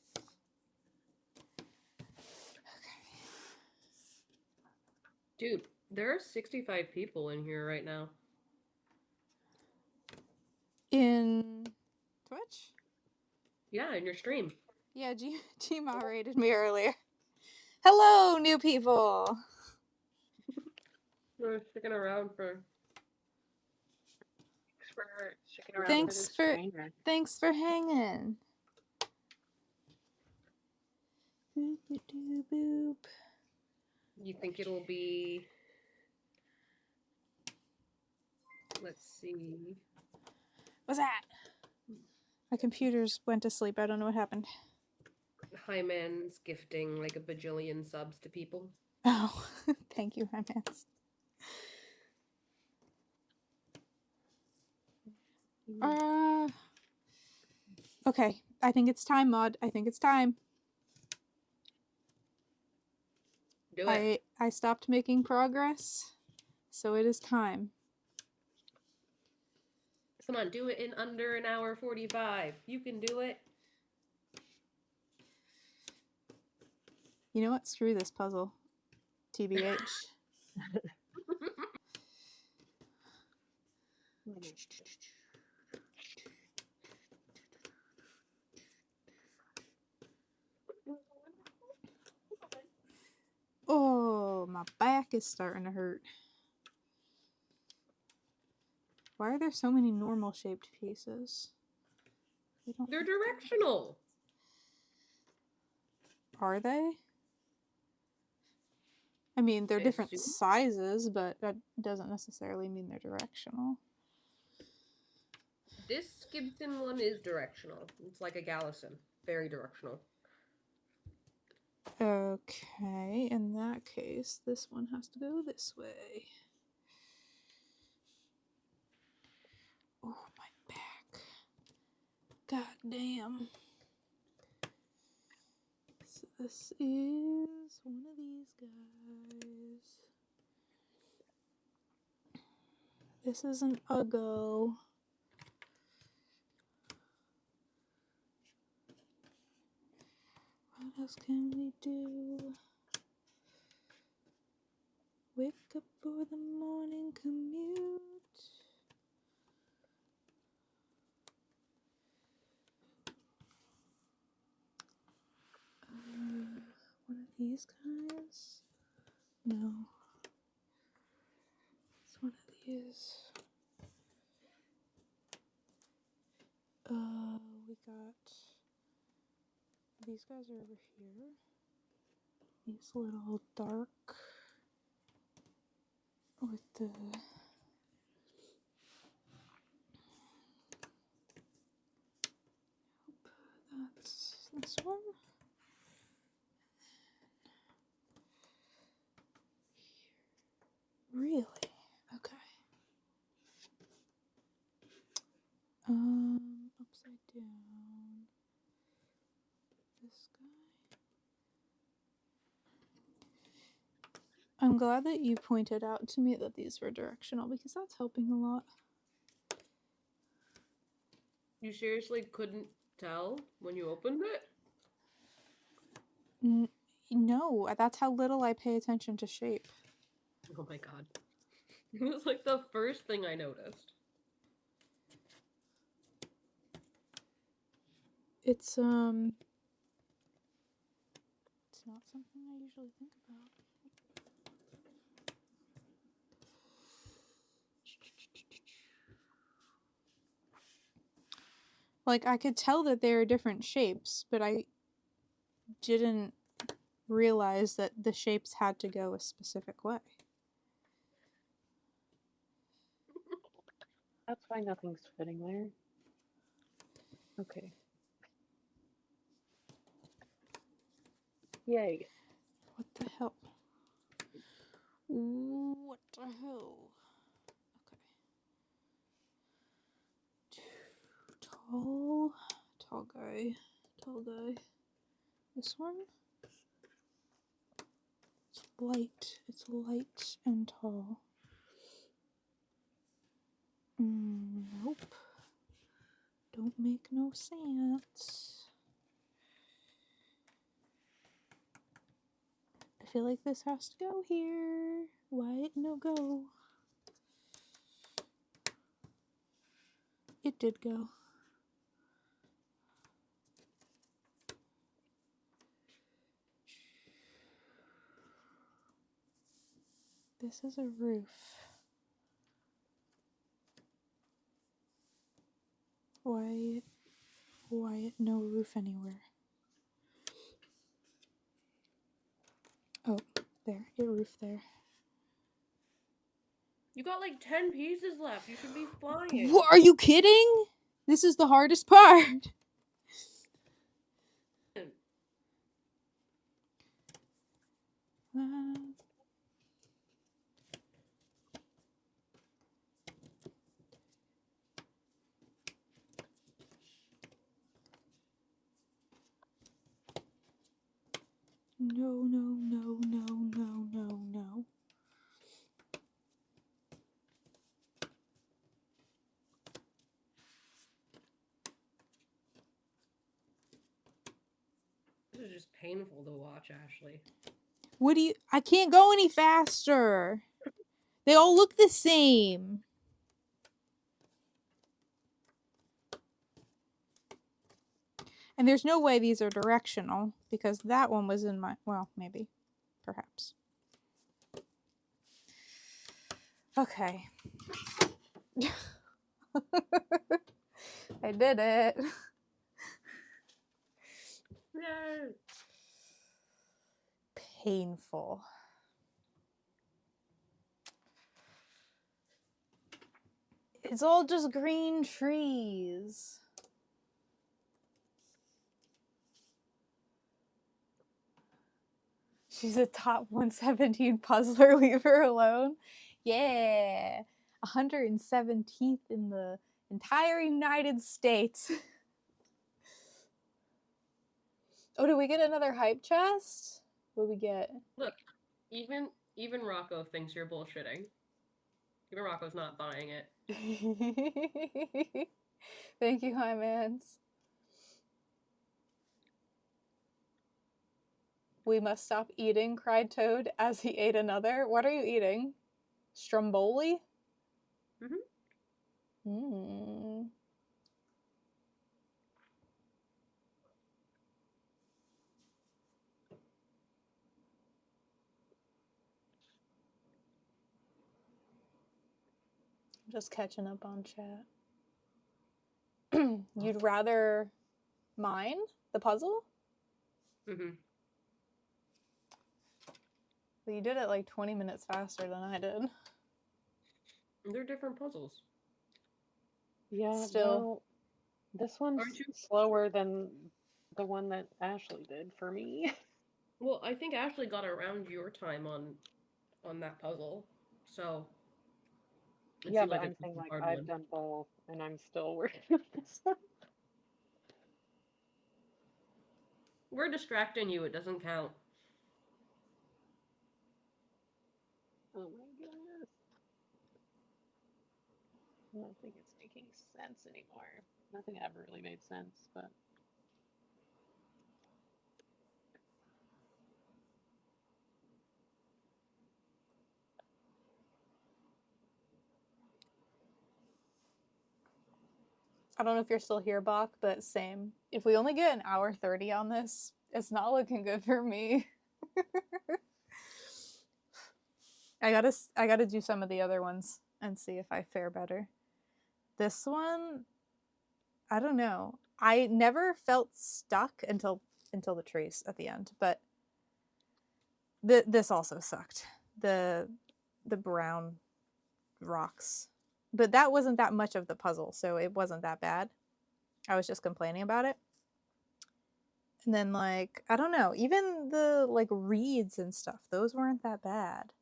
Dude, there are 65 people in here right now. In Twitch? Yeah, in your stream. Yeah, G moderated me earlier. Hello, new people. We're sticking around for. thanks for sticking around Thanks for this for train wreck. thanks for hanging. Boop doo boop. You think it'll be. Let's see. What's that? My computers went to sleep. I don't know what happened. Hyman's gifting like a bajillion subs to people. Oh, thank you, Hymans. Okay. I think it's time, Maud. I think it's time. Do it. I stopped making progress, so it is time. Come on, do it in under an hour 45. You can do it. You know what? Screw this puzzle. TBH. Oh, my back is starting to hurt. Why are there so many normal shaped pieces? They're directional. Are they? I mean, they're I different assume. sizes, but that doesn't necessarily mean they're directional. This Gibson one is directional. It's like a Gallison. Very directional. Okay, in that case, this one has to go this way. Oh, my back. God damn. So this is one of these guys. This is an Uggo. What else can we do? Wake up for the morning commute. One of these guys? No. It's one of these. We got these guys are over here. He's a little dark with the that's this one. Really? Okay. Upside down. This guy. I'm glad that you pointed out to me that these were directional because that's helping a lot. You seriously couldn't tell when you opened it? No, that's how little I pay attention to shape. Oh my god. It was like the first thing I noticed. It's not something I usually think about. Like, I could tell that they are different shapes, but I didn't realize that the shapes had to go a specific way. That's why nothing's fitting there. Okay. Yay. What the hell? What the hell? Okay. Tall guy. This one? It's light and tall. Nope. Don't make no sense. I feel like this has to go here. Why no go? It did go. This is a roof. Why no roof anywhere? Oh, there. It roof there. You got like 10 pieces left. You should be flying. What, are you kidding? This is the hardest part. No. This is just painful to watch, Ashley. I can't go any faster. They all look the same. And there's no way these are directional because that one was in my, well, maybe, perhaps. Okay. I did it. Yay! Painful. It's all just green trees. She's a top 117 puzzler. Leave her alone. Yeah. 117th in the entire United States. Oh, did we get another hype chest? What did we get? Look, even Rocco thinks you're bullshitting. Even Rocco's not buying it. Thank you, Hi Mans. We must stop eating, cried Toad as he ate another. What are you eating? Stromboli? Mm. Just catching up on chat. You'd rather mine the puzzle? Mm-hmm. Well, you did it like 20 minutes faster than I did. They're different puzzles. Yeah, Still. well, this one's slower than the one that Ashley did for me. Well, I think Ashley got around your time on that puzzle, so it Yeah, seemed but like I'm a saying like hard I've one. done both, and I'm still working on this one. We're distracting you. It doesn't count. Oh my goodness. I don't think it's making sense anymore. Nothing ever really made sense, but. I don't know if you're still here, Bach, but same. If we only get an hour 30 on this, it's not looking good for me. I gotta do some of the other ones and see if I fare better. This one, I don't know. I never felt stuck until the trees at the end, but this also sucked. The brown rocks. But that wasn't that much of the puzzle, so it wasn't that bad. I was just complaining about it. And then like, I don't know, even the like reeds and stuff, those weren't that bad.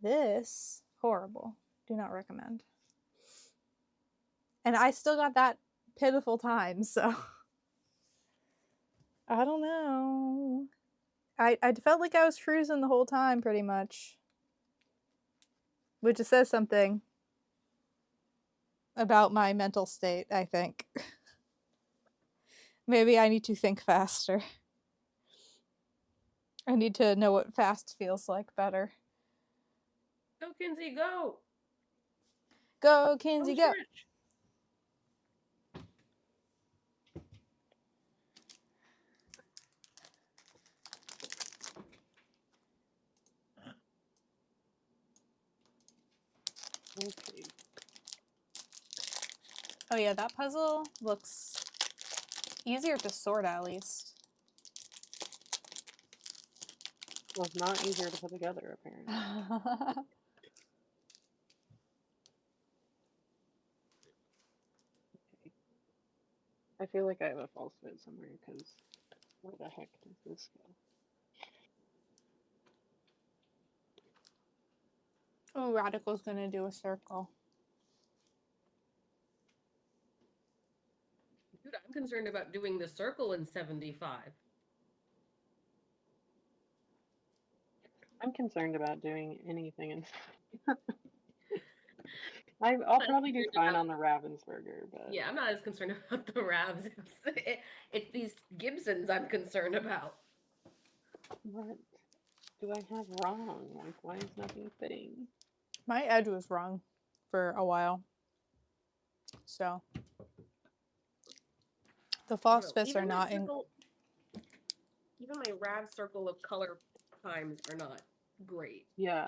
This horrible. Do not recommend. And I still got that pitiful time, so I don't know. I felt like I was cruising the whole time pretty much. Which just says something about my mental state, I think. Maybe I need to think faster. I need to know what fast feels like better. Go, Kinsey, go! Go, Kinsey, go! Stretch. Okay. Oh yeah, that puzzle looks easier to sort at least. Well, it's not easier to put together, apparently. Okay. I feel like I have a false fit somewhere, because where the heck does this go? Oh, Radical's gonna do a circle. Dude, I'm concerned about doing the circle in 75. I'm concerned about doing anything in. I'll probably do fine on the Ravensburger, but Yeah, I'm not as concerned about the Ravs. It's these Gibsons I'm concerned about. what do I have wrong? Like, why is nothing fitting? My edge was wrong for a while. So the false fits are not in. Even my Rav circle of color times are not great. Yeah.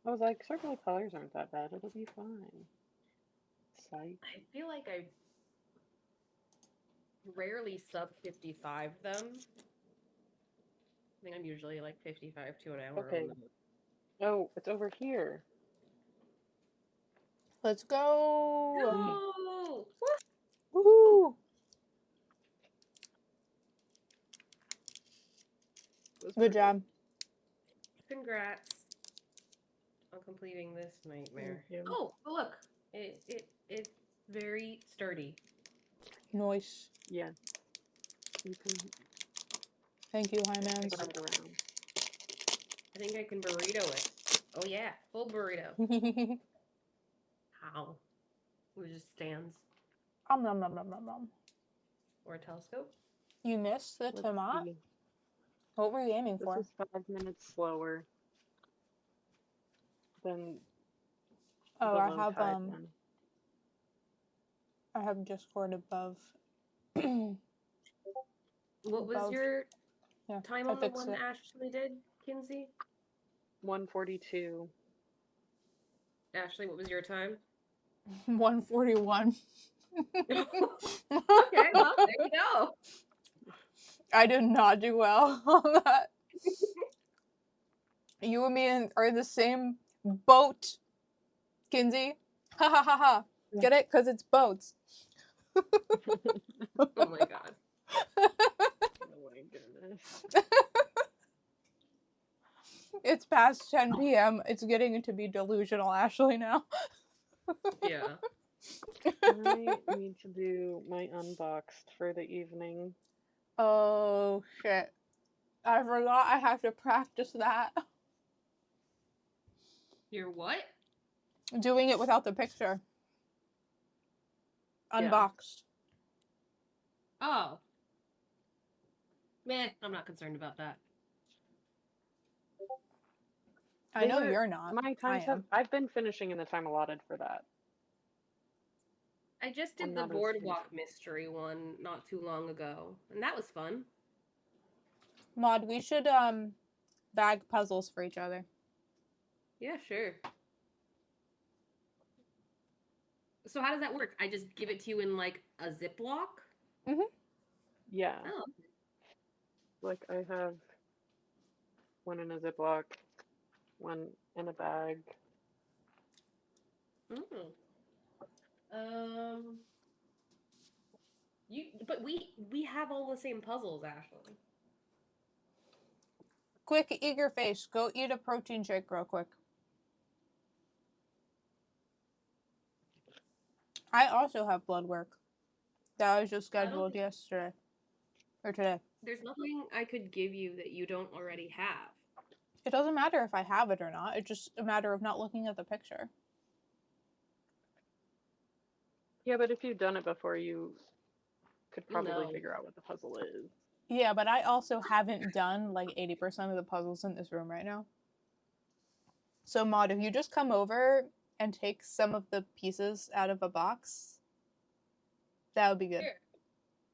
I was like, circle of colors aren't that bad. It'll be fine. Psych. I feel like I rarely sub 55 them. I think I'm usually like 55 to an hour. Okay. Oh, it's over here. Let's go! No! Woohoo! Good job. Congrats on completing this nightmare. Thank you. Oh, look! It's very sturdy. Nice. Yeah. You can Thank you, Hyman. turn it around. I think I can burrito it. Oh yeah, full burrito. How? It just stands. Nom nom nom nom nom nom. Or a telescope? You missed the Let's tomato? see. What were you aiming This for? is 5 minutes slower than Oh, the I low have tide one. I have Discord above. What was Above. your Yeah, time I on the fixed one it. Ashley did, Kinsey? 142. Ashley, what was your time? 141. Okay, well, there you go. I did not do well on that. You and me are in the same boat, Kinsey. Ha ha ha ha. Get it? Because it's boats. Oh my god. Oh my goodness. It's past 10 p.m. It's getting to be delusional, Ashley, now. Yeah. I need to do my unboxed for the evening. Oh, shit. I forgot I have to practice that. You're what? Doing it without the picture. Unboxed. Oh. Meh, I'm not concerned about that. I know you're not. My times have. I've been finishing in the time allotted for that. I just I'm did the not as boardwalk patient. mystery one not too long ago, and that was fun. Maud, we should bag puzzles for each other. Yeah, sure. So how does that work? I just give it to you in like a Ziploc? Yeah. Oh. Like I have one in a Ziploc, one in a bag. Mm. But we have all the same puzzles, Ashley. Quick, eager face. Go eat a protein shake real quick. I also have blood work. That was just I don't scheduled think yesterday. Or today. there's nothing I could give you that you don't already have. It doesn't matter if I have it or not. It's just a matter of not looking at the picture. Yeah, but if you've done it before, you could You'll probably know. figure out what the puzzle is. Yeah, but I also haven't done like 80% of the puzzles in this room right now. So, Maud, if you just come over and take some of the pieces out of a box, that would be good. Here,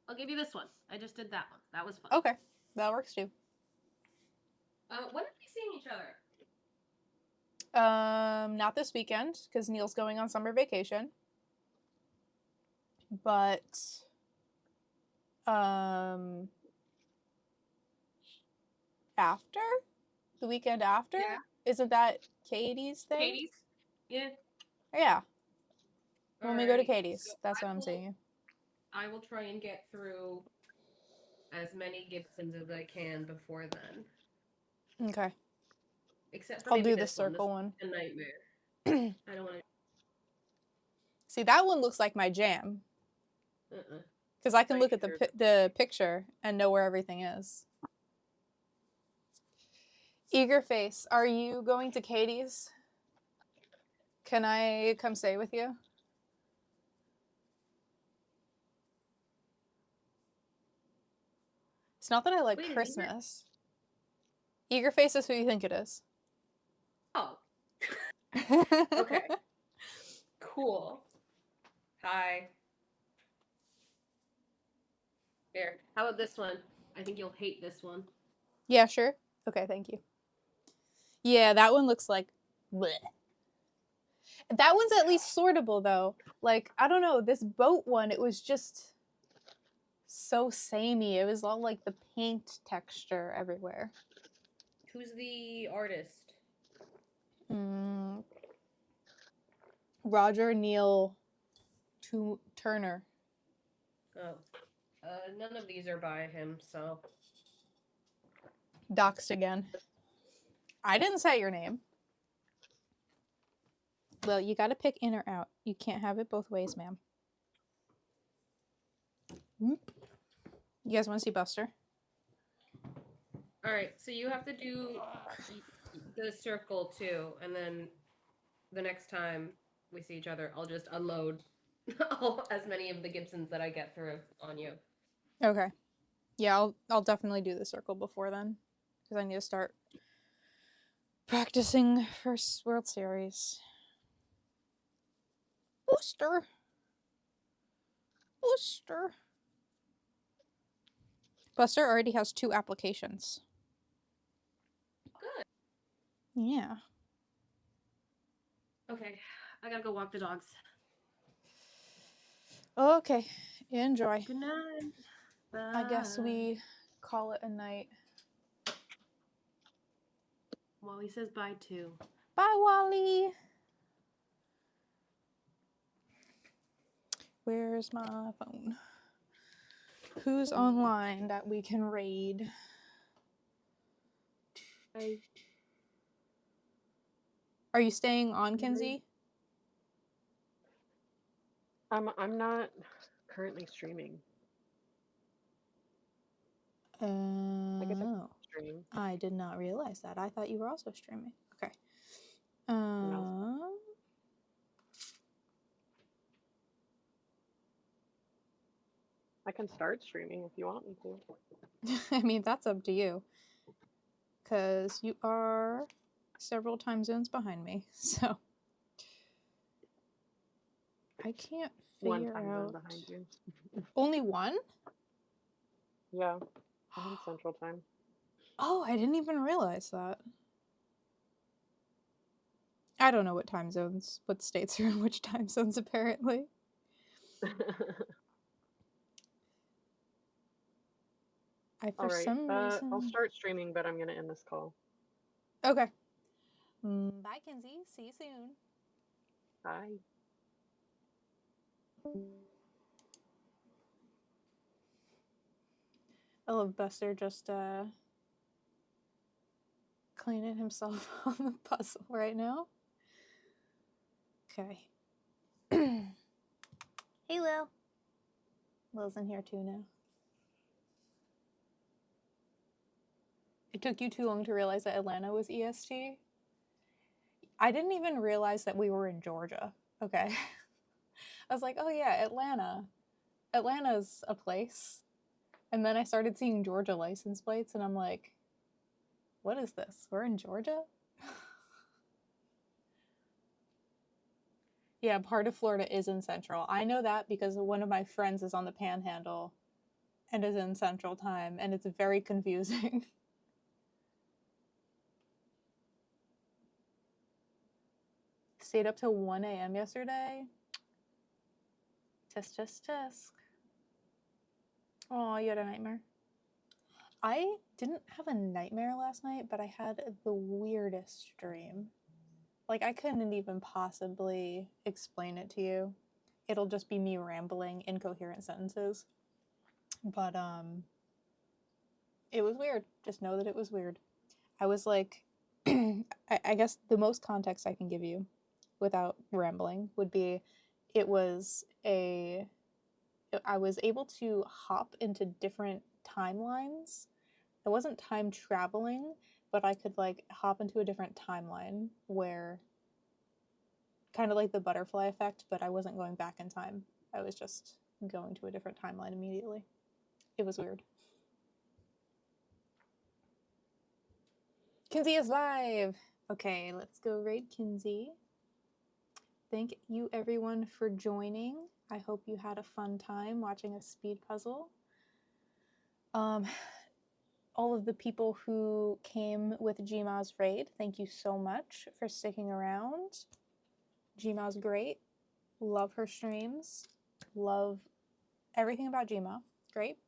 I'll give you this one. I just did that one. That was fun. Okay, that works too. When are we seeing each other? Not this weekend because Neil's going on summer vacation. But after the weekend after, Yeah. isn't that Katie's thing? Katie's? Yeah. Yeah. When we go to Alright, Katie's, so that's what I'm saying. I will try and get through as many Gibsons as I can before then. Okay. Except for I'll maybe do the this one. This circle one. is a nightmare. I don't want to. See, that one looks like my jam because I can Right look at here. the picture and know where everything is. Eager face, are you going to Katie's? Can I come stay with you? It's not that I like Wait, is Christmas. Eager face is who you think it is. Oh, okay. Cool. Hi. Here. How about this one? I think you'll hate this one. Yeah, sure. Okay, thank you. Yeah, that one looks like bleh. That one's at least sortable though. Like, I don't know, this boat one, it was just so samey. It was all like the paint texture everywhere. Who's the artist? Roger Neil Turner. Oh. None of these are by him, so. Doxed again. I didn't say your name. Well, you gotta pick in or out. You can't have it both ways, ma'am. You guys want to see Buster? Alright, so you have to do the circle too, and then the next time we see each other, I'll just unload as many of the Gibsons that I get through on you. Okay. Yeah, I'll definitely do the circle before then because I need to start practicing for World Series. Buster. Buster already has 2 applications. Good. Yeah. Okay, I gotta go walk the dogs. Okay. Enjoy. Good night. Bye. I guess we call it a night. Wally says bye too. Bye, Wally. Where's my phone? Who's online that we can raid? Are you staying on, Kenzie? I'm not currently streaming. I guess I can stream. I did not realize that. I thought you were also streaming. Okay. No. I can start streaming if you want me to. I mean, that's up to you. Because you are several time zones behind me, so I can't One figure time zone out. behind you. Only one? Yeah. I'm in Central Time. Oh, I didn't even realize that. I don't know what states are in which time zones, apparently. For All right. some reason... I'll start streaming, but I'm going to end this call. Okay. Bye, Kinsey. See you soon. Bye. I love Buster just cleaning himself on the puzzle right now. Okay. Hey, Lil. Lil's in here too now. It took you too long to realize that Atlanta was EST? I didn't even realize that we were in Georgia. Okay. I was like, oh yeah, Atlanta. Atlanta's a place. And then I started seeing Georgia license plates, and I'm like, what is this? We're in Georgia? Yeah, part of Florida is in Central. I know that because one of my friends is on the Panhandle and is in Central Time, and it's very confusing. Stayed up till 1 a.m. yesterday. Tisk, tisk, tisk. Oh, you had a nightmare? I didn't have a nightmare last night, but I had the weirdest dream. Like, I couldn't even possibly explain it to you. It'll just be me rambling incoherent sentences. But, it was weird. Just know that it was weird. I was like, I guess the most context I can give you without rambling would be I was able to hop into different timelines. I wasn't time traveling, but I could like hop into a different timeline where kind of like the butterfly effect, but I wasn't going back in time. I was just going to a different timeline immediately. It was weird. Kinsey is live. Okay, let's go raid Kinsey. Thank you everyone for joining. I hope you had a fun time watching a speed puzzle. All of the people who came with Gma's raid, thank you so much for sticking around. Gma's great. Love her streams. Love everything about Gma. Great.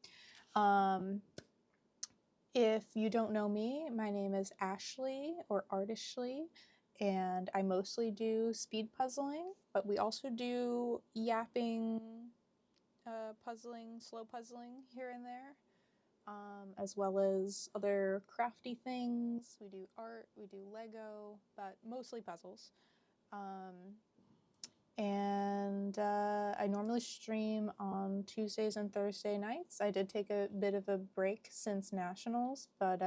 If you don't know me, my name is Ashley or Artishley, and I mostly do speed puzzling, but we also do yapping, puzzling, slow puzzling here and there, as well as other crafty things. We do art, we do Lego, but mostly puzzles. I normally stream on Tuesdays and Thursday nights. I did take a bit of a break since Nationals, but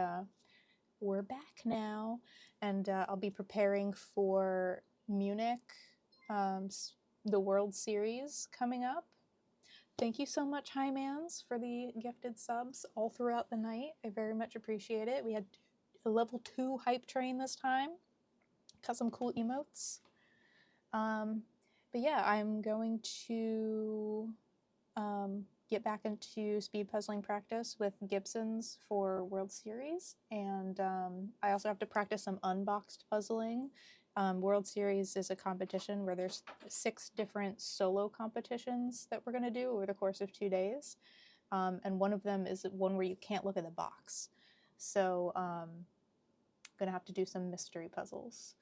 we're back now, and I'll be preparing for Munich, the World Series coming up. Thank you so much, Hymans, for the gifted subs all throughout the night. I very much appreciate it. We had a level 2 hype train this time. Got some cool emotes. But yeah, I'm going to get back into speed puzzling practice with Gibsons for World Series, and I also have to practice some unboxed puzzling. World Series is a competition where there's 6 different solo competitions that we're going to do over the course of 2 days, and one of them is one where you can't look at the box. So I'm going to have to do some mystery puzzles.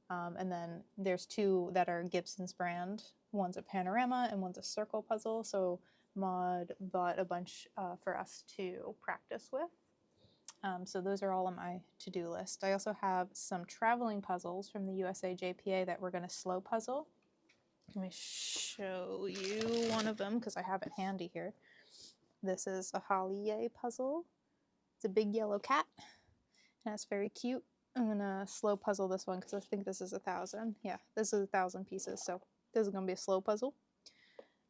And then there's 2 that are Gibson's brand. One's a panorama and one's a circle puzzle. So Maud bought a bunch for us to practice with. So those are all on my to-do list. I also have some traveling puzzles from the USA JPA that we're going to slow puzzle. Let me show you one of them because I have it handy here. This is a Hollier puzzle. It's a big yellow cat. And it's very cute. I'm gonna slow puzzle this one because I think this is 1,000. Yeah, this is 1,000 pieces, so this is gonna be a slow puzzle.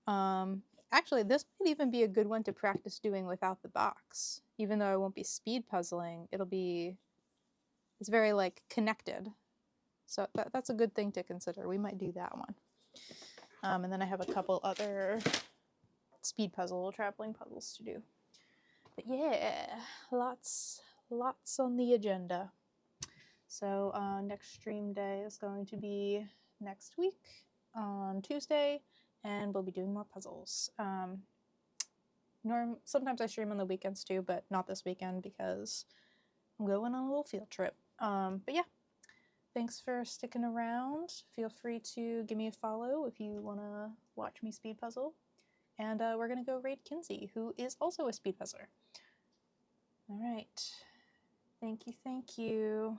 Actually, this might even be a good one to practice doing without the box. Even though I won't be speed puzzling, it's very like connected. So that's a good thing to consider. We might do that one. And then I have a couple other speed puzzle, traveling puzzles to do. But yeah, lots on the agenda. So next stream day is going to be next week on Tuesday, and we'll be doing more puzzles. Sometimes I stream on the weekends too, but not this weekend because I'm going on a little field trip. But yeah, thanks for sticking around. Feel free to give me a follow if you want to watch me speed puzzle. And we're going to go raid Kinsey, who is also a speed puzzler. All right. Thank you, thank you.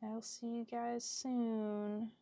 I'll see you guys soon.